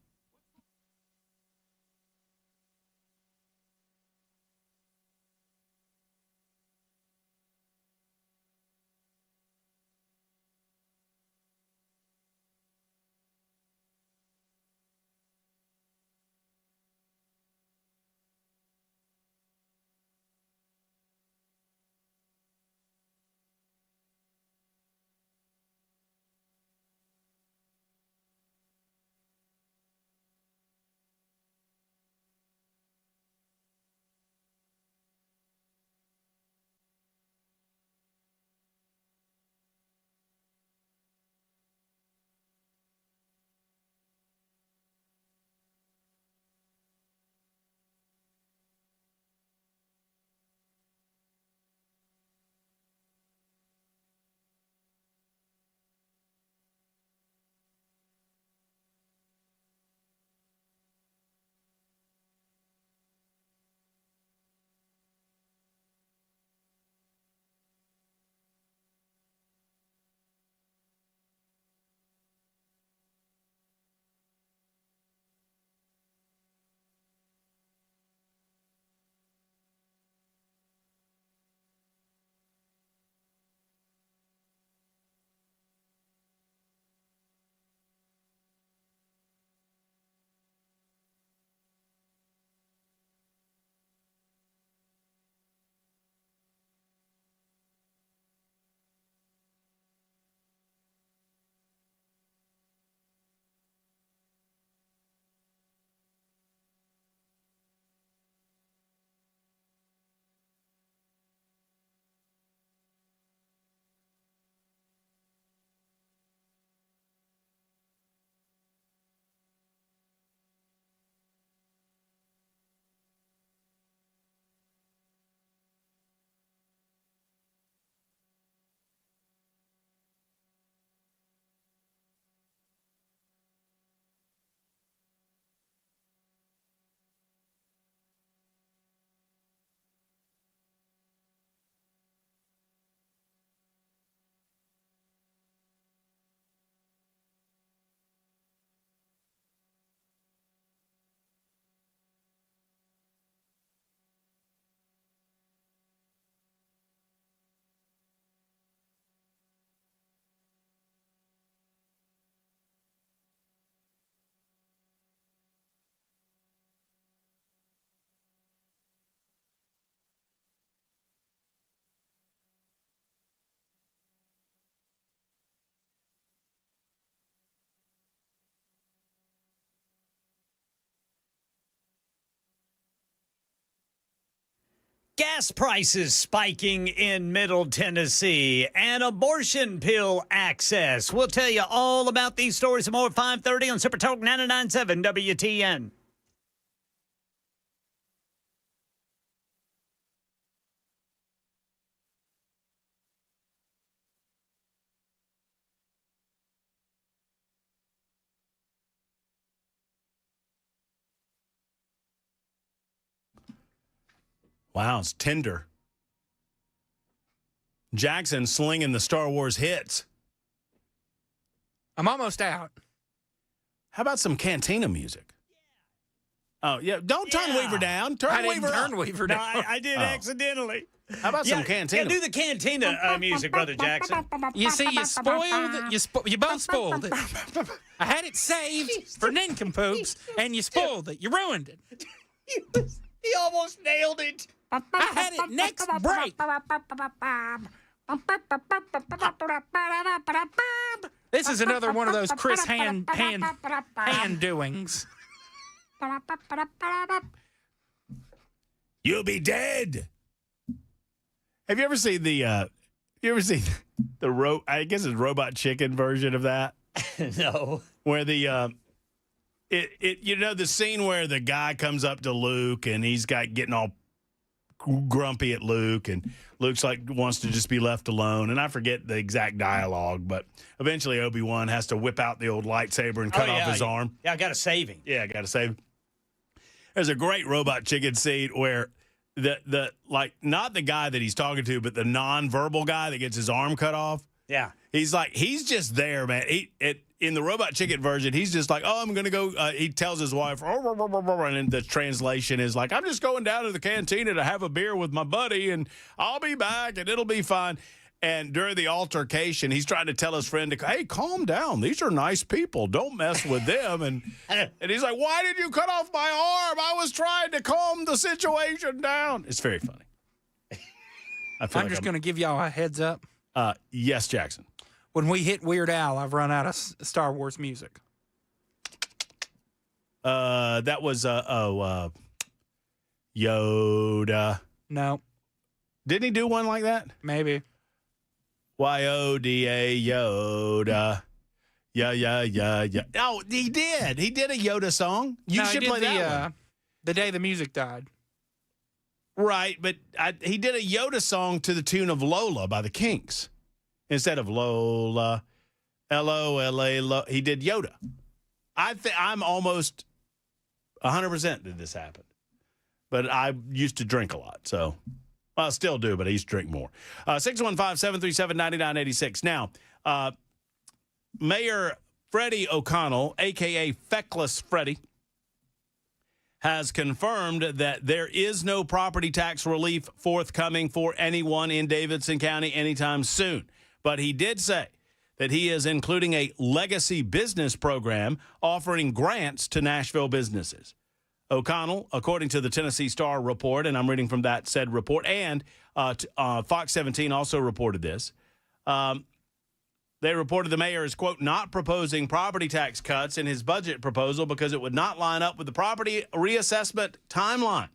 Gas prices spiking in Middle Tennessee and abortion pill access. We'll tell you all about these stories and more at 5:30 on Super Talk 99.7 WTN. Wow, it's tender. Jackson slinging the Star Wars hits. I'm almost out. How about some cantina music? Oh, yeah. Don't turn Weaver down. Turn Weaver up. Weaver down. No, I did accidentally. How about some cantina? Yeah, do the cantina music, Brother Jackson. You see, you spoiled it. You both spoiled it. I had it saved for nincompoops, and you spoiled it. You ruined it. He almost nailed it. I had it next break. This is another one of those Chris hand doings. You'll be dead. Have you ever seen the I guess it's Robot Chicken version of that? No. Where the the scene where the guy comes up to Luke and he's getting all grumpy at Luke, and Luke's wants to just be left alone, and I forget the exact dialogue, but eventually Obi-Wan has to whip out the old lightsaber and cut off his arm. Yeah, I got to save him. Yeah, I got to save him. There's a great Robot Chicken scene where not the guy that he's talking to, but the non-verbal guy that gets his arm cut off. Yeah. He's just there, man. In the Robot Chicken version, he's just like, oh, I'm going to go. He tells his wife, and the translation is like, I'm just going down to the cantina to have a beer with my buddy, and I'll be back, and it'll be fine. And during the altercation, he's trying to tell his friend, hey, calm down. These are nice people. Don't mess with them. And he's like, why did you cut off my arm? I was trying to calm the situation down. It's very funny. I'm just going to give y'all a heads up. Yes, Jackson. When we hit Weird Al, I've run out of Star Wars music. That was Yoda. No. Didn't he do one like that? Maybe. Yoda, Yoda. Yeah. Oh, he did. He did a Yoda song. You should play that one. The Day the Music Died. Right, but he did a Yoda song to the tune of Lola by the Kinks. Instead of Lola, L-O-L-A, he did Yoda. I'm almost 100% that this happened. But I used to drink a lot, so I still do, but I used to drink more. 615-737-9986. Now, Mayor Freddie O'Connell, a.k.a. Feckless Freddie, has confirmed that there is no property tax relief forthcoming for anyone in Davidson County anytime soon. But he did say that he is including a legacy business program offering grants to Nashville businesses. O'Connell, according to the Tennessee Star report, and I'm reading from that said report, and Fox 17 also reported this, they reported the mayor is, quote, not proposing property tax cuts in his budget proposal because it would not line up with the property reassessment timeline.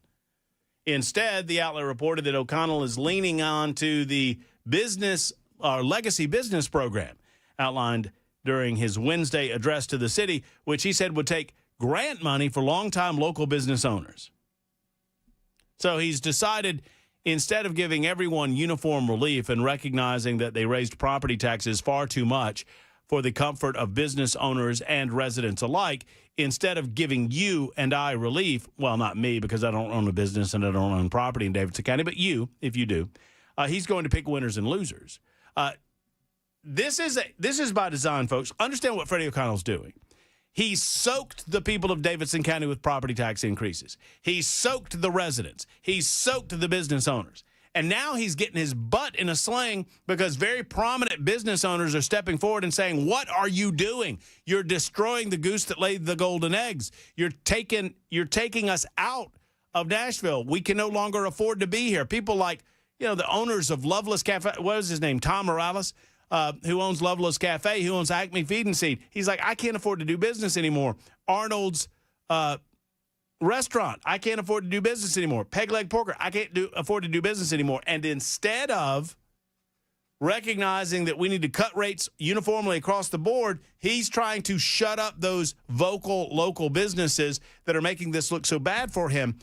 Instead, the outlet reported that O'Connell is leaning on to the legacy business program outlined during his Wednesday address to the city, which he said would take grant money for longtime local business owners. So he's decided, instead of giving everyone uniform relief and recognizing that they raised property taxes far too much for the comfort of business owners and residents alike, instead of giving you and I relief, well, not me because I don't own a business and I don't own property in Davidson County, but you, if you do, he's going to pick winners and losers. This is by design, folks. Understand what Freddie O'Connell's doing. He soaked the people of Davidson County with property tax increases. He soaked the residents. He soaked the business owners. And now he's getting his butt in a sling because very prominent business owners are stepping forward and saying, what are you doing? You're destroying the goose that laid the golden eggs. You're taking us out of Nashville. We can no longer afford to be here. People like, the owners of Loveless Cafe, what is his name, Tom Morales, who owns Loveless Cafe, who owns Acme Feed and Seed. He's like, I can't afford to do business anymore. Arnold's restaurant, I can't afford to do business anymore. Peg Leg Porker, I can't afford to do business anymore. And instead of recognizing that we need to cut rates uniformly across the board, he's trying to shut up those vocal local businesses that are making this look so bad for him.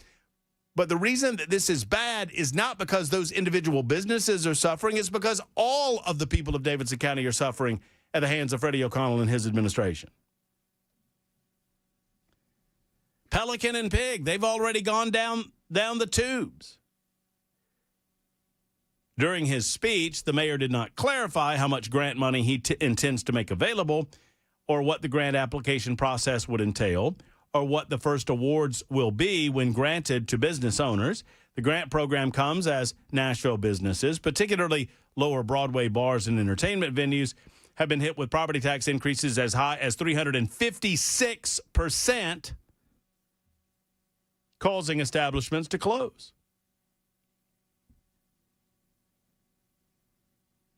But the reason that this is bad is not because those individual businesses are suffering. It's because all of the people of Davidson County are suffering at the hands of Freddie O'Connell and his administration. Pelican and Pig, they've already gone down the tubes. During his speech, the mayor did not clarify how much grant money he intends to make available or what the grant application process would entail, or what the first awards will be when granted to business owners. The grant program comes as Nashville businesses, particularly lower Broadway bars and entertainment venues, have been hit with property tax increases as high as 356%, causing establishments to close.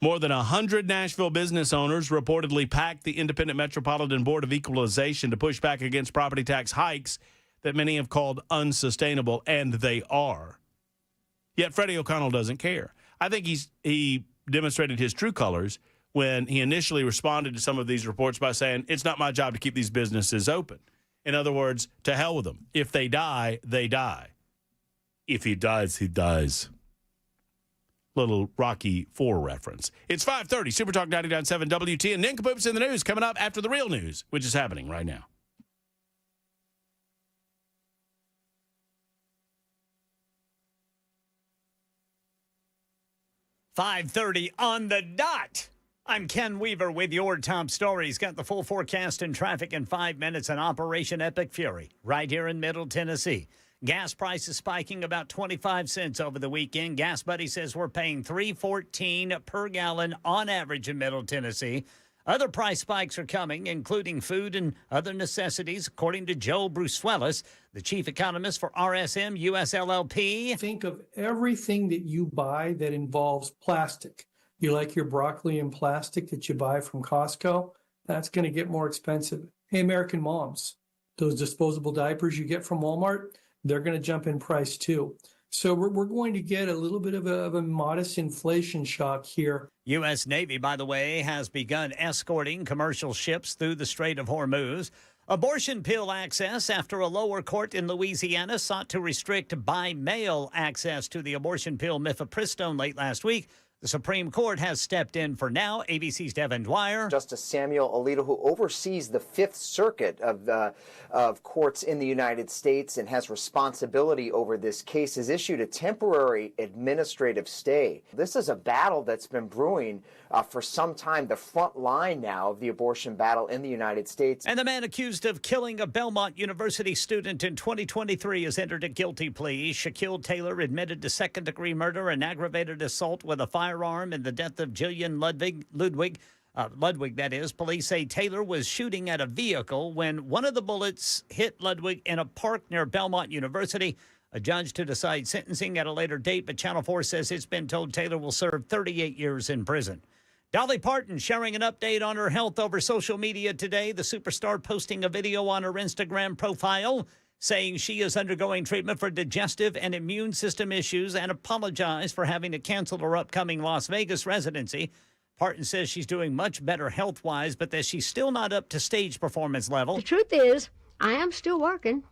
More than 100 Nashville business owners reportedly packed the Independent Metropolitan Board of Equalization to push back against property tax hikes that many have called unsustainable, and they are. Yet Freddie O'Connell doesn't care. I think he demonstrated his true colors when he initially responded to some of these reports by saying, it's not my job to keep these businesses open. In other words, to hell with them. If they die, they die. If he dies, he dies. Little Rocky IV reference. It's 5:30, Super Talk 99.7 WT, and Nincompoops in the news coming up after the real news, which is happening right now. $5:30 on the dot. I'm Ken Weaver with your top stories. Got the full forecast and traffic in 5 minutes on Operation Epic Fury right here in Middle Tennessee. Gas prices spiking about 25 cents over the weekend. Gas Buddy says we're paying $3.14 per gallon on average in Middle Tennessee. Other price spikes are coming, including food and other necessities, according to Joe Brusuelas, the chief economist for RSM US LLP. Think of everything that you buy that involves plastic. You like your broccoli in plastic that you buy from Costco? That's going to get more expensive. Hey, American moms, those disposable diapers you get from Walmart, they're going to jump in price too. So we're going to get a little bit of a modest inflation shock here. U.S. Navy, by the way, has begun escorting commercial ships through the Strait of Hormuz. Abortion pill access after a lower court in Louisiana sought to restrict by-mail access to the abortion pill mifepristone late last week. The Supreme Court has stepped in for now. ABC's Devin Dwyer. Justice Samuel Alito, who oversees the Fifth Circuit of courts in the United States and has responsibility over this case, has issued a temporary administrative stay. This is a battle that's been brewing for some time, the front line now of the abortion battle in the United States. And the man accused of killing a Belmont University student in 2023 has entered a guilty plea. Shaquille Taylor admitted to second-degree murder and aggravated assault with a firearm in the death of Jillian Ludwig. That is. Police say Taylor was shooting at a vehicle when one of the bullets hit Ludwig in a park near Belmont University. A judge to decide sentencing at a later date, but Channel 4 says it's been told Taylor will serve 38 years in prison. Dolly Parton sharing an update on her health over social media today. The superstar posting a video on her Instagram profile saying she is undergoing treatment for digestive and immune system issues and apologized for having to cancel her upcoming Las Vegas residency. Parton says she's doing much better health-wise, but that she's still not up to stage performance level. The truth is, I am still working.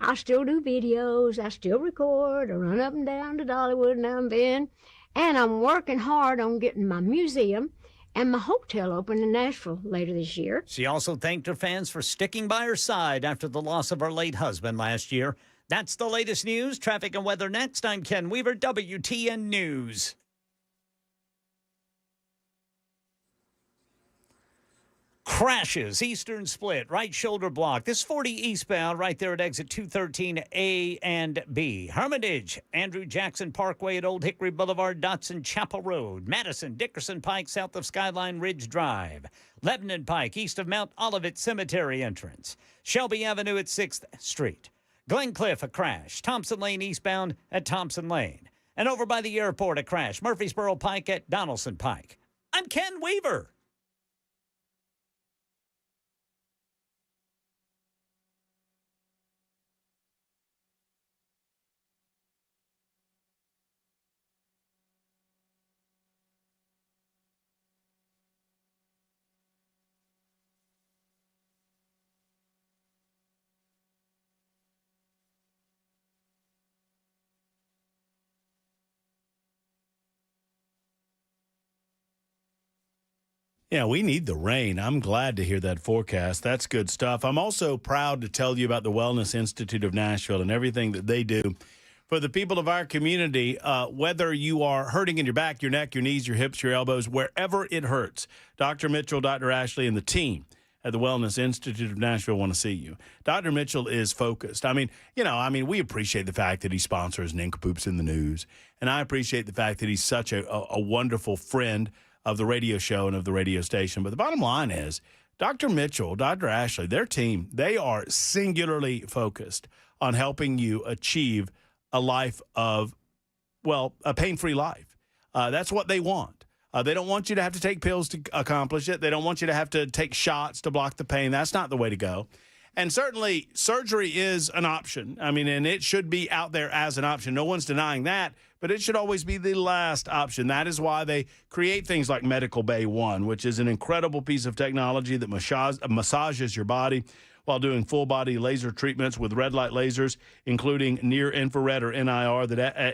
I still do videos. I still record. I run up and down to Dollywood now and then. And I'm working hard on getting my museum and my hotel open in Nashville later this year. She also thanked her fans for sticking by her side after the loss of her late husband last year. That's the latest news. Traffic and weather next. I'm Ken Weaver, WTN News. Crashes, eastern split, right shoulder block. This 40 eastbound right there at exit 213A and B. Hermitage, Andrew Jackson Parkway at Old Hickory Boulevard, Dotson Chapel Road. Madison, Dickerson Pike, south of Skyline Ridge Drive. Lebanon Pike, east of Mount Olivet Cemetery entrance. Shelby Avenue at 6th Street. Glencliff, a crash. Thompson Lane eastbound at Thompson Lane. And over by the airport, a crash. Murfreesboro Pike at Donaldson Pike. I'm Ken Weaver. Yeah, we need the rain. I'm glad to hear that forecast. That's good stuff. I'm also proud to tell you about the Wellness Institute of Nashville and everything that they do for the people of our community, whether you are hurting in your back, your neck, your knees, your hips, your elbows, wherever it hurts. Dr. Mitchell, Dr. Ashley, and the team at the Wellness Institute of Nashville want to see you. Dr. Mitchell is focused. We appreciate the fact that he sponsors Nincompoops in the News, and I appreciate the fact that he's such a wonderful friend of the radio show and of the radio station. But the bottom line is, Dr. Mitchell, Dr. Ashley, their team, they are singularly focused on helping you achieve a life of, a pain-free life. That's what they want. They don't want you to have to take pills to accomplish it. They don't want you to have to take shots to block the pain. That's not the way to go. And certainly surgery is an option. And it should be out there as an option. No one's denying that, but it should always be the last option. That is why they create things like Medical Bay 1, which is an incredible piece of technology that massages your body while doing full-body laser treatments with red light lasers, including near-infrared or NIR.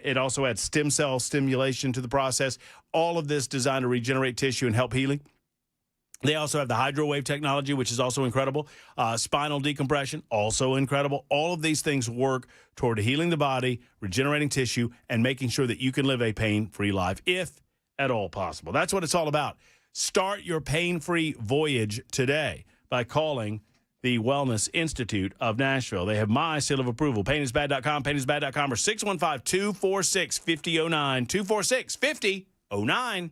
It also adds stem cell stimulation to the process. All of this designed to regenerate tissue and help healing. They also have the hydrowave technology, which is also incredible. Spinal decompression, also incredible. All of these things work toward healing the body, regenerating tissue, and making sure that you can live a pain-free life, if at all possible. That's what it's all about. Start your pain-free voyage today by calling the Wellness Institute of Nashville. They have my seal of approval. Painisbad.com, painisbad.com, or 615-246-5009, 246-5009.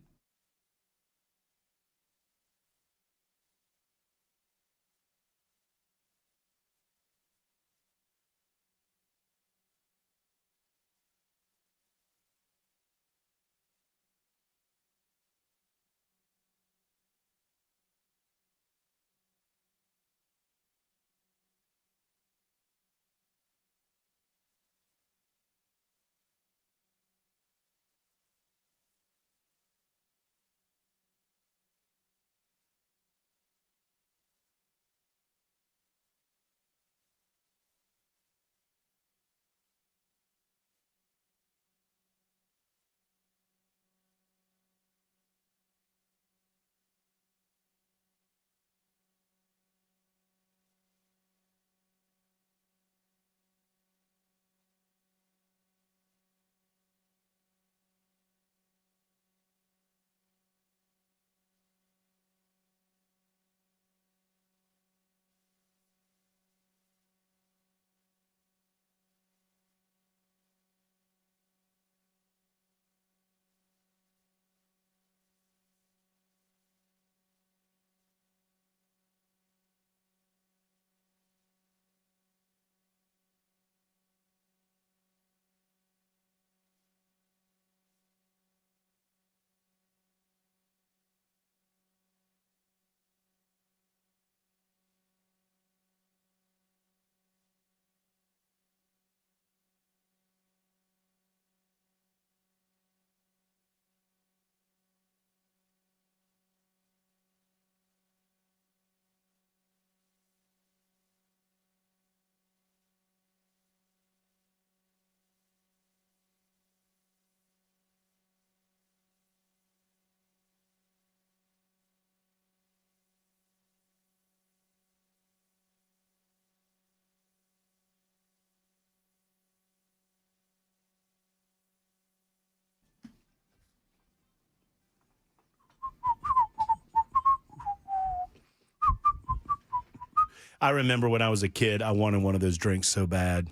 I remember when I was a kid, I wanted one of those drinks so bad.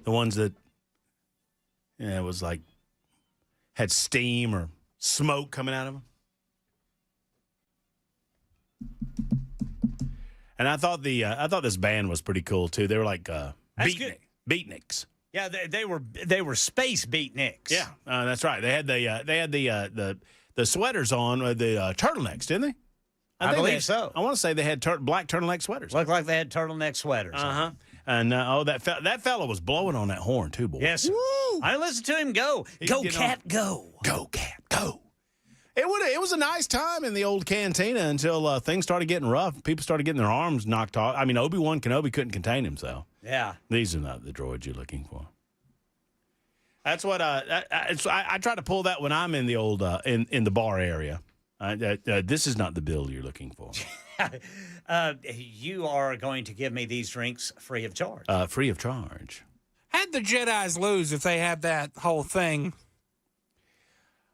The ones that, it was like, had steam or smoke coming out of them. And I thought this band was pretty cool too. They were like beatniks. Yeah, they were space beatniks. Yeah, that's right. They had the sweaters on, the turtlenecks, didn't they? I believe so. I want to say they had black turtleneck sweaters. Looked like they had turtleneck sweaters. Uh-huh. And that fellow was blowing on that horn too, boy. Yes. Woo! I listened to him go. Go, cat, go. Go, cat, go. It was a nice time in the old cantina until things started getting rough. People started getting their arms knocked off. I mean, Obi-Wan Kenobi couldn't contain himself. Yeah. These are not the droids you're looking for. That's what I try to pull that when I'm in the old in the bar area. This is not the bill you're looking for. You are going to give me these drinks free of charge. Free of charge. How'd the Jedis lose if they had that whole thing?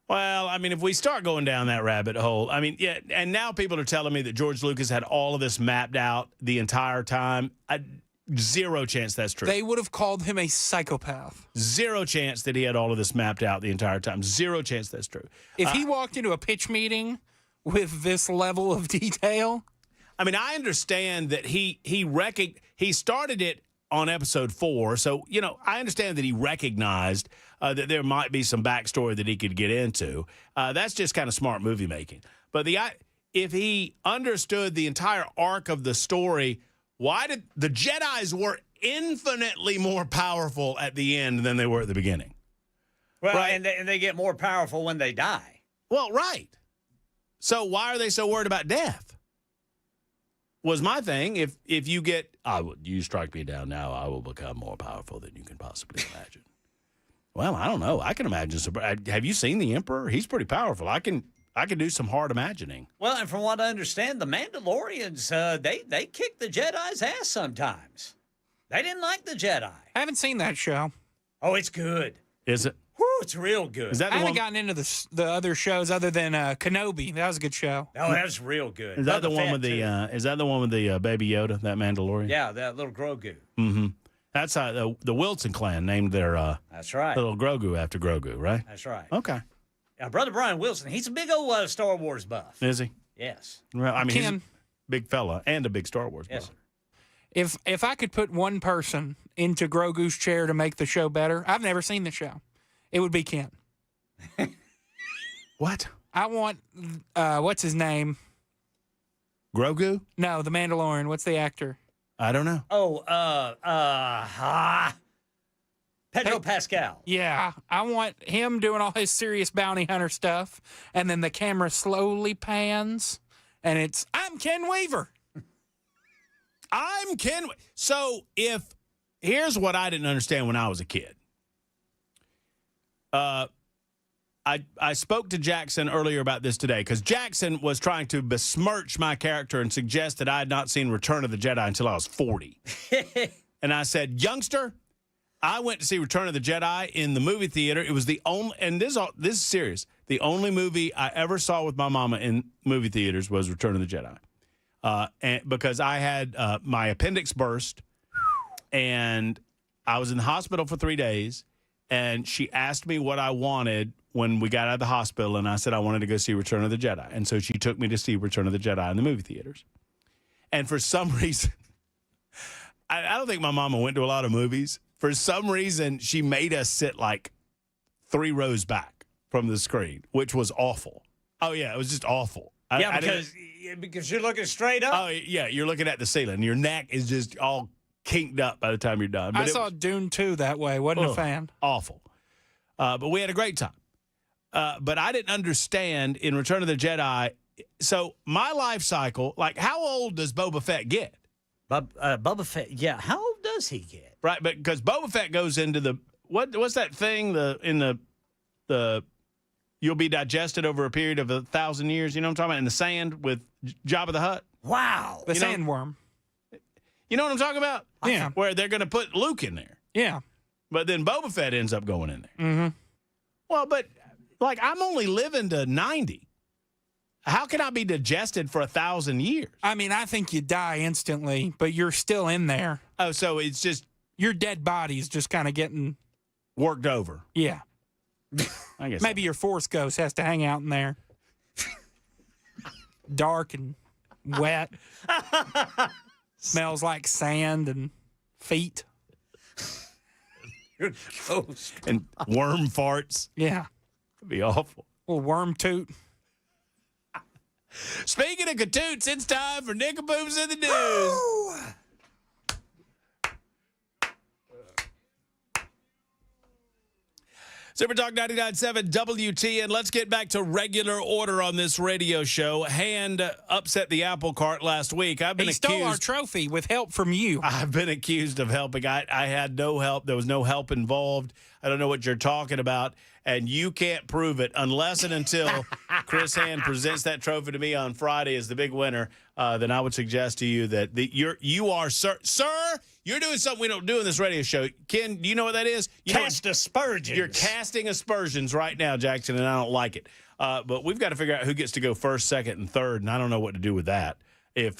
Well, I mean, if we start going down that rabbit hole, I mean, yeah, and now people are telling me that George Lucas had all of this mapped out the entire time. Zero chance that's true. They would have called him a psychopath. Zero chance that he had all of this mapped out the entire time. Zero chance that's true. If he walked into a pitch meeting with this level of detail. I mean, I understand that he started it on episode 4. So, you know, I understand that he recognized that there might be some backstory that he could get into. That's just kind of smart movie making. But if he understood the entire arc of the story, why did the Jedis were infinitely more powerful at the end than they were at the beginning? Well, right? and they get more powerful when they die. Well, right. So why are they so worried about death? Was my thing. If you get, you strike me down now, I will become more powerful than you can possibly imagine. Well, I don't know. I can imagine. Have you seen the Emperor? He's pretty powerful. I can do some hard imagining. Well, and from what I understand, the Mandalorians, they kick the Jedi's ass sometimes. They didn't like the Jedi. I haven't seen that show. Oh, it's good. Is it? Whew, it's real good. Is that I haven't gotten into the other shows other than Kenobi. That was a good show. Oh, that was real good. Is that the one with the? Is that the one with the Baby Yoda? That Mandalorian? Yeah, that little Grogu. Mm-hmm. That's how the Wilson clan named their. That's right. Little Grogu after Grogu, right? That's right. Okay. Brother Brian Wilson, he's a big old Star Wars buff. Is he? Yes. Well, I mean, he's a big fella and a big Star Wars buff. Yes. If I could put one person into Grogu's chair to make the show better, I've never seen the show. It would be Kent. What? I want, what's his name? Grogu? No, the Mandalorian. What's the actor? I don't know. Oh, Pedro Pascal. Yeah, I want him doing all his serious bounty hunter stuff, and then the camera slowly pans, and it's, I'm Ken Weaver. I'm Ken. So here's what I didn't understand when I was a kid. I spoke to Jackson earlier about this today because Jackson was trying to besmirch my character and suggest that I had not seen Return of the Jedi until I was 40. And I said, youngster, I went to see Return of the Jedi in the movie theater. It was the only, and this is serious, the only movie I ever saw with my mama in movie theaters was Return of the Jedi. And because I had my appendix burst, and I was in the hospital for 3 days, and she asked me what I wanted when we got out of the hospital, and I said I wanted to go see Return of the Jedi. And so she took me to see Return of the Jedi in the movie theaters. And for some reason, I don't think my mama went to a lot of movies. For some reason, she made us sit like 3 rows back from the screen, which was awful. Oh, yeah, it was just awful. Because you're looking straight up. Oh, yeah, you're looking at the ceiling. Your neck is just all kinked up by the time you're done. But I saw Dune 2 that way. Wasn't a fan. Awful. But we had a great time. But I didn't understand in Return of the Jedi. So my life cycle, like how old does Boba Fett get? Boba Fett, yeah. How old does he get? Right, but because Boba Fett goes into the what's that thing the you'll be digested over a period of 1,000 years. You know what I'm talking about? In the sand with Jabba the Hutt. Wow, the sandworm. You know what I'm talking about? Yeah, where they're going to put Luke in there. Yeah, but then Boba Fett ends up going in there. Mm-hmm. Well, but like I'm only living to 90. How can I be digested for 1,000 years? I mean, I think you die instantly, but you're still in there. Oh, so it's just your dead body's just kind of getting worked over. Yeah. I guess maybe your Force ghost has to hang out in there. Dark and wet. Smells like sand and feet. Your ghost. And worm farts. Yeah. It'd be awful. Little worm toot. Speaking of katoots, it's time for Nickabooms in the News. Super Talk 99.7 WTN. Let's get back to regular order on this radio show. Hand upset the apple cart last week. He stole our trophy with help from you. I've been accused of helping. I had no help. There was no help involved. I don't know what you're talking about. And you can't prove it unless and until Chris Hand presents that trophy to me on Friday as the big winner. then I would suggest to you that you are, sir, you're doing something we don't do in this radio show. Ken, do you know what that is? Cast aspersions. You're casting aspersions right now, Jackson, and I don't like it. But we've got to figure out who gets to go first, second, and third, and I don't know what to do with that. If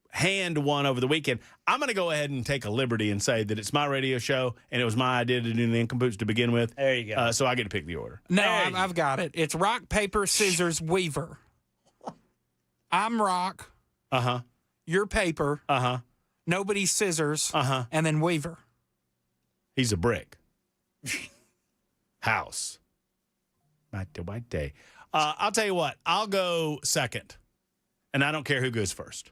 Hand won over the weekend, I'm going to go ahead and take a liberty and say that it's my radio show, and it was my idea to do the Nincompoops to begin with. There you go. So I get to pick the order. No, I've got it. It's rock, paper, scissors, Weaver. I'm rock. Uh-huh. You're paper. Uh-huh. Nobody's scissors. Uh-huh. And then Weaver. He's a brick. House. White day. I'll tell you what. I'll go second, and I don't care who goes first.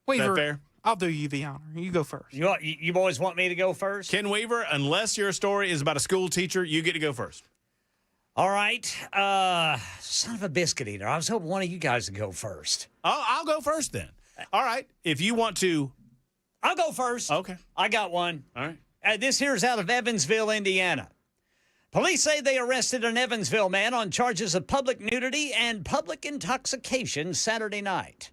Weaver, is that fair? I'll do you the honor. You go first. You boys want me to go first? Ken Weaver, unless your story is about a school teacher, you get to go first. All right. Son of a biscuit eater. I was hoping one of you guys would go first. I'll go first then. All right. If you want to. I'll go first. Okay. I got one. All right. This here's out of Evansville, Indiana. Police say they arrested an Evansville man on charges of public nudity and public intoxication Saturday night.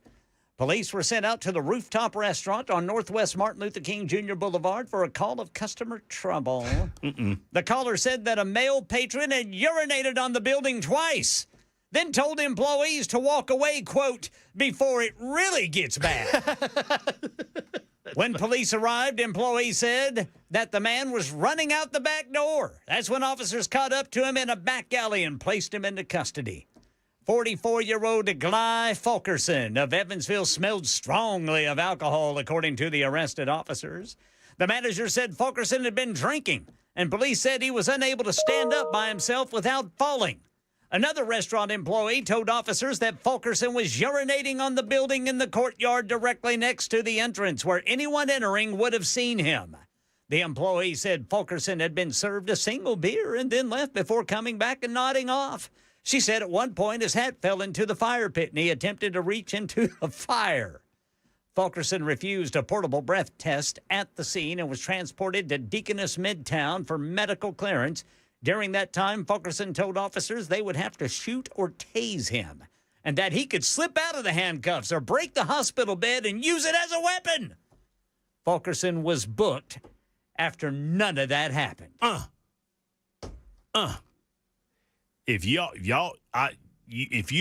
Police were sent out to the Rooftop Restaurant on Northwest Martin Luther King Jr. Boulevard for a call of customer trouble. The caller said that a male patron had urinated on the building twice, then told employees to walk away, quote, before it really gets bad. When police arrived, employees said that the man was running out the back door. That's when officers caught up to him in a back alley and placed him into custody. 44-year-old Guy Fulkerson of Evansville smelled strongly of alcohol, according to the arrested officers. The manager said Fulkerson had been drinking, and police said he was unable to stand up by himself without falling. Another restaurant employee told officers that Fulkerson was urinating on the building in the courtyard directly next to the entrance, where anyone entering would have seen him. The employee said Fulkerson had been served a single beer and then left before coming back and nodding off. She said at one point his hat fell into the fire pit and he attempted to reach into the fire. Fulkerson refused a portable breath test at the scene and was transported to Deaconess Midtown for medical clearance. During that time, Fulkerson told officers they would have to shoot or tase him and that he could slip out of the handcuffs or break the hospital bed and use it as a weapon. Fulkerson was booked after none of that happened. If you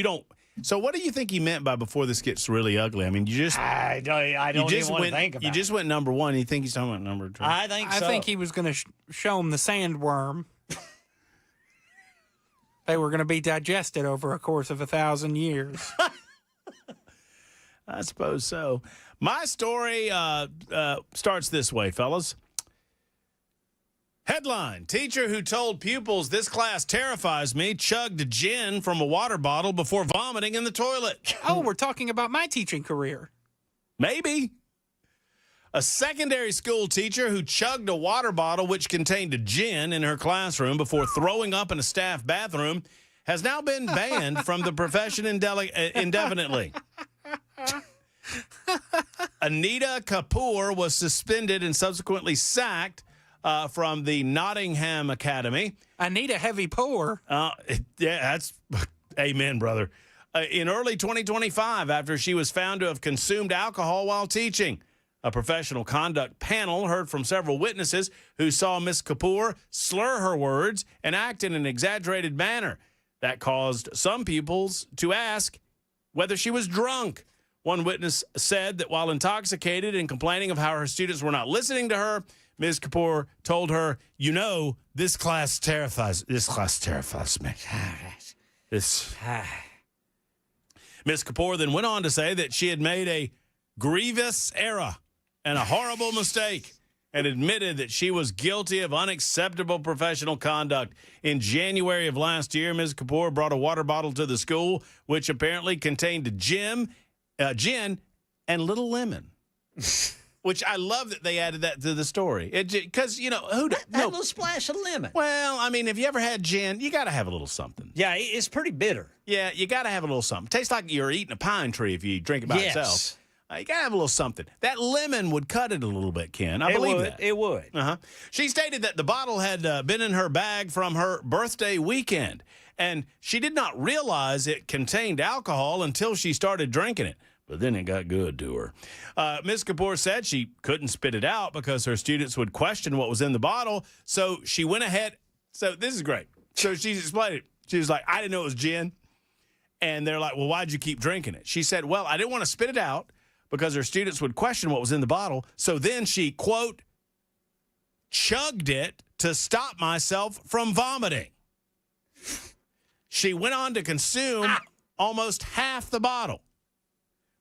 don't, so what do you think he meant by before this gets really ugly? I mean, I don't even want to think about it. You just went number one. You think he's talking about number two? I think so. I think he was going to show him the sandworm. They were going to be digested over a course of 1,000 years. I suppose so. My story starts this way, fellas. Headline, teacher who told pupils this class terrifies me chugged gin from a water bottle before vomiting in the toilet. Oh, we're talking about my teaching career. Maybe. A secondary school teacher who chugged a water bottle which contained a gin in her classroom before throwing up in a staff bathroom has now been banned from the profession indefinitely. Anita Kapoor was suspended and subsequently sacked from the Nottingham Academy. Anita Heavy Pour. Yeah, that's amen, brother. In early 2025, after she was found to have consumed alcohol while teaching. A professional conduct panel heard from several witnesses who saw Miss Kapoor slur her words and act in an exaggerated manner. That caused some pupils to ask whether she was drunk. One witness said that while intoxicated and complaining of how her students were not listening to her, Ms. Kapoor told her, "You know, this class terrifies me." Ms. Kapoor then went on to say that she had made a grievous error and a horrible mistake and admitted that she was guilty of unacceptable professional conduct. In January of last year, Ms. Kapoor brought a water bottle to the school, which apparently contained gin and little lemon. Which I love that they added that to the story. Because, you know, a little splash of lemon. Well, I mean, if you ever had gin, you got to have a little something. Yeah, it's pretty bitter. Yeah, you got to have a little something. Tastes like you're eating a pine tree if you drink it by itself. You got to have a little something. That lemon would cut it a little bit, Ken. I believe that. It would. She stated that the bottle had been in her bag from her birthday weekend, and she did not realize it contained alcohol until she started drinking it. But then it got good to her. Ms. Kapoor said she couldn't spit it out because her students would question what was in the bottle. So she went ahead. So this is great. So she explained it. She was like, I didn't know it was gin. And they're like, well, why'd you keep drinking it? She said, well, I didn't want to spit it out because her students would question what was in the bottle. So then she, quote, chugged it to stop myself from vomiting. She went on to consume almost half the bottle.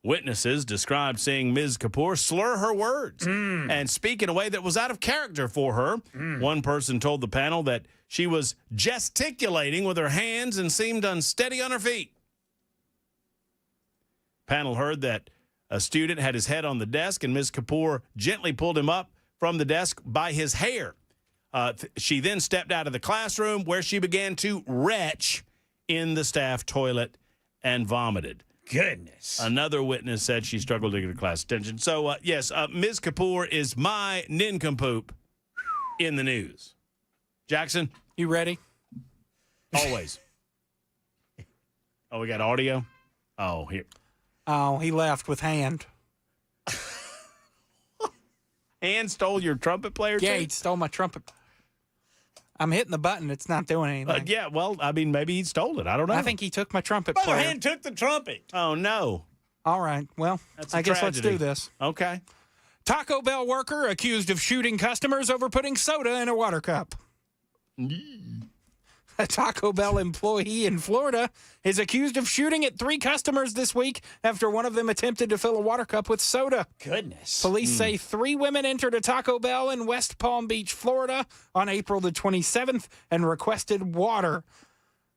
Witnesses described seeing Ms. Kapoor slur her words and speak in a way that was out of character for her. One person told the panel that she was gesticulating with her hands and seemed unsteady on her feet. Panel heard that a student had his head on the desk and Ms. Kapoor gently pulled him up from the desk by his hair. She then stepped out of the classroom where she began to retch in the staff toilet and vomited. Goodness. Another witness said she struggled to get her class attention. So, yes, Ms. Kapoor is my nincompoop in the news. Jackson? You ready? Always. Oh, we got audio? Oh, here. Oh, he left with Hand. Hand stole your trumpet player, Yeah, too? he stole my trumpet. I'm hitting the button. It's not doing anything. Yeah, well, I mean, maybe he stole it. I don't know. I think he took my trumpet Brother player. Hand took the trumpet. Oh, no. All right. Well, That's a I guess tragedy. let's do this. Okay. Taco Bell worker accused of shooting customers over putting soda in a water cup. A Taco Bell employee in Florida is accused of shooting at 3 customers this week after one of them attempted to fill a water cup with soda. Goodness. Police say 3 women entered a Taco Bell in West Palm Beach, Florida on April the 27th and requested water.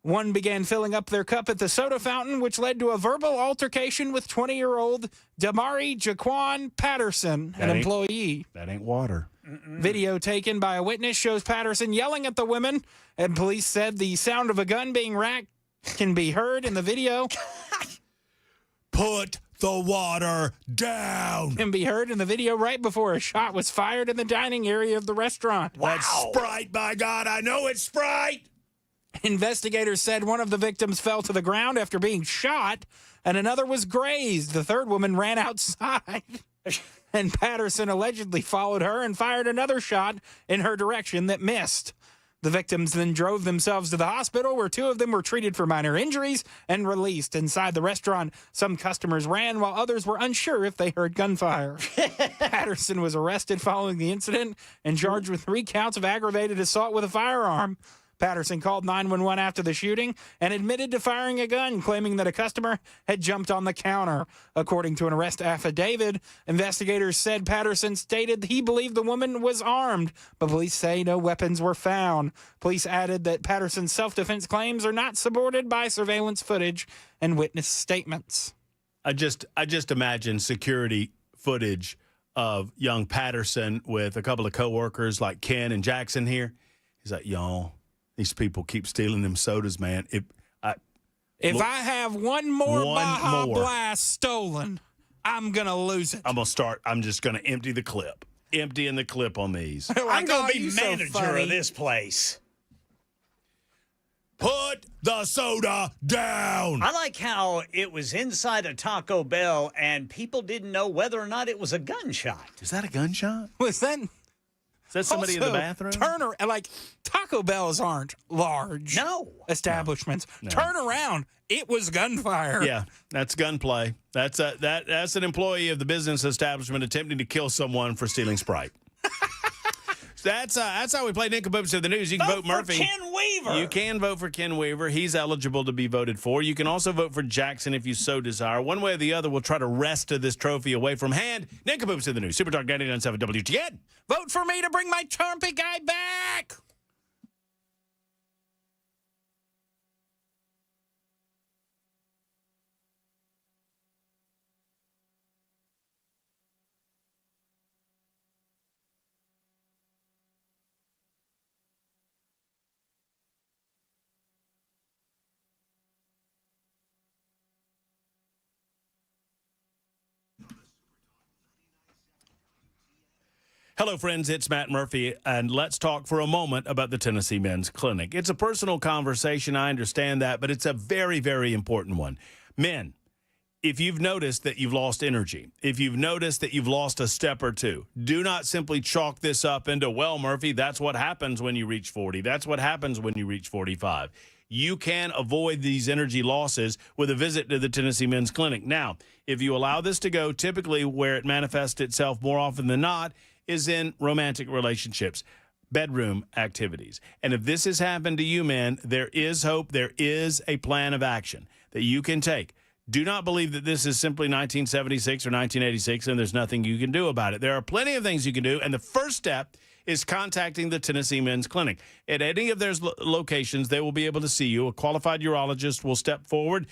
One began filling up their cup at the soda fountain, which led to a verbal altercation with 20-year-old Damari Jaquan Patterson, an employee. That ain't water. Video taken by a witness shows Patterson yelling at the women, and police said the sound of a gun being racked can be heard in the video. Put the water down. Can be heard in the video right before a shot was fired in the dining area of the restaurant. That's Sprite, by God. I know it's Sprite. Investigators said one of the victims fell to the ground after being shot, and another was grazed. The third woman ran outside, and Patterson allegedly followed her and fired another shot in her direction that missed. The victims then drove themselves to the hospital, where 2 of them were treated for minor injuries and released. Inside the restaurant, some customers ran while others were unsure if they heard gunfire. Patterson was arrested following the incident and charged with 3 counts of aggravated assault with a firearm. Patterson called 911 after the shooting and admitted to firing a gun, claiming that a customer had jumped on the counter. According to an arrest affidavit, investigators said Patterson stated he believed the woman was armed, but police say no weapons were found. Police added that Patterson's self-defense claims are not supported by surveillance footage and witness statements. I just imagine security footage of young Patterson with a couple of coworkers like Ken and Jackson here. He's like, y'all, these people keep stealing them sodas, man. If I have one more Baja Blast stolen, I'm going to lose it. I'm just going to empty the clip. Emptying the clip on these. I'm going to be manager of this place. Put the soda down. I like how it was inside a Taco Bell and people didn't know whether or not it was a gunshot. Is that a gunshot? Was that... Is that somebody also, in the bathroom? Taco Bells aren't large establishments. No. Turn around. It was gunfire. Yeah, that's gunplay. That's an employee of the business establishment attempting to kill someone for stealing Sprite. That's how we play Nincompoops of the News. You can vote Murphy. For Ken Weaver. You can vote for Ken Weaver. He's eligible to be voted for. You can also vote for Jackson if you so desire. One way or the other, we'll try to wrest this trophy away from Hand. Nincompoops of the News. Super Talk 99.7 WTN. Vote for me to bring my trumpet guy back. Hello, friends. It's Matt Murphy, and let's talk for a moment about the Tennessee Men's Clinic. It's a personal conversation. I understand that, but it's a very, very important one. Men, if you've noticed that you've lost energy, if you've noticed that you've lost a step or two, do not simply chalk this up into, well, Murphy, that's what happens when you reach 40. That's what happens when you reach 45. You can avoid these energy losses with a visit to the Tennessee Men's Clinic. Now, if you allow this to go, typically where it manifests itself more often than not is in romantic relationships, bedroom activities. And if this has happened to you, man, there is hope. There is a plan of action that you can take. Do not believe that this is simply 1976 or 1986 and there's nothing you can do about it. There are plenty of things you can do, and the first step is contacting the Tennessee Men's Clinic. At any of their locations, they will be able to see you. A qualified urologist will step forward.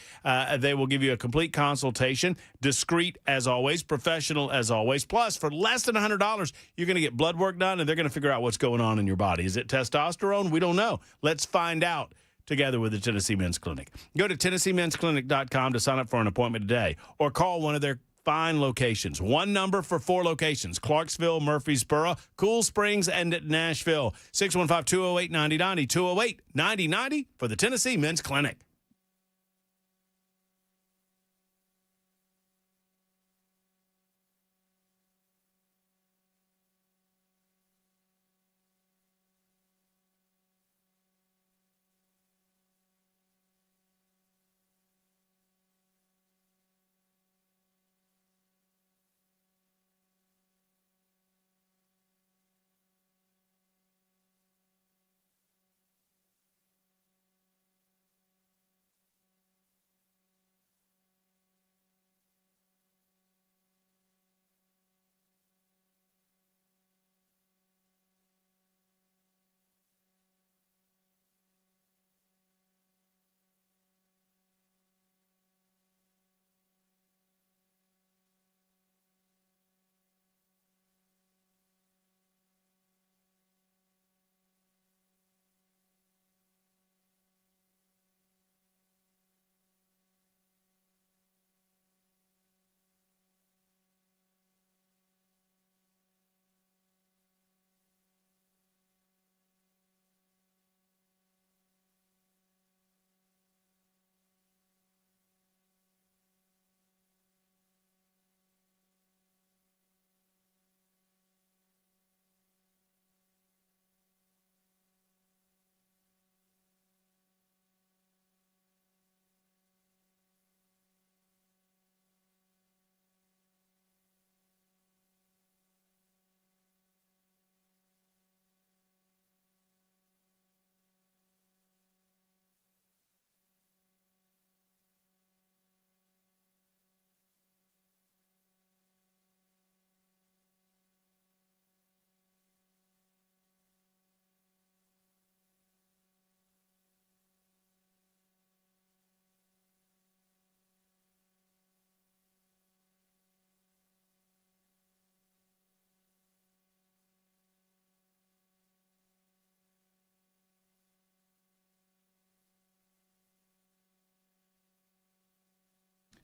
They will give you a complete consultation, discreet as always, professional as always. Plus, for less than $100, you're going to get blood work done, and they're going to figure out what's going on in your body. Is it testosterone? We don't know. Let's find out together with the Tennessee Men's Clinic. Go to TennesseeMen'sClinic.com to sign up for an appointment today, or call one of their fine locations. One number for 4 locations: Clarksville, Murfreesboro, Cool Springs, and Nashville. 615-208-9090, 208-9090 for the Tennessee Men's Clinic.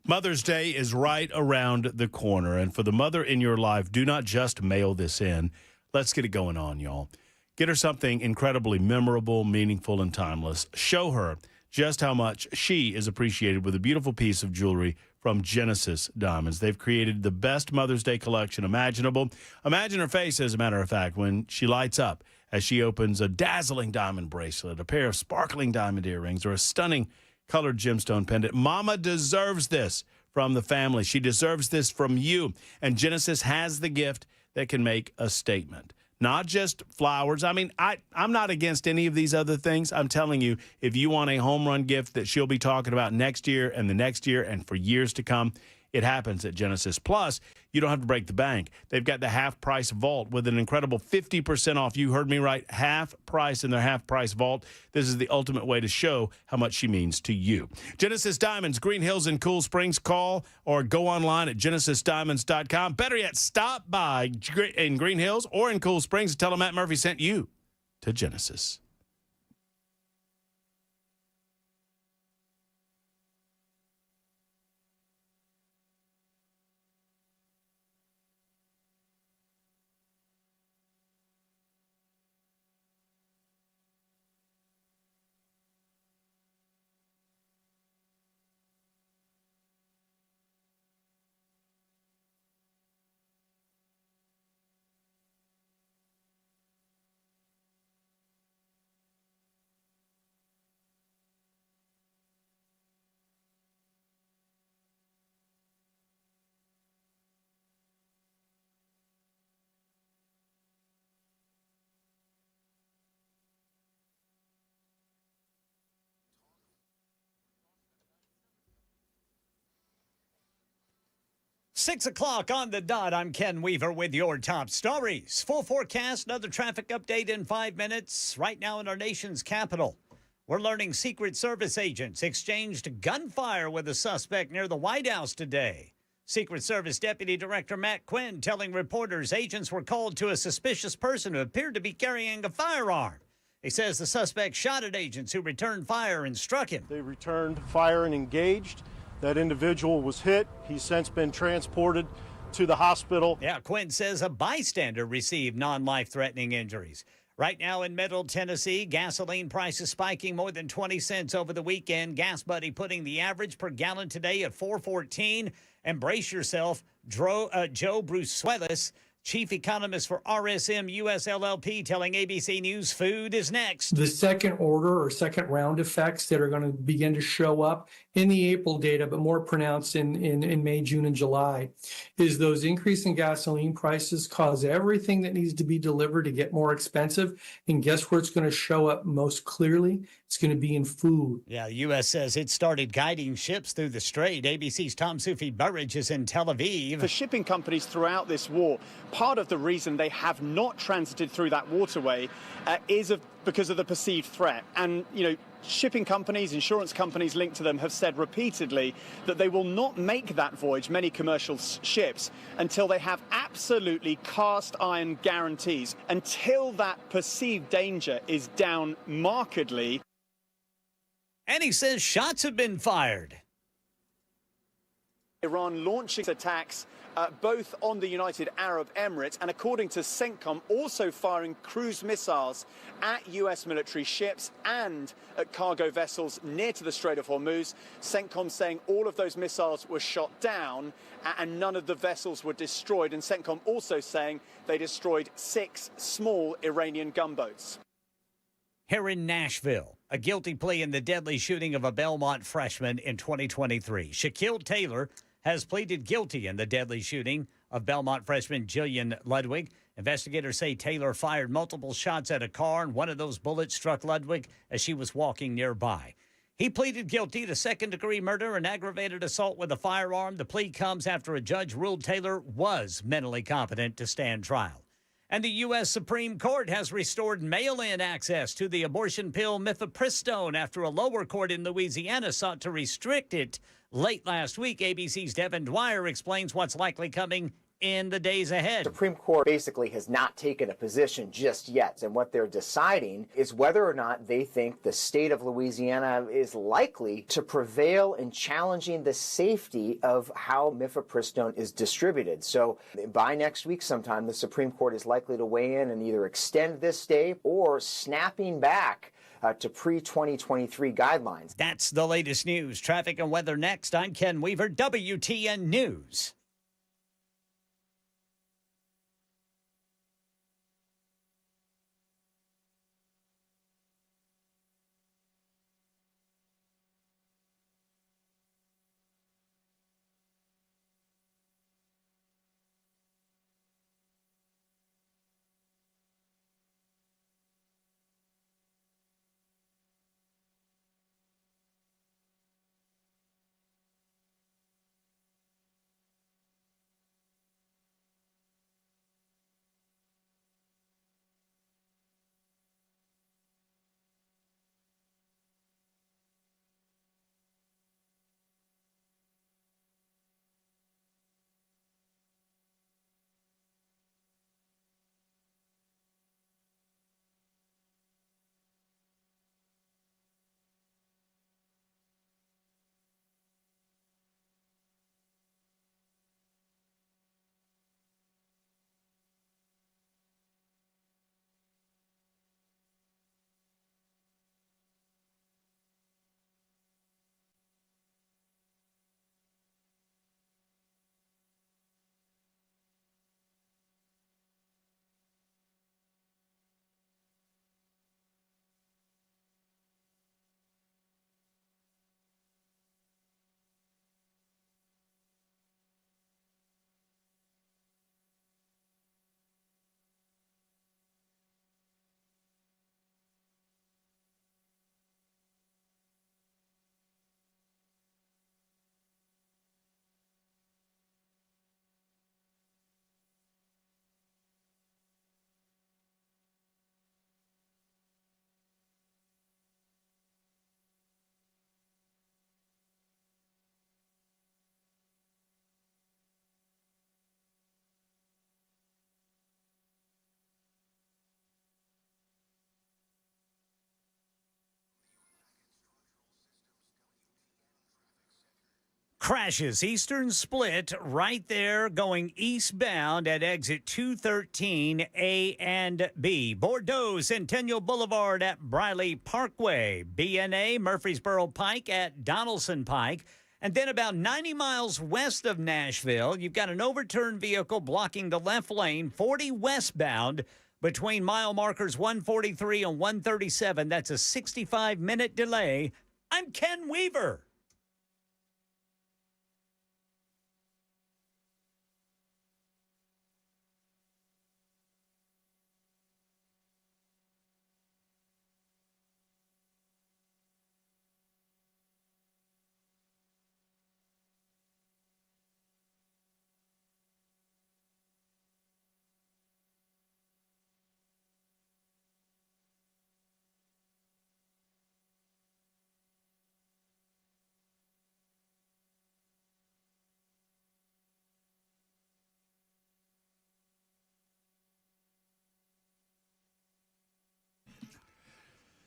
Mother's Day is right around the corner, and for the mother in your life, do not just mail this in. Let's get it going on, y'all. Get her something incredibly memorable, meaningful, and timeless. Show her just how much she is appreciated with a beautiful piece of jewelry from Genesis Diamonds. They've created the best Mother's Day collection imaginable. Imagine her face, as a matter of fact, when she lights up as she opens a dazzling diamond bracelet, a pair of sparkling diamond earrings, or a stunning colored gemstone pendant. Mama deserves this from the family. She deserves this from you. And Genesis has the gift that can make a statement. Not just flowers. I mean, I'm not against any of these other things. I'm telling you, if you want a home run gift that she'll be talking about next year and the next year and for years to come, it happens at Genesis. Plus, you don't have to break the bank. They've got the half-price vault with an incredible 50% off. You heard me right, half price in their half-price vault. This is the ultimate way to show how much she means to you. Genesis Diamonds, Green Hills and Cool Springs. Call or go online at genesisdiamonds.com. Better yet, stop by in Green Hills or in Cool Springs and tell them Matt Murphy sent you to Genesis. 6 o'clock on the dot. I'm Ken Weaver with your top stories. Full forecast, another traffic update in 5 minutes. Right now in our nation's capital, we're learning Secret Service agents exchanged gunfire with a suspect near the White House today. Secret Service Deputy Director Matt Quinn telling reporters agents were called to a suspicious person who appeared to be carrying a firearm. He says the suspect shot at agents who returned fire and struck him. They returned fire and engaged. That individual was hit. He's since been transported to the hospital. Yeah, Quinn says a bystander received non-life-threatening injuries. Right now in Middle Tennessee, gasoline prices spiking more than 20 cents over the weekend. Gas Buddy putting the average per gallon today at $4.14. And brace yourself, Joe Brusuelis, chief economist for RSM US LLP, telling ABC News food is next. The second order or second round effects that are going to begin to show up in the April data, but more pronounced in May, June, and July, is those increasing gasoline prices cause everything that needs to be delivered to get more expensive. And guess where it's going to show up most clearly? It's going to be in food. Yeah, the U.S. says it started guiding ships through the Strait. ABC's Tom Sufi-Burridge is in Tel Aviv. For shipping companies throughout this war, part of the reason they have not transited through that waterway is because of the perceived threat. And, shipping companies, insurance companies linked to them have said repeatedly that they will not make that voyage, many commercial ships, until they have absolutely cast iron guarantees, until that perceived danger is down markedly. And he says shots have been fired. Iran launching attacks both on the United Arab Emirates and, according to CENTCOM, also firing cruise missiles at U.S. military ships and at cargo vessels near to the Strait of Hormuz. CENTCOM saying all of those missiles were shot down and none of the vessels were destroyed. And CENTCOM also saying they destroyed 6 small Iranian gunboats. Here in Nashville, a guilty plea in the deadly shooting of a Belmont freshman in 2023. Shaquille Taylor has pleaded guilty in the deadly shooting of Belmont freshman Jillian Ludwig. Investigators say Taylor fired multiple shots at a car, and one of those bullets struck Ludwig as she was walking nearby. He pleaded guilty to second-degree murder and aggravated assault with a firearm. The plea comes after a judge ruled Taylor was mentally competent to stand trial. And the U.S. Supreme Court has restored mail-in access to the abortion pill mifepristone after a lower court in Louisiana sought to restrict it late last week. ABC's Devin Dwyer explains what's likely coming in the days ahead. The Supreme Court basically has not taken a position just yet, and what they're deciding is whether or not they think the state of Louisiana is likely to prevail in challenging the safety of how mifepristone is distributed. So by next week sometime, the Supreme Court is likely to weigh in and either extend this stay or snapping back to pre-2023 guidelines. That's the latest news. Traffic and weather next. I'm Ken Weaver, WTN News. Crashes, eastern split right there going eastbound at exit 213 A and B. Bordeaux, Centennial Boulevard at Briley Parkway. B&A, Murfreesboro Pike at Donaldson Pike. And then about 90 miles west of Nashville, you've got an overturned vehicle blocking the left lane, 40 westbound between mile markers 143 and 137. That's a 65-minute delay. I'm Ken Weaver.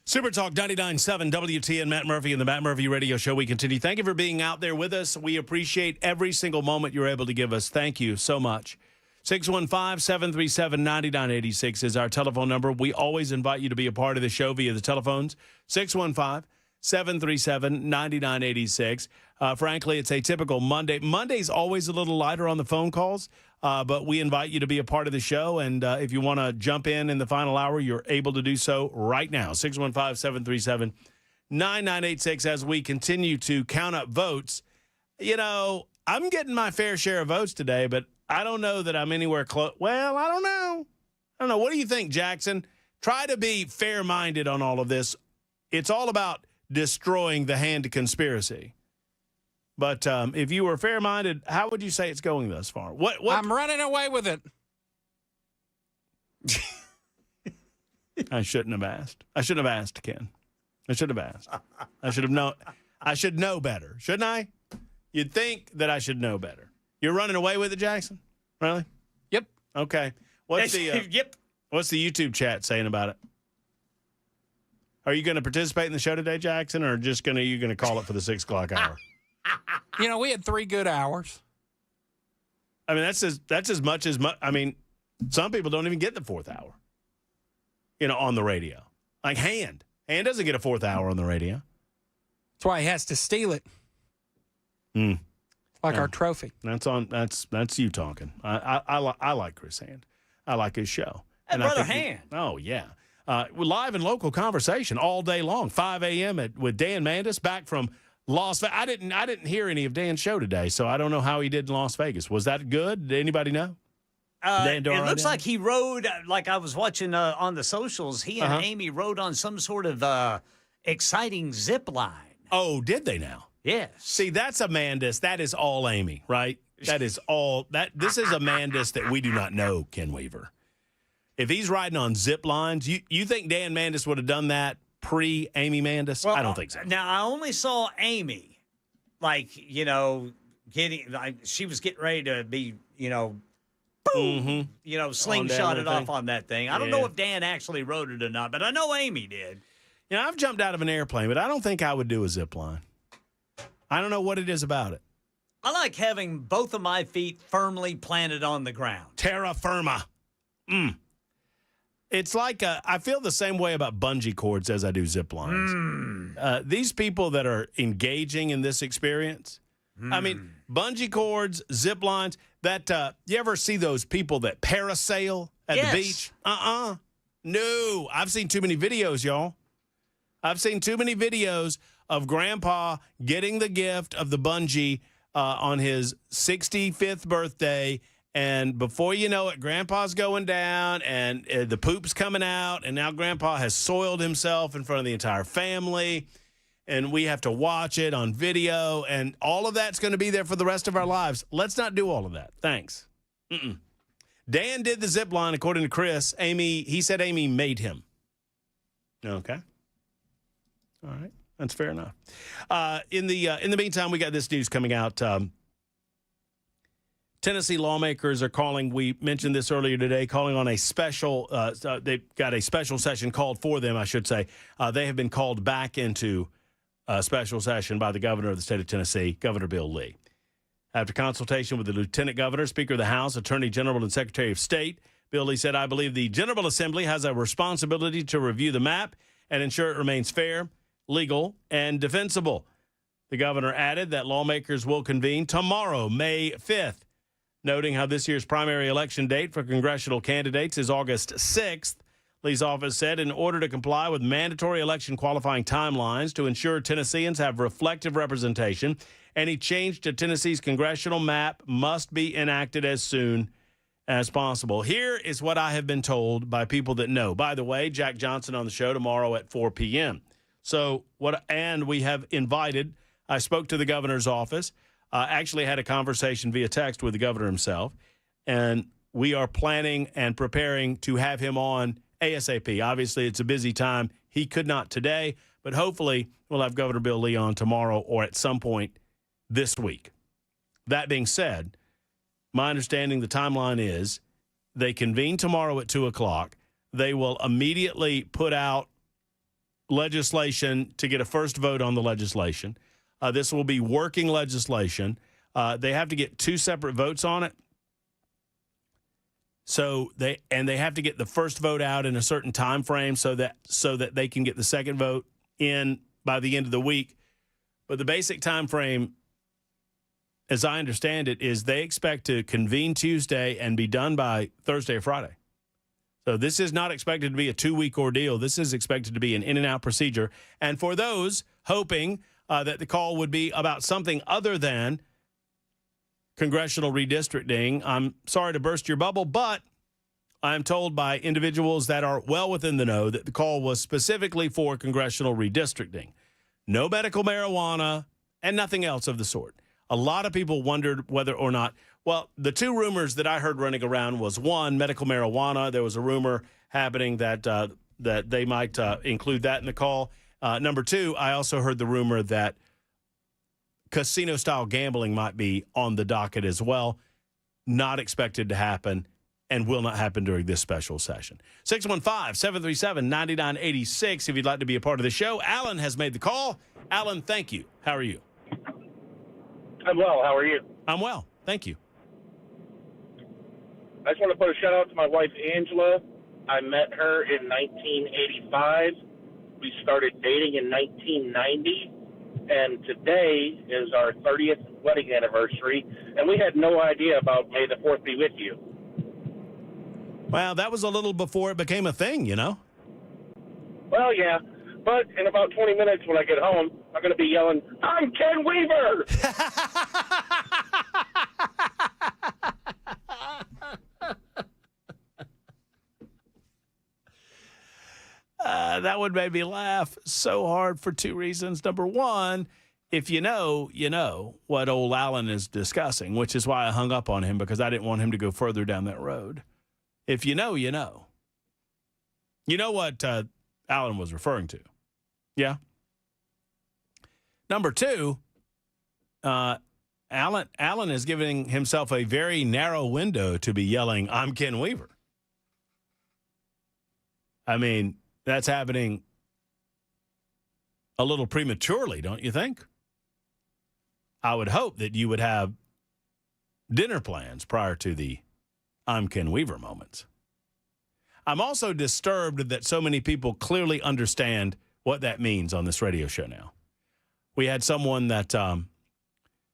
Super Talk 99.7 WTN, Matt Murphy and the Matt Murphy Radio Show. We continue. Thank you for being out there with us. We appreciate every single moment you're able to give us. Thank you so much. 615-737-9986 is our telephone number. We always invite you to be a part of the show via the telephones. 615-737-9986. Frankly, it's a typical Monday. Monday's always a little lighter on the phone calls, but we invite you to be a part of the show. And if you want to jump in the final hour, you're able to do so right now. 615-737-9986 as we continue to count up votes. You know, I'm getting my fair share of votes today, but I don't know that I'm anywhere close. Well, I don't know. What do you think, Jackson? Try to be fair-minded on all of this. It's all about destroying the hand conspiracy. But if you were fair-minded, how would you say it's going thus far? What? I'm running away with it. I shouldn't have asked. I should have asked, Ken. I should have asked. I should have known. I should know better, shouldn't I? You'd think that I should know better. You're running away with it, Jackson? Really? Yep. Okay. What's the Yep. What's the YouTube chat saying about it? Are you going to participate in the show today, Jackson, or just you going to call it for the 6 o'clock hour? You know, we had 3 good hours. I mean, that's as much as I mean, some people don't even get the 4th hour. On the radio, like Hand doesn't get a 4th hour on the radio. That's why he has to steal it. Like our trophy. That's you talking. I like Chris Hand. I like his show. And Brother Hand. Oh yeah. Live and local conversation all day long. 5 a.m. with Dan Mandis back from Las Vegas. I didn't hear any of Dan's show today, so I don't know how he did in Las Vegas. Was that good? Did anybody know? It looks like he rode, like I was watching on the socials, he and Amy rode on some sort of exciting zip line. Oh, did they now? Yes. See, that's Amandus. That is all Amy, right? That is all. This is Amandus that we do not know, Ken Weaver. If he's riding on zip lines, you think Dan Mandis would have done that pre-Amy Mandis? Well, I don't think so. Now, I only saw Amy, she was getting ready to be, boom, slingshotted off on that thing. I don't know if Dan actually rode it or not, but I know Amy did. I've jumped out of an airplane, but I don't think I would do a zip line. I don't know what it is about it. I like having both of my feet firmly planted on the ground. Terra firma. It's like I feel the same way about bungee cords as I do zip lines. These people that are engaging in this experience, I mean, bungee cords, zip lines, you ever see those people that parasail at the beach? No. I've seen too many videos, y'all. I've seen too many videos of Grandpa getting the gift of the bungee on his 65th birthday, and before you know it, Grandpa's going down, and the poop's coming out, and now Grandpa has soiled himself in front of the entire family, and we have to watch it on video, and all of that's going to be there for the rest of our lives. Let's not do all of that. Thanks. Dan did the zip line, according to Chris. He said Amy made him. Okay. All right. That's fair enough. In the meantime, we got this news coming out. Tennessee lawmakers are calling, we mentioned this earlier today, calling on a special, they've got a special session called for them, I should say. They have been called back into a special session by the governor of the state of Tennessee, Governor Bill Lee. After consultation with the Lieutenant Governor, Speaker of the House, Attorney General, and Secretary of State, Bill Lee said, I believe the General Assembly has a responsibility to review the map and ensure it remains fair, legal, and defensible. The governor added that lawmakers will convene tomorrow, May 5th, noting how this year's primary election date for congressional candidates is August 6th. Lee's office said in order to comply with mandatory election qualifying timelines to ensure Tennesseans have reflective representation, any change to Tennessee's congressional map must be enacted as soon as possible. Here is what I have been told by people that know. By the way, Jack Johnson on the show tomorrow at 4 p.m. And we have invited, I spoke to the governor's office, actually had a conversation via text with the governor himself, and we are planning and preparing to have him on ASAP. Obviously, it's a busy time. He could not today, but hopefully we'll have Governor Bill Lee on tomorrow or at some point this week. That being said, my understanding, the timeline is they convene tomorrow at 2 o'clock. They will immediately put out legislation to get a first vote on the legislation. This will be working legislation. They have to get 2 separate votes on it. So they have to get the first vote out in a certain time frame so that they can get the second vote in by the end of the week. But the basic time frame, as I understand it, is they expect to convene Tuesday and be done by Thursday or Friday. So this is not expected to be a 2-week ordeal. This is expected to be an in-and-out procedure. And for those hoping that the call would be about something other than congressional redistricting, I'm sorry to burst your bubble, but I'm told by individuals that are well within the know that the call was specifically for congressional redistricting. No medical marijuana and nothing else of the sort. A lot of people wondered whether or not, well, the 2 rumors that I heard running around was, 1, medical marijuana. There was a rumor happening that that they might include that in the call. Number 2, I also heard the rumor that casino-style gambling might be on the docket as well. Not expected to happen and will not happen during this special session. 615-737-9986 if you'd like to be a part of the show. Alan has made the call. Alan, thank you. How are you? I'm well. How are you? I'm well. Thank you. I just want to put a shout out to my wife, Angela. I met her in 1985. We started dating in 1990. And today is our 30th wedding anniversary. And we had no idea about May the 4th be with you. Well, that was a little before it became a thing, you know? Well, yeah. But in about 20 minutes when I get home, I'm going to be yelling, I'm Ken Weaver! That would make me laugh so hard for 2 reasons. Number 1, if you know what old Alan is discussing, which is why I hung up on him, because I didn't want him to go further down that road. If you know, you know. You know what Alan was referring to. Yeah. Number 2, Alan is giving himself a very narrow window to be yelling, I'm Ken Weaver. I mean, that's happening a little prematurely, don't you think? I would hope that you would have dinner plans prior to the I'm Ken Weaver moments. I'm also disturbed that so many people clearly understand what that means on this radio show now. We had someone that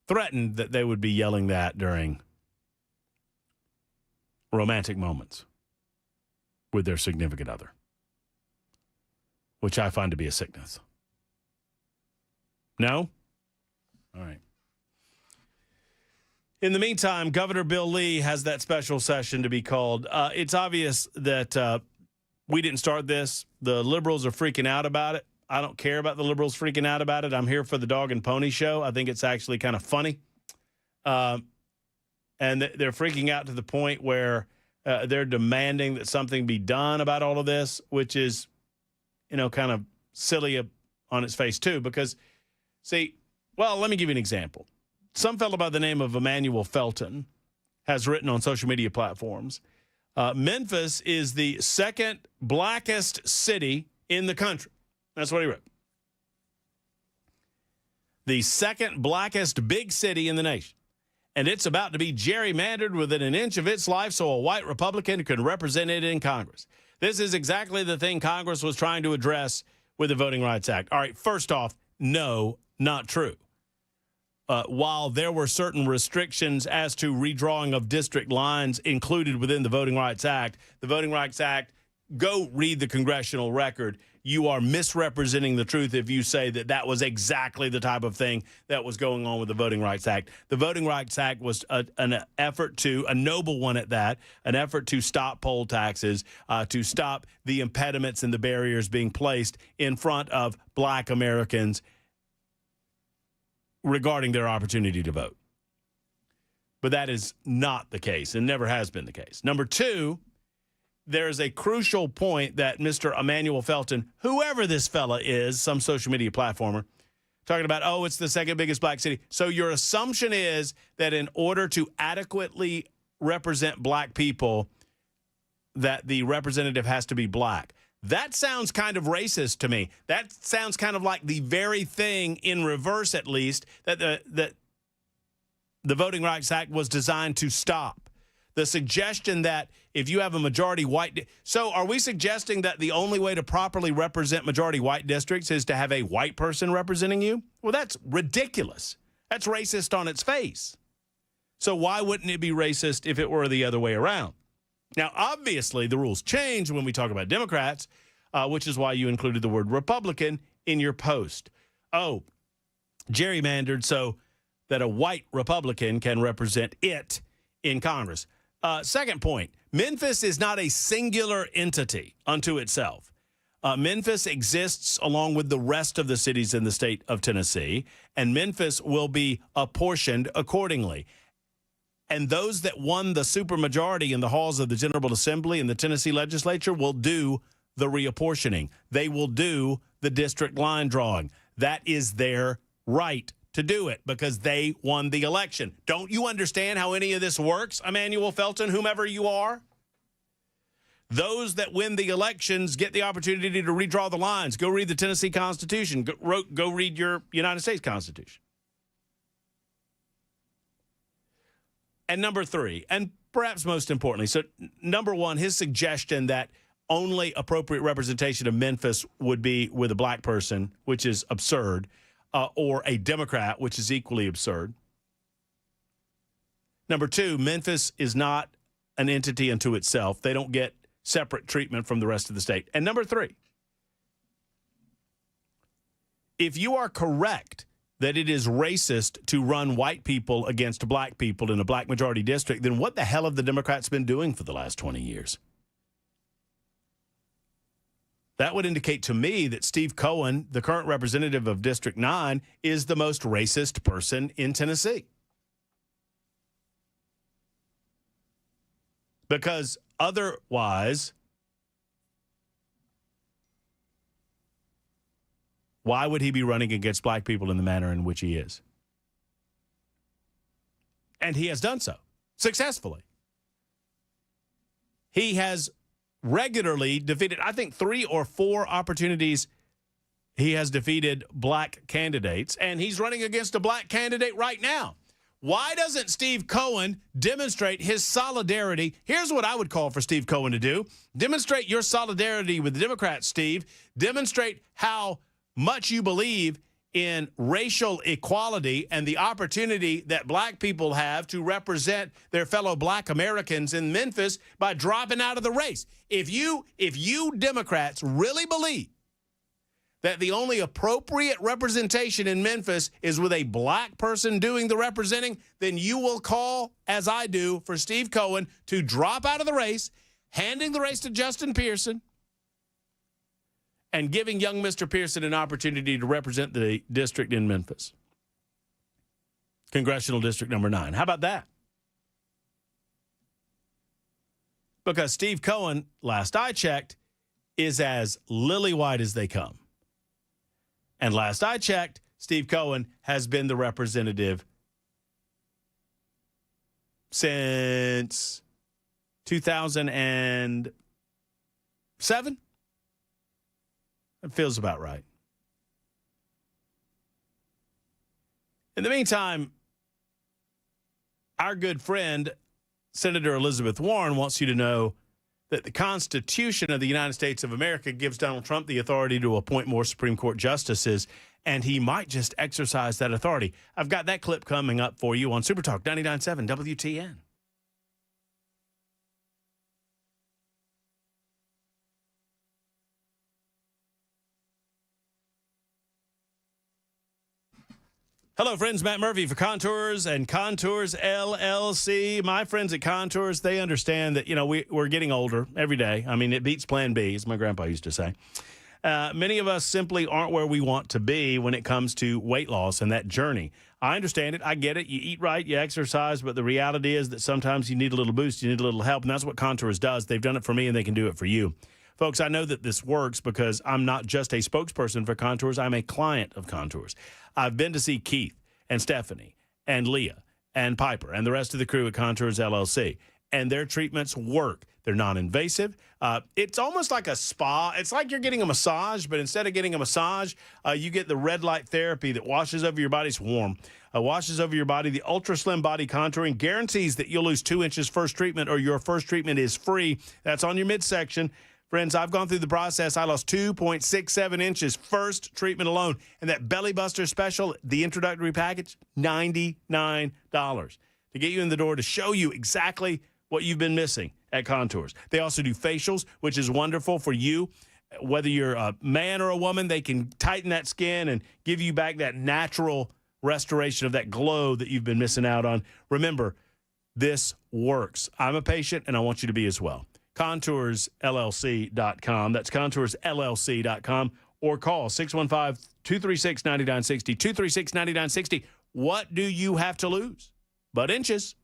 threatened that they would be yelling that during romantic moments with their significant other, which I find to be a sickness. No? All right. In the meantime, Governor Bill Lee has that special session to be called. It's obvious that we didn't start this. The liberals are freaking out about it. I don't care about the liberals freaking out about it. I'm here for the dog and pony show. I think it's actually kind of funny. And they're freaking out to the point where they're demanding that something be done about all of this, which is, kind of silly on its face too. Because, let me give you an example. Some fellow by the name of Emmanuel Felton has written on social media platforms, Memphis is the second blackest city in the country. That's what he wrote. The second blackest big city in the nation. and it's about to be gerrymandered within an inch of its life so a white Republican can represent it in Congress. This is exactly the thing Congress was trying to address with the Voting Rights Act. All right, first off, no, not true. While there were certain restrictions as to redrawing of district lines included within the Voting Rights Act, go read the congressional record. You are misrepresenting the truth if you say that that was exactly the type of thing that was going on with the Voting Rights Act. The Voting Rights Act was an effort to, a noble one at that, an effort to stop poll taxes, to stop the impediments and the barriers being placed in front of black Americans regarding their opportunity to vote. But that is not the case and never has been the case. Number two, there's a crucial point that Mr. Emmanuel Felton, whoever this fella is, some social media platformer, talking about, oh, it's the second biggest black city. So your assumption is that in order to adequately represent black people, that the representative has to be black. That sounds kind of racist to me. That sounds kind of like the very thing, in reverse at least, that the Voting Rights Act was designed to stop. The suggestion that if you have a majority white... So are we suggesting that the only way to properly represent majority white districts is to have a white person representing you? Well, that's ridiculous. That's racist on its face. So why wouldn't it be racist if it were the other way around? Now, obviously, the rules change when we talk about Democrats, which is why you included the word Republican in your post. Oh, gerrymandered so that a white Republican can represent it in Congress. Second point, Memphis is not a singular entity unto itself. Memphis exists along with the rest of the cities in the state of Tennessee, and Memphis will be apportioned accordingly. And those that won the supermajority in the halls of the General Assembly and the Tennessee legislature will do the reapportioning. They will do the district line drawing. That is their right to do it because they won the election. Don't you understand how any of this works, Emmanuel Felton, whomever you are? Those that win the elections get the opportunity to redraw the lines. Go read the Tennessee Constitution. Go read your United States Constitution. And number three, and perhaps most importantly, so number one, his suggestion that only appropriate representation of Memphis would be with a black person, which is absurd, or a Democrat, which is equally absurd. Number two, Memphis is not an entity unto itself. They don't get separate treatment from the rest of the state. And number three, if you are correct that it is racist to run white people against black people in a black majority district, then what the hell have the Democrats been doing for the last 20 years? That would indicate to me that Steve Cohen, the current representative of District 9, is the most racist person in Tennessee. Because otherwise, why would he be running against black people in the manner in which he is? And he has done so successfully. He has regularly defeated, I think, 3 or 4 opportunities he has defeated black candidates, and he's running against a black candidate right now. Why doesn't Steve Cohen demonstrate his solidarity? Here's what I would call for Steve Cohen to do. Demonstrate your solidarity with the Democrats, Steve. Demonstrate how much you believe in racial equality and the opportunity that black people have to represent their fellow black Americans in Memphis by dropping out of the race. If you Democrats really believe that the only appropriate representation in Memphis is with a black person doing the representing, then you will call, as I do, for Steve Cohen to drop out of the race, handing the race to Justin Pearson, and giving young Mr. Pearson an opportunity to represent the district in Memphis. Congressional District number 9. How about that? Because Steve Cohen, last I checked, is as lily white as they come. And last I checked, Steve Cohen has been the representative since 2007. It feels about right. In the meantime, our good friend, Senator Elizabeth Warren, wants you to know that the Constitution of the United States of America gives Donald Trump the authority to appoint more Supreme Court justices, and he might just exercise that authority. I've got that clip coming up for you on Super Talk 99.7 WTN. Hello, friends. Matt Murphy for Contours and Contours LLC. My friends at Contours, they understand that, we're getting older every day. I mean, it beats Plan B, as my grandpa used to say. Many of us simply aren't where we want to be when it comes to weight loss and that journey. I understand it. I get it. You eat right, you exercise, but the reality is that sometimes you need a little boost, you need a little help, and that's what Contours does. They've done it for me, and they can do it for you. Folks, I know that this works because I'm not just a spokesperson for Contours. I'm a client of Contours. I've been to see Keith and Stephanie and Leah and Piper and the rest of the crew at Contours LLC, and their treatments work. They're non-invasive. It's almost like a spa. It's like you're getting a massage, but instead of getting a massage, you get the red light therapy that washes over your body. It's warm. Washes over your body. The Ultra Slim Body Contouring guarantees that you'll lose 2 inches first treatment, or your first treatment is free. That's on your midsection. Friends, I've gone through the process. I lost 2.67 inches first treatment alone. And that Belly Buster special, the introductory package, $99 to get you in the door, to show you exactly what you've been missing at Contours. They also do facials, which is wonderful for you. Whether you're a man or a woman, they can tighten that skin and give you back that natural restoration of that glow that you've been missing out on. Remember, this works. I'm a patient, and I want you to be as well. ContoursLLC.com. That's ContoursLLC.com. Or call 615-236-9960. 236-9960. What do you have to lose? But inches.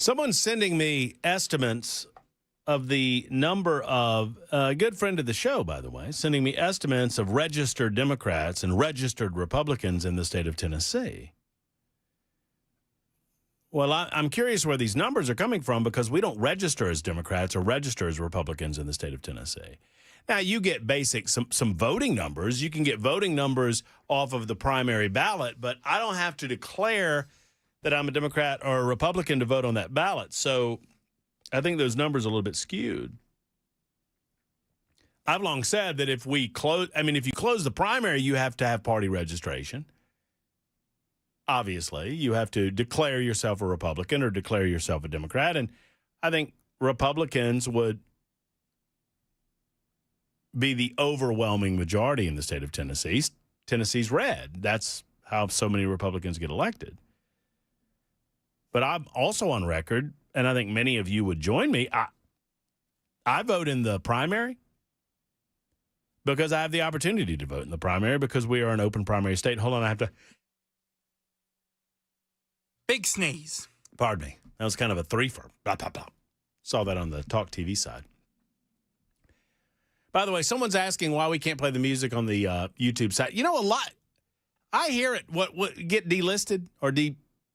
Someone's sending me estimates of the number of, a good friend of the show, by the way, sending me estimates of registered Democrats and registered Republicans in the state of Tennessee. Well, I'm curious where these numbers are coming from because we don't register as Democrats or register as Republicans in the state of Tennessee. Now, you get some voting numbers. You can get voting numbers off of the primary ballot, but I don't have to declare that I'm a Democrat or a Republican to vote on that ballot. So I think those numbers are a little bit skewed. I've long said that if you close the primary, you have to have party registration. Obviously, you have to declare yourself a Republican or declare yourself a Democrat. And I think Republicans would be the overwhelming majority in the state of Tennessee. Tennessee's red. That's how so many Republicans get elected. But I'm also on record, and I think many of you would join me. I vote in the primary because I have the opportunity to vote in the primary because we are an open primary state. Hold on, I have to. Big sneeze. Pardon me. That was kind of a threefer. Blah, blah, blah. Saw that on the Talk TV side. By the way, someone's asking why we can't play the music on the YouTube site. You know, a lot. I hear it. What get delisted or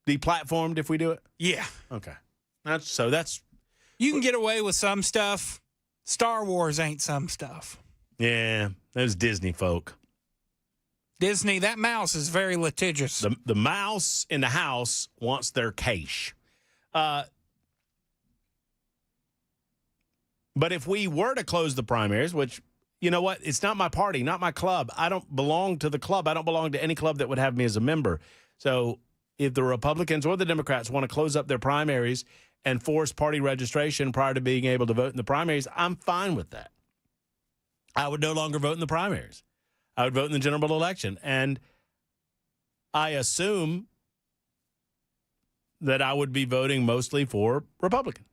deplatformed if we do it? Yeah. Okay. You can get away with some stuff. Star Wars ain't some stuff. Yeah, those Disney folk. Disney, that mouse is very litigious. The mouse in the house wants their cash. But if we were to close the primaries, which, you know what, it's not my party, not my club. I don't belong to the club. I don't belong to any club that would have me as a member. So if the Republicans or the Democrats want to close up their primaries and force party registration prior to being able to vote in the primaries, I'm fine with that. I would no longer vote in the primaries. I would vote in the general election. And I assume that I would be voting mostly for Republicans.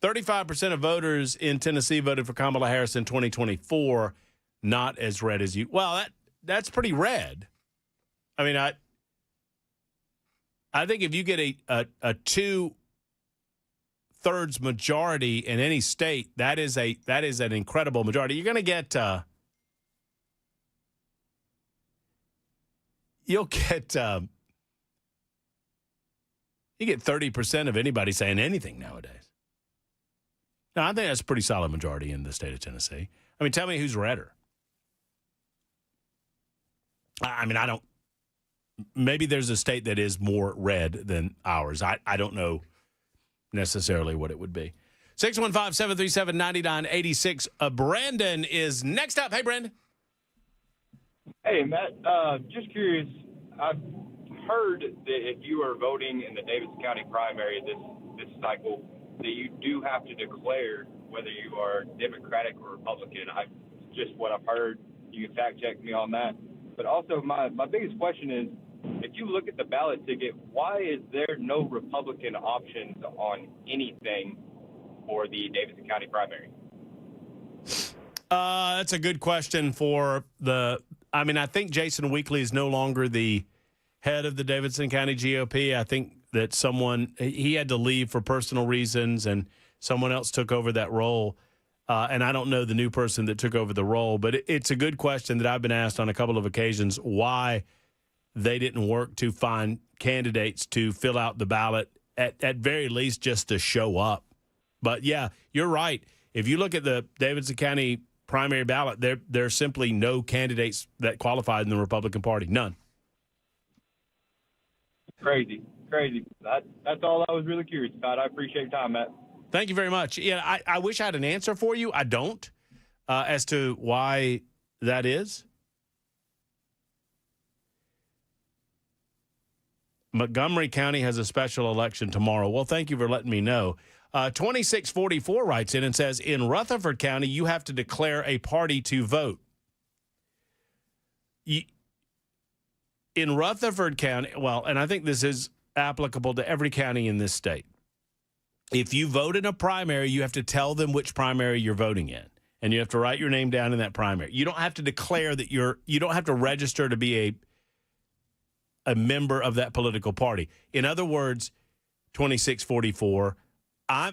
35% of voters in Tennessee voted for Kamala Harris in 2024, not as red as you. Well, that's pretty red. I mean, I think if you get a 2/3 majority in any state, that is an incredible majority. You're going to get you get 30% of anybody saying anything nowadays. Now, I think that's a pretty solid majority in the state of Tennessee. I mean, tell me who's redder. I mean, I don't. Maybe there's a state that is more red than ours. I don't know necessarily what it would be. 615-737-9986. Brandon is next up. Hey, Brandon. Hey, Matt. Just curious. I've heard that if you are voting in the Davidson County primary this cycle, that you do have to declare whether you are Democratic or Republican. Just what I've heard. You can fact check me on that. But also, my biggest question is, if you look at the ballot ticket, why is there no Republican options on anything for the Davidson County primary? That's a good question I think Jason Weekly is no longer the head of the Davidson County GOP. I think that he had to leave for personal reasons and someone else took over that role. And I don't know the new person that took over the role, but it's a good question that I've been asked on a couple of occasions why they didn't work to find candidates to fill out the ballot, at very least just to show up. But, yeah, you're right. If you look at the Davidson County primary ballot, there's simply no candidates that qualified in the Republican Party. None. Crazy. That's all I was really curious about. I appreciate your time, Matt. Thank you very much. Yeah, I wish I had an answer for you. I don't, as to why that is. Montgomery County has a special election tomorrow. Well, thank you for letting me know. 2644 writes in and says, in Rutherford County, you have to declare a party to vote. In Rutherford County, well, and I think this is applicable to every county in this state. If you vote in a primary, you have to tell them which primary you're voting in, and you have to write your name down in that primary. You don't have to declare that you don't have to register to be a member of that political party. In other words, 2644, I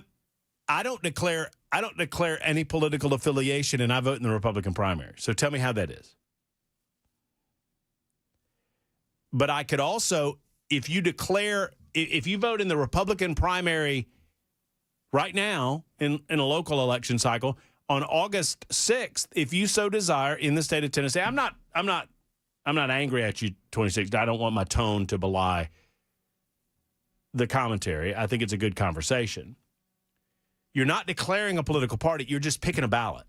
don't declare any political affiliation, and I vote in the Republican primary. So tell me how that is. But I could also, if you vote in the Republican primary right now in a local election cycle on August 6th, if you so desire in the state of Tennessee, I'm not angry at you, 26. I don't want my tone to belie the commentary. I think it's a good conversation. You're not declaring a political party. You're just picking a ballot.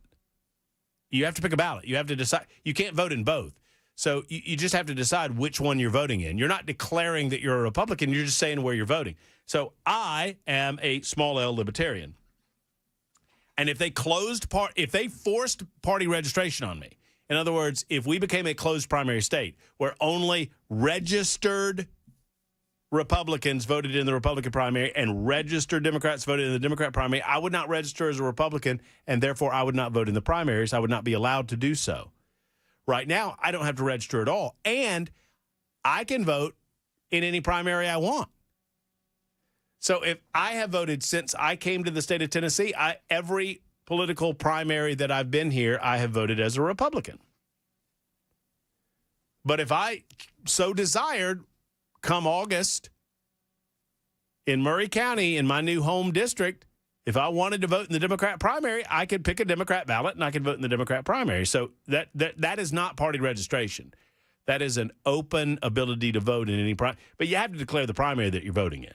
You have to pick a ballot. You have to decide. You can't vote in both. So you just have to decide which one you're voting in. You're not declaring that you're a Republican. You're just saying where you're voting. So I am a small L libertarian. And if they forced party registration on me, in other words, if we became a closed primary state where only registered Republicans voted in the Republican primary and registered Democrats voted in the Democrat primary, I would not register as a Republican, and therefore I would not vote in the primaries. I would not be allowed to do so. Right now, I don't have to register at all, and I can vote in any primary I want. So if I have voted since I came to the state of Tennessee, every political primary that I've been here, I have voted as a Republican. But if I so desired, come August, in Murray County, in my new home district, if I wanted to vote in the Democrat primary, I could pick a Democrat ballot and I could vote in the Democrat primary. So that is not party registration. That is an open ability to vote in any primary. But you have to declare the primary that you're voting in.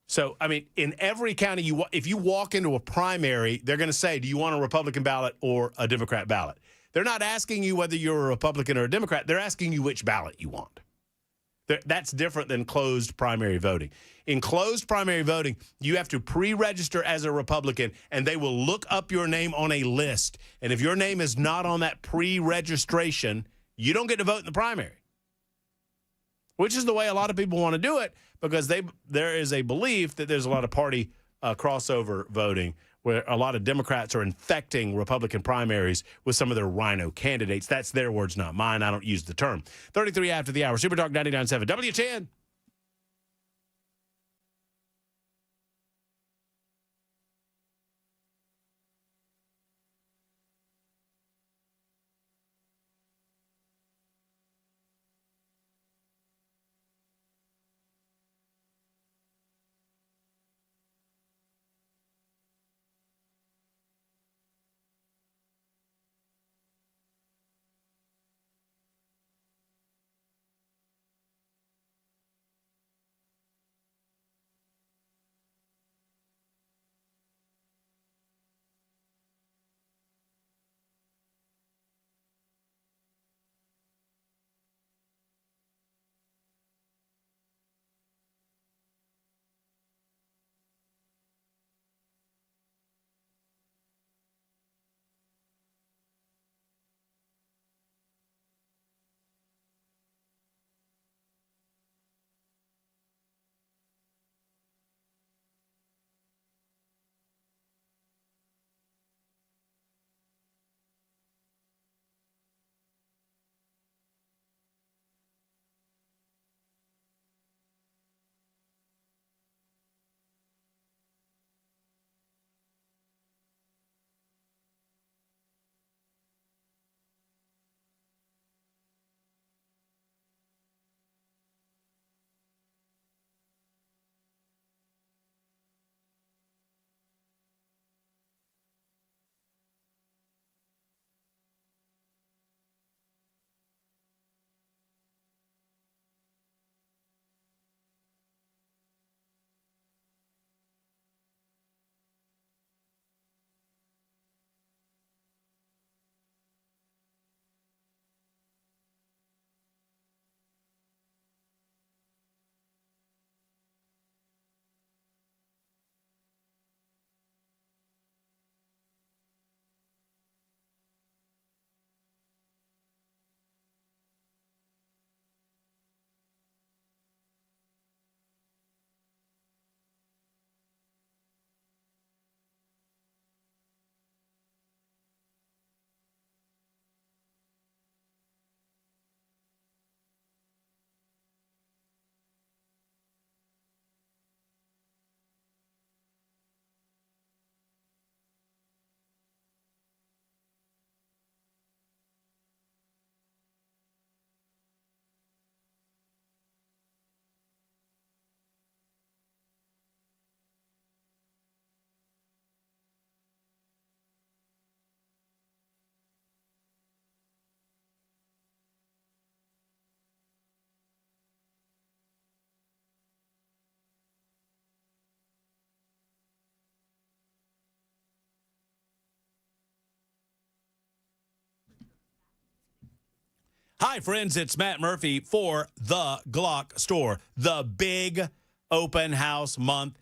So, I mean, in every county, if you walk into a primary, they're going to say, do you want a Republican ballot or a Democrat ballot? They're not asking you whether you're a Republican or a Democrat. They're asking you which ballot you want. That's different than closed primary voting. In closed primary voting, you have to pre-register as a Republican, and they will look up your name on a list. And if your name is not on that pre-registration, you don't get to vote in the primary, which is the way a lot of people want to do it, because there is a belief that there's a lot of party crossover voting where a lot of Democrats are infecting Republican primaries with some of their rhino candidates. That's their words, not mine. I don't use the term. 33 after the hour. Super Talk 99.7. W10. Hi, friends. It's Matt Murphy for the Glock Store. The big open house month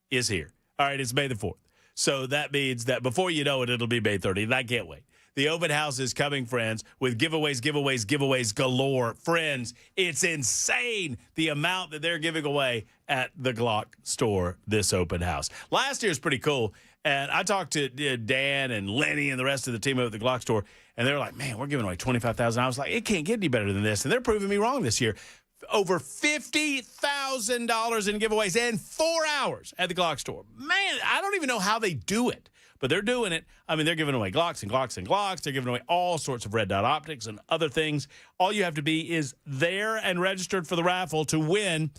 is here. All right, it's May the 4th. So that means that before you know it, it'll be May 30th. I can't wait. The open house is coming, friends, with giveaways galore. Friends, it's insane the amount that they're giving away at the Glock Store this open house. Last year's pretty cool. And I talked to Dan and Lenny and the rest of the team over at the Glock Store, and they're like, man, we're giving away $25,000. I was like, it can't get any better than this. And they're proving me wrong this year. Over $50,000 in giveaways in 4 hours at the Glock Store. Man, I don't even know how they do it, but they're doing it. I mean, they're giving away Glocks and Glocks and Glocks. They're giving away all sorts of red dot optics and other things. All you have to be is there and registered for the raffle to win.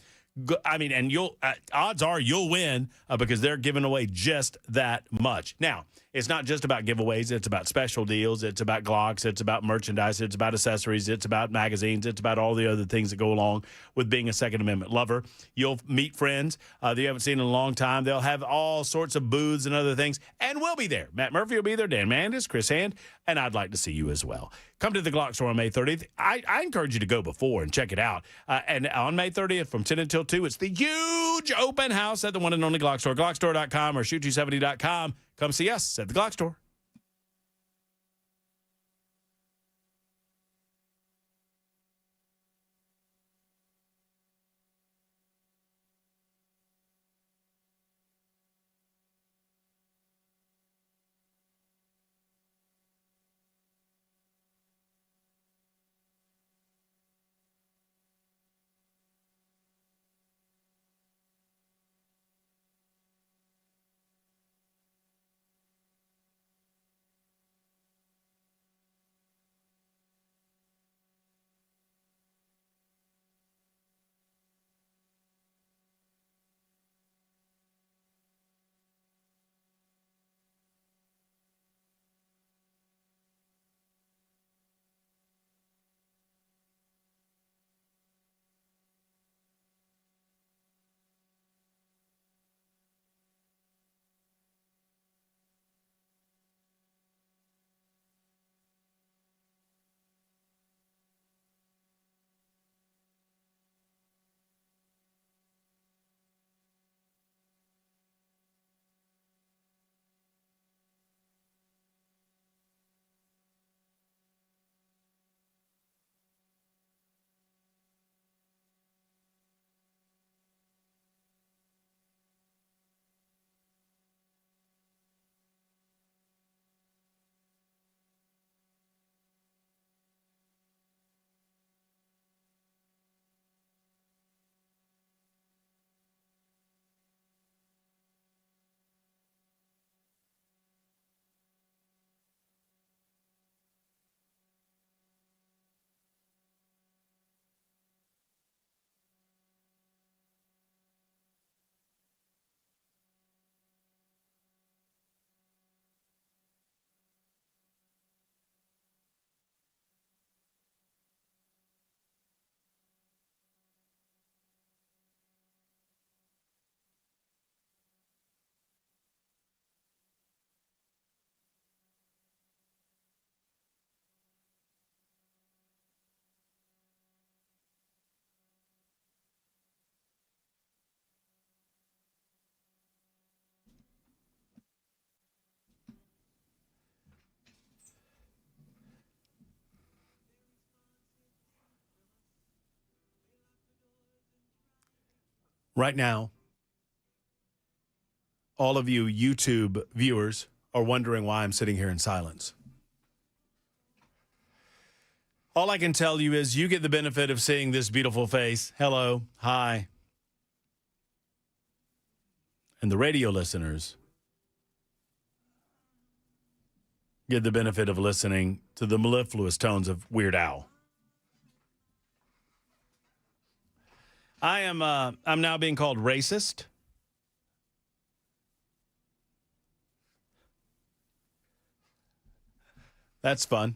I mean, and you'll odds are you'll win because they're giving away just that much. Now, it's not just about giveaways. It's about special deals. It's about Glocks. It's about merchandise. It's about accessories. It's about magazines. It's about all the other things that go along with being a Second Amendment lover. You'll meet friends that you haven't seen in a long time. They'll have all sorts of booths and other things, and we'll be there. Matt Murphy will be there, Dan Mandis, Chris Hand, and I'd like to see you as well. Come to the Glock Store on May 30th. I encourage you to go before and check it out. And on May 30th from 10 until 2, it's the huge open house at the one and only Glock Store, glockstore.com or shoot270.com. Come see us at the Glock Store. Right now, all of you YouTube viewers are wondering why I'm sitting here in silence. All I can tell you is you get the benefit of seeing this beautiful face. Hello, hi. And the radio listeners get the benefit of listening to the mellifluous tones of Weird Al. I'm now being called racist. That's fun.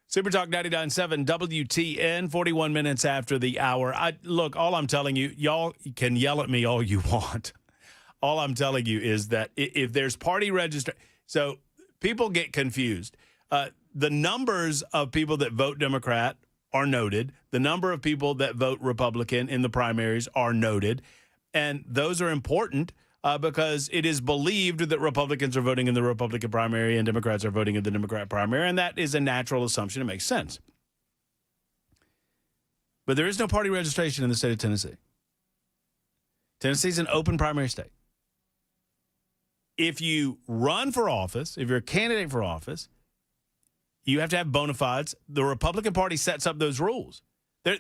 Super Talk 99.7 WTN, 41 minutes after the hour. Look, all I'm telling you, y'all can yell at me all you want. All I'm telling you is that if there's party register, so people get confused. The numbers of people that vote Democrat are noted. The number of people that vote Republican in the primaries are noted. And those are important because it is believed that Republicans are voting in the Republican primary and Democrats are voting in the Democrat primary. And that is a natural assumption. It makes sense. But there is no party registration in the state of Tennessee. Tennessee is an open primary state. If you run for office, if you're a candidate for office, you have to have bona fides. The Republican Party sets up those rules.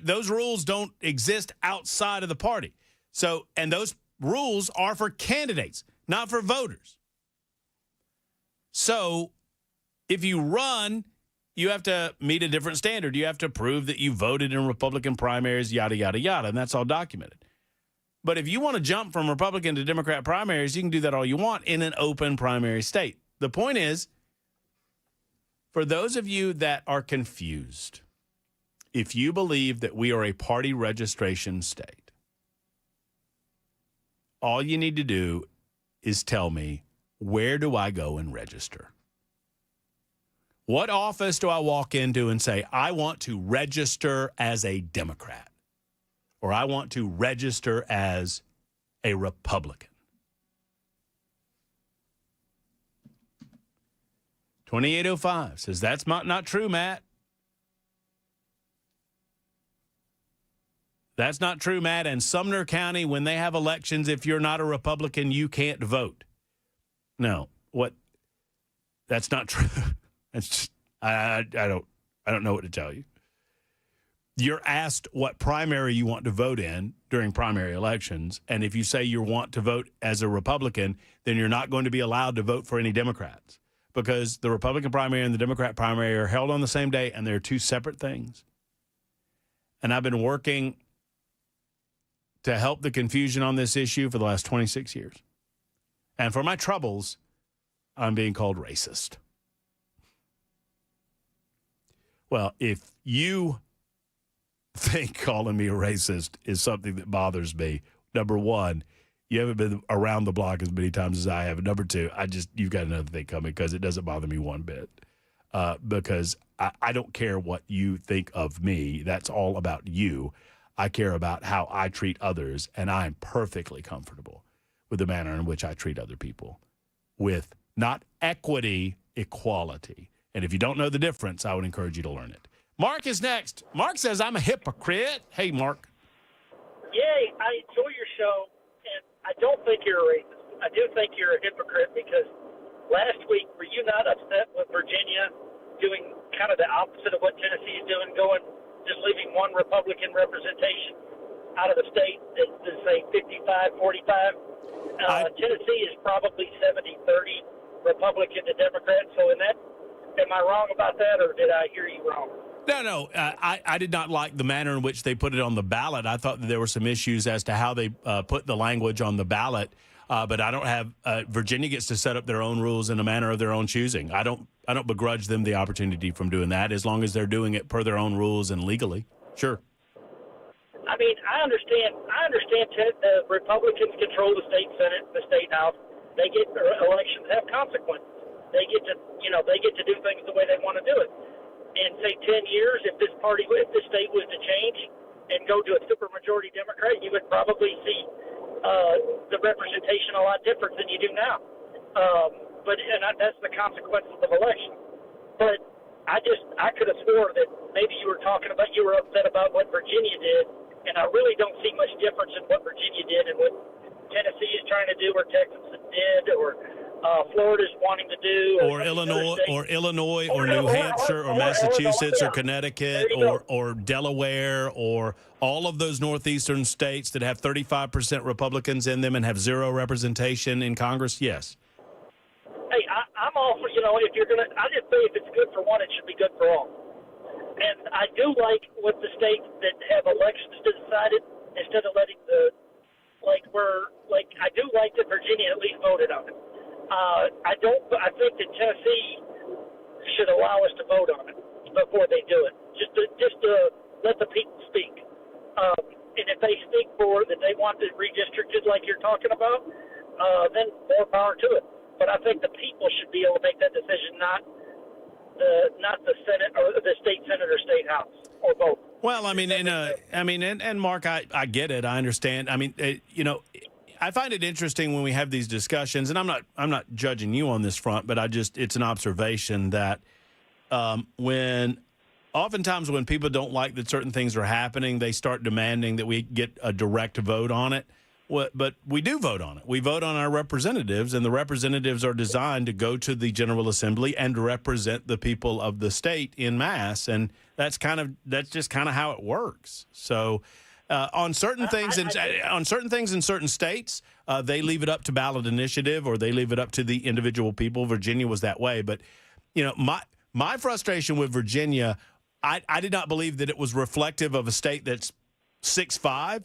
Those rules don't exist outside of the party. So, and those rules are for candidates, not for voters. So, if you run, you have to meet a different standard. You have to prove that you voted in Republican primaries, yada, yada, yada, and that's all documented. But if you want to jump from Republican to Democrat primaries, you can do that all you want in an open primary state. The point is, for those of you that are confused, if you believe that we are a party registration state, all you need to do is tell me, where do I go and register? What office do I walk into and say, I want to register as a Democrat, or I want to register as a Republican? 2805 says, that's not true, Matt. That's not true, Matt. And Sumner County, when they have elections, if you're not a Republican, you can't vote. No, that's not true. That's just, I don't know what to tell you. You're asked what primary you want to vote in during primary elections, and if you say you want to vote as a Republican, then you're not going to be allowed to vote for any Democrats, because the Republican primary and the Democrat primary are held on the same day, and they're two separate things. And I've been working to help the confusion on this issue for the last 26 years. And for my troubles, I'm being called racist. Well, if you think calling me a racist is something that bothers me, number one, you haven't been around the block as many times as I have. And number two, you've got another thing coming, because it doesn't bother me one bit. Because I don't care what you think of me. That's all about you. I care about how I treat others, and I'm perfectly comfortable with the manner in which I treat other people, with not equity, equality. And if you don't know the difference, I would encourage you to learn it. Mark is next. Mark says, I'm a hypocrite. Hey, Mark. Yay, I enjoy your show, and I don't think you're a racist. I do think you're a hypocrite, because last week, were you not upset with Virginia doing kind of the opposite of what Tennessee is doing, just leaving one Republican representation out of the state, to say 55-45? Tennessee is probably 70-30 Republican to Democrat, so in that, am I wrong about that, or did I hear you wrong? No. I did not like the manner in which they put it on the ballot. I thought that there were some issues as to how they put the language on the ballot. But I don't have Virginia gets to set up their own rules in a manner of their own choosing. I don't begrudge them the opportunity from doing that, as long as they're doing it per their own rules and legally. Sure. I mean, I understand the Republicans control the state Senate, the state House. They get elections have consequences. They get to do things the way they want to do it. In, say, 10 years, if this state was to change and go to a supermajority Democrat, you would probably see the representation a lot different than you do now. But that's the consequences of election. But I could have swore that maybe you were upset about what Virginia did, and I really don't see much difference in what Virginia did and what Tennessee is trying to do, or Texas did, or Florida's wanting to do, or Illinois, or New Hampshire, or Massachusetts, or Connecticut, or Delaware, or all of those northeastern states that have 35% Republicans in them and have zero representation in Congress. Yes. Hey, I'm all for, if you're going to, I just say if it's good for one, it should be good for all. And I do like what the states that have elections to decide it, instead of letting I do like that Virginia at least voted on it. I think that Tennessee should allow us to vote on it before they do it, just to let the people speak. And if they speak for that they want it redistricted like you're talking about, then more power to it. But I think the people should be able to make that decision, not the Senate or the state Senate or state House, or both. Well, I mean, and Mark, I get it. I understand. I mean, I find it interesting when we have these discussions, and I'm not judging you on this front, but it's an observation that oftentimes when people don't like that certain things are happening, they start demanding that we get a direct vote on it. But we do vote on it. We vote on our representatives, and the representatives are designed to go to the General Assembly and represent the people of the state in mass, and that's just kind of how it works. So on certain things in certain states, they leave it up to ballot initiative or they leave it up to the individual people. Virginia was that way, but my frustration with Virginia, I did not believe that it was reflective of a state that's 6'5".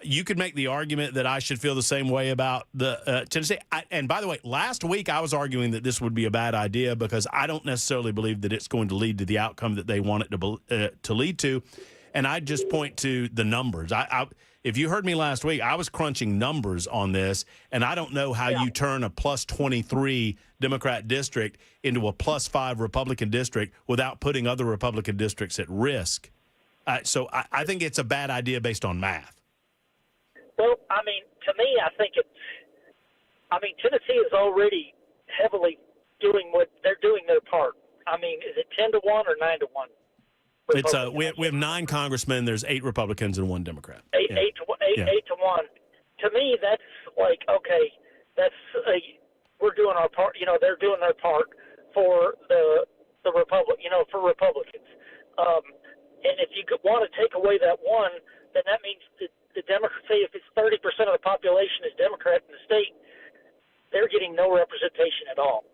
You could make the argument that I should feel the same way about the Tennessee. And by the way, last week I was arguing that this would be a bad idea because I don't necessarily believe that it's going to lead to the outcome that they want it to lead to. And I just point to the numbers. If you heard me last week, I was crunching numbers on this, and I don't know how you turn a plus 23 Democrat district into a plus 5 Republican district without putting other Republican districts at risk. So I think it's a bad idea based on math. Well, I mean, to me, I think Tennessee is already heavily doing what they're doing their part. I mean, is it 10-1 or 9-1? It's we have 9 congressmen. There's 8 Republicans and 1 Democrat. 8 to 1. To me, that's like, okay, we're doing our part. They're doing their part for the for Republicans. And if you want to take away that one, then that means that the Democrats, say if it's 30% of the population is Democrat in the state, they're getting no representation at all.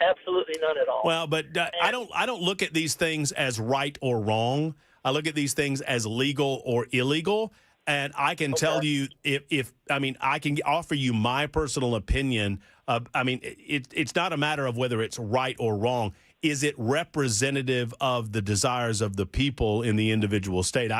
Absolutely none at all. Well, but I don't look at these things as right or wrong. I look at these things as legal or illegal. And I can tell you I can offer you my personal opinion. It's not a matter of whether it's right or wrong. Is it representative of the desires of the people in the individual state?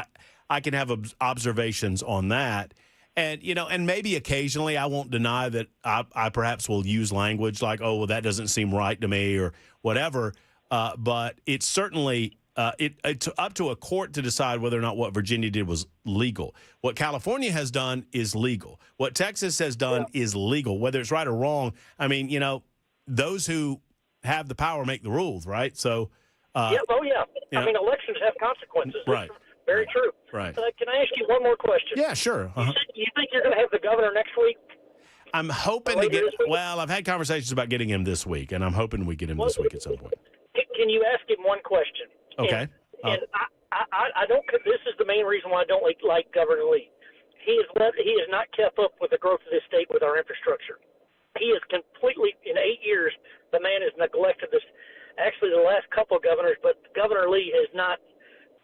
I can have observations on that. And, and maybe occasionally I won't deny that I perhaps will use language like, oh, well, that doesn't seem right to me or whatever. But it's certainly it's up to a court to decide whether or not what Virginia did was legal. What California has done is legal. What Texas has done is legal. Whether it's right or wrong, I mean, those who have the power make the rules, right? So, I mean, elections have consequences. Right. Very true. Right. Can I ask you one more question? Yeah, sure. You think you're going to have the governor next week? I'm hoping to get. Well, I've had conversations about getting him this week, and I'm hoping we get him this week at some point. Can you ask him one question? Okay. And I don't. This is the main reason why I don't like Governor Lee. He has not kept up with the growth of this state with our infrastructure. He is completely, in 8 years, the man has neglected this. Actually, the last couple of governors, but Governor Lee has not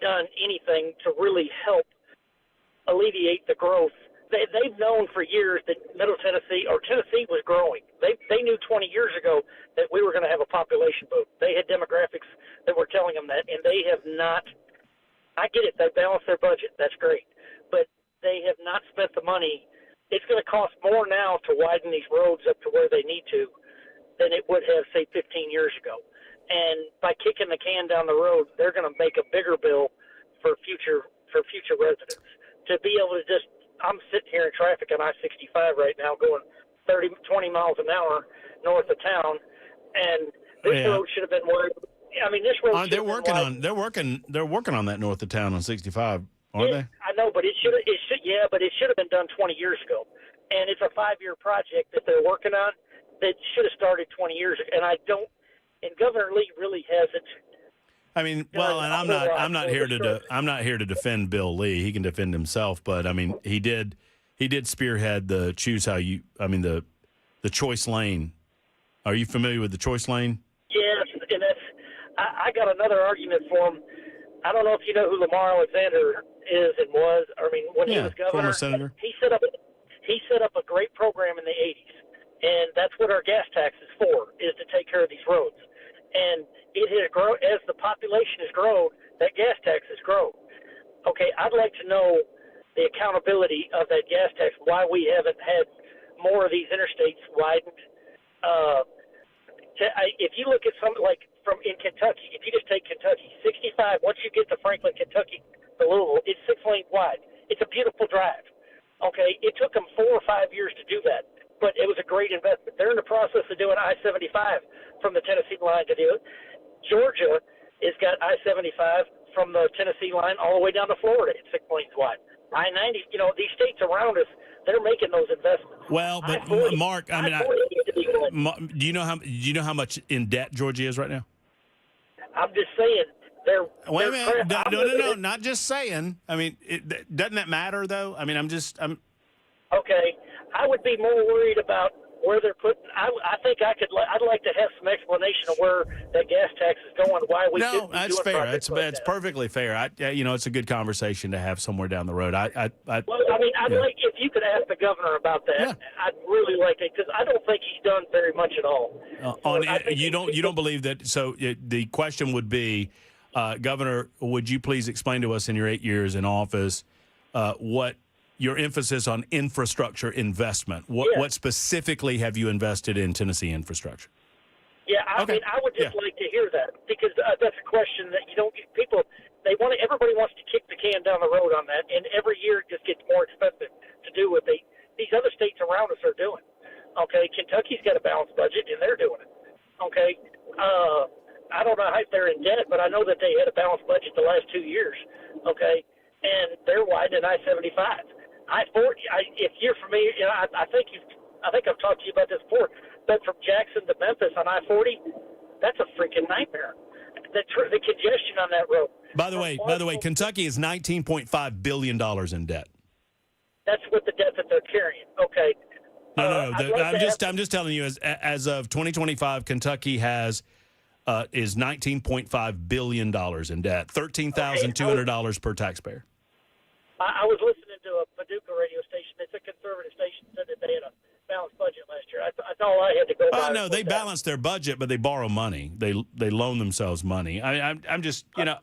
done anything to really help alleviate the growth. They've known for years that Middle Tennessee or Tennessee was growing. They knew 20 years ago that we were going to have a population boom. They had demographics that were telling them that, and they have not. I get it. They balanced their budget. That's great. But they have not spent the money. It's going to cost more now to widen these roads up to where they need to than it would have, say, 15 years ago. And by kicking the can down the road, they're going to make a bigger bill for future residents. To be able to I'm sitting here in traffic on I-65 right now, going 20 miles an hour north of town, and this road should have been wide. I mean, this road. They're working on that north of town on 65, aren't they? I know, but it should have been done 20 years ago, and it's a 5-year project that they're working on that should have started 20 years ago, and I don't. And Governor Lee really hasn't. I mean, well, and I'm not here to defend Bill Lee. He can defend himself, but I mean, he did spearhead the the choice lane. Are you familiar with the choice lane? Yes, and I got another argument for him. I don't know if you know who Lamar Alexander is and was. I mean, when he was governor, former senator. He set up a great program in the 80s, and that's what our gas tax is for, is to take care of these roads. And it has grown as the population has grown. That gas tax has grown. Okay, I'd like to know the accountability of that gas tax. Why we haven't had more of these interstates widened. If you look at some in Kentucky, if you just take Kentucky, 65. Once you get to Franklin, Kentucky, to Louisville. It's 6 lanes wide. It's a beautiful drive. Okay, it took them 4 or 5 years to do that, but it was a great investment. They're in the process of doing I-75 from the Tennessee line to do it. Georgia has got I-75 from the Tennessee line all the way down to Florida. It's 6 lanes wide. I-90, these states around us, they're making those investments. Well, but I-40, Mark, I mean, I-40 needs to be going. do you know how much in debt Georgia is right now? I'm just saying they're. Wait a they're minute. crap. No, not just saying. I mean, doesn't that matter though? I mean, I'm Okay, I would be more worried about where they're putting. I think I'd like to have some explanation of where that gas tax is going. Why we no, that's doing fair. projects It's like that. perfectly fair. It's a good conversation to have somewhere down the road. Well, I mean, I'd like if you could ask the governor about that. Yeah. I'd really like it because I don't think he's done very much at all. You don't believe that? So the question would be, Governor, would you please explain to us in your 8 years in office what your emphasis on infrastructure investment? What specifically have you invested in Tennessee infrastructure? Yeah, I mean, I would just like to hear that because that's a question that you don't get people. Everybody wants to kick the can down the road on that, and every year it just gets more expensive to do what these other states around us are doing. Okay, Kentucky's got a balanced budget, and they're doing it. Okay, I don't know how they're in debt, but I know that they had a balanced budget the last 2 years. Okay, and they're widening I-75. I-40. If you're familiar, I think I've talked to you about this before. But from Jackson to Memphis on I-40, that's a freaking nightmare. The congestion on that road. By the way, Kentucky is $19.5 billion in debt. That's what the debt that they're carrying. Okay. No. I'm just telling you, as of 2025, Kentucky is $19.5 billion in debt, $13,200 per taxpayer. I was listening to a Paducah radio station. It's a conservative station. Said that they had a balanced budget last year. That's all I had to go by. Well, no, they balance their budget, but they borrow money. They loan themselves money. I'm just I know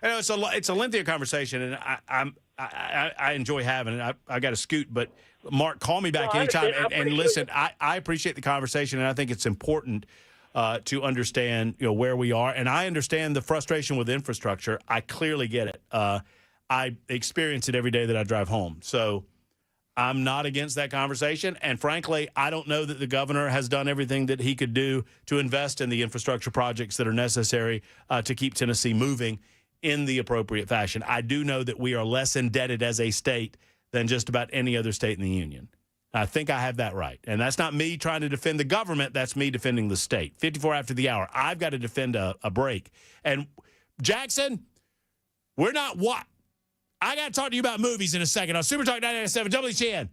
it's a lengthier conversation, and I enjoy having it. I got to scoot, but Mark, call me back anytime and listen. I appreciate the conversation, and I think it's important to understand where we are, and I understand the frustration with infrastructure. I clearly get it. I experience it every day that I drive home. So I'm not against that conversation. And frankly, I don't know that the governor has done everything that he could do to invest in the infrastructure projects that are necessary to keep Tennessee moving in the appropriate fashion. I do know that we are less indebted as a state than just about any other state in the union. I think I have that right. And that's not me trying to defend the government. That's me defending the state. 54 after the hour. I've got to defend a break. And Jackson, we're not what? I got to talk to you about movies in a second on Super Talk 997 WGN.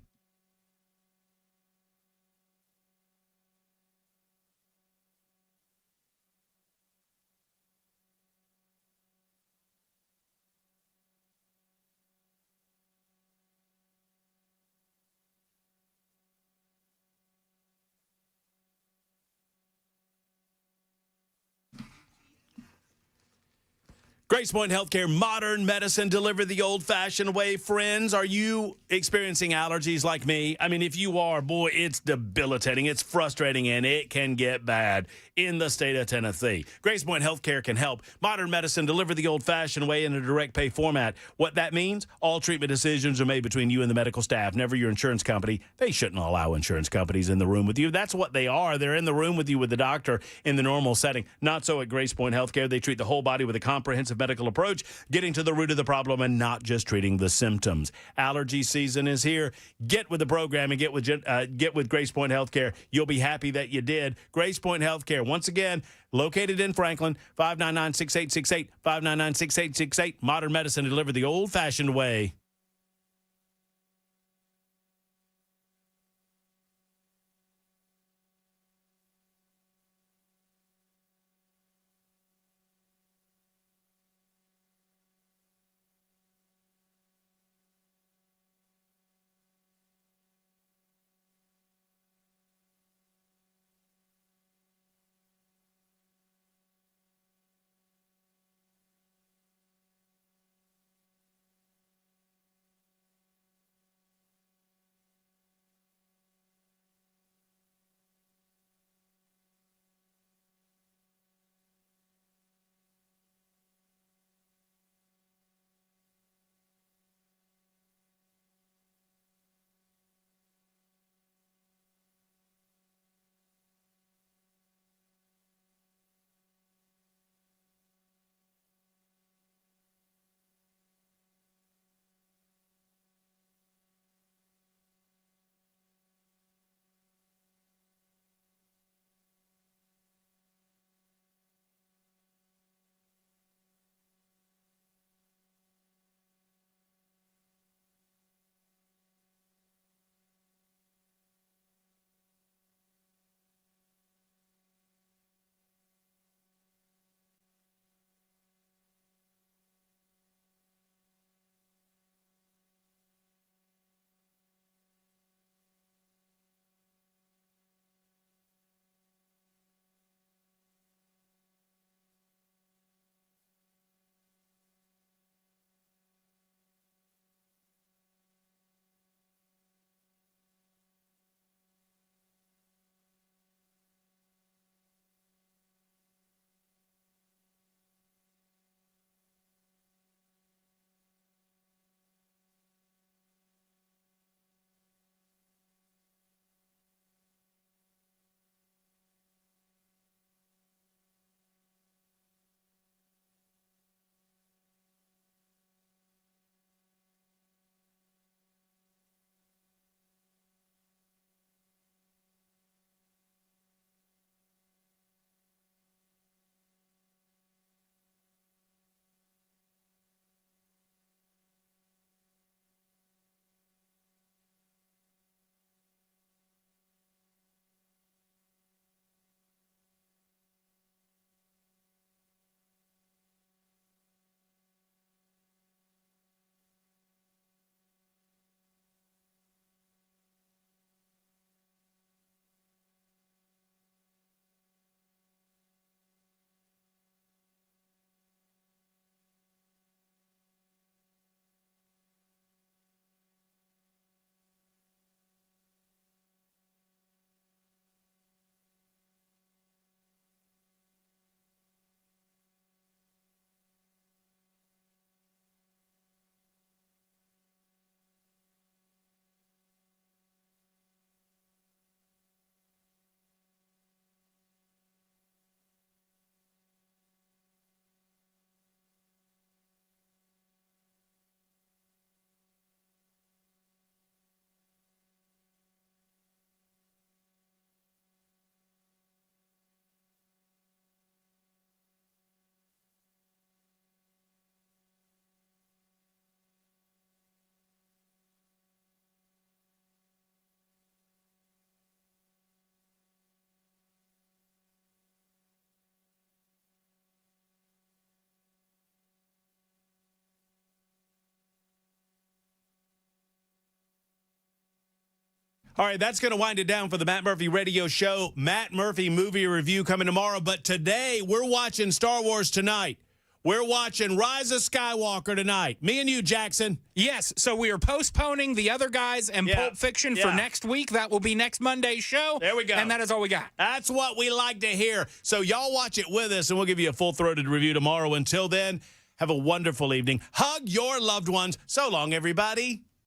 Grace Point Healthcare, modern medicine delivered the old-fashioned way. Friends, are you experiencing allergies like me? I mean, if you are, boy, it's debilitating, it's frustrating, and it can get bad in the state of Tennessee. Grace Point Healthcare can help. Modern medicine delivered the old-fashioned way in a direct pay format. What that means, all treatment decisions are made between you and the medical staff, never your insurance company. They shouldn't allow insurance companies in the room with you. That's what they are. They're in the room with you with the doctor in the normal setting. Not so at Grace Point Healthcare. They treat the whole body with a comprehensive medical approach, getting to the root of the problem and not just treating the symptoms. Allergy season is here. Get with the program and get with Grace Point Healthcare. You'll be happy that you did. Grace Point Healthcare, once again, located in Franklin, 599-6868, 599-6868. Modern medicine delivered the old-fashioned way. All right, that's going to wind it down for the Matt Murphy Radio Show. Matt Murphy movie review coming tomorrow. But today, we're watching Star Wars tonight. We're watching Rise of Skywalker tonight. Me and you, Jackson. Yes, so we are postponing The Other Guys and Pulp Fiction for next week. That will be next Monday's show. There we go. And that is all we got. That's what we like to hear. So y'all watch it with us, and we'll give you a full-throated review tomorrow. Until then, have a wonderful evening. Hug your loved ones. So long, everybody.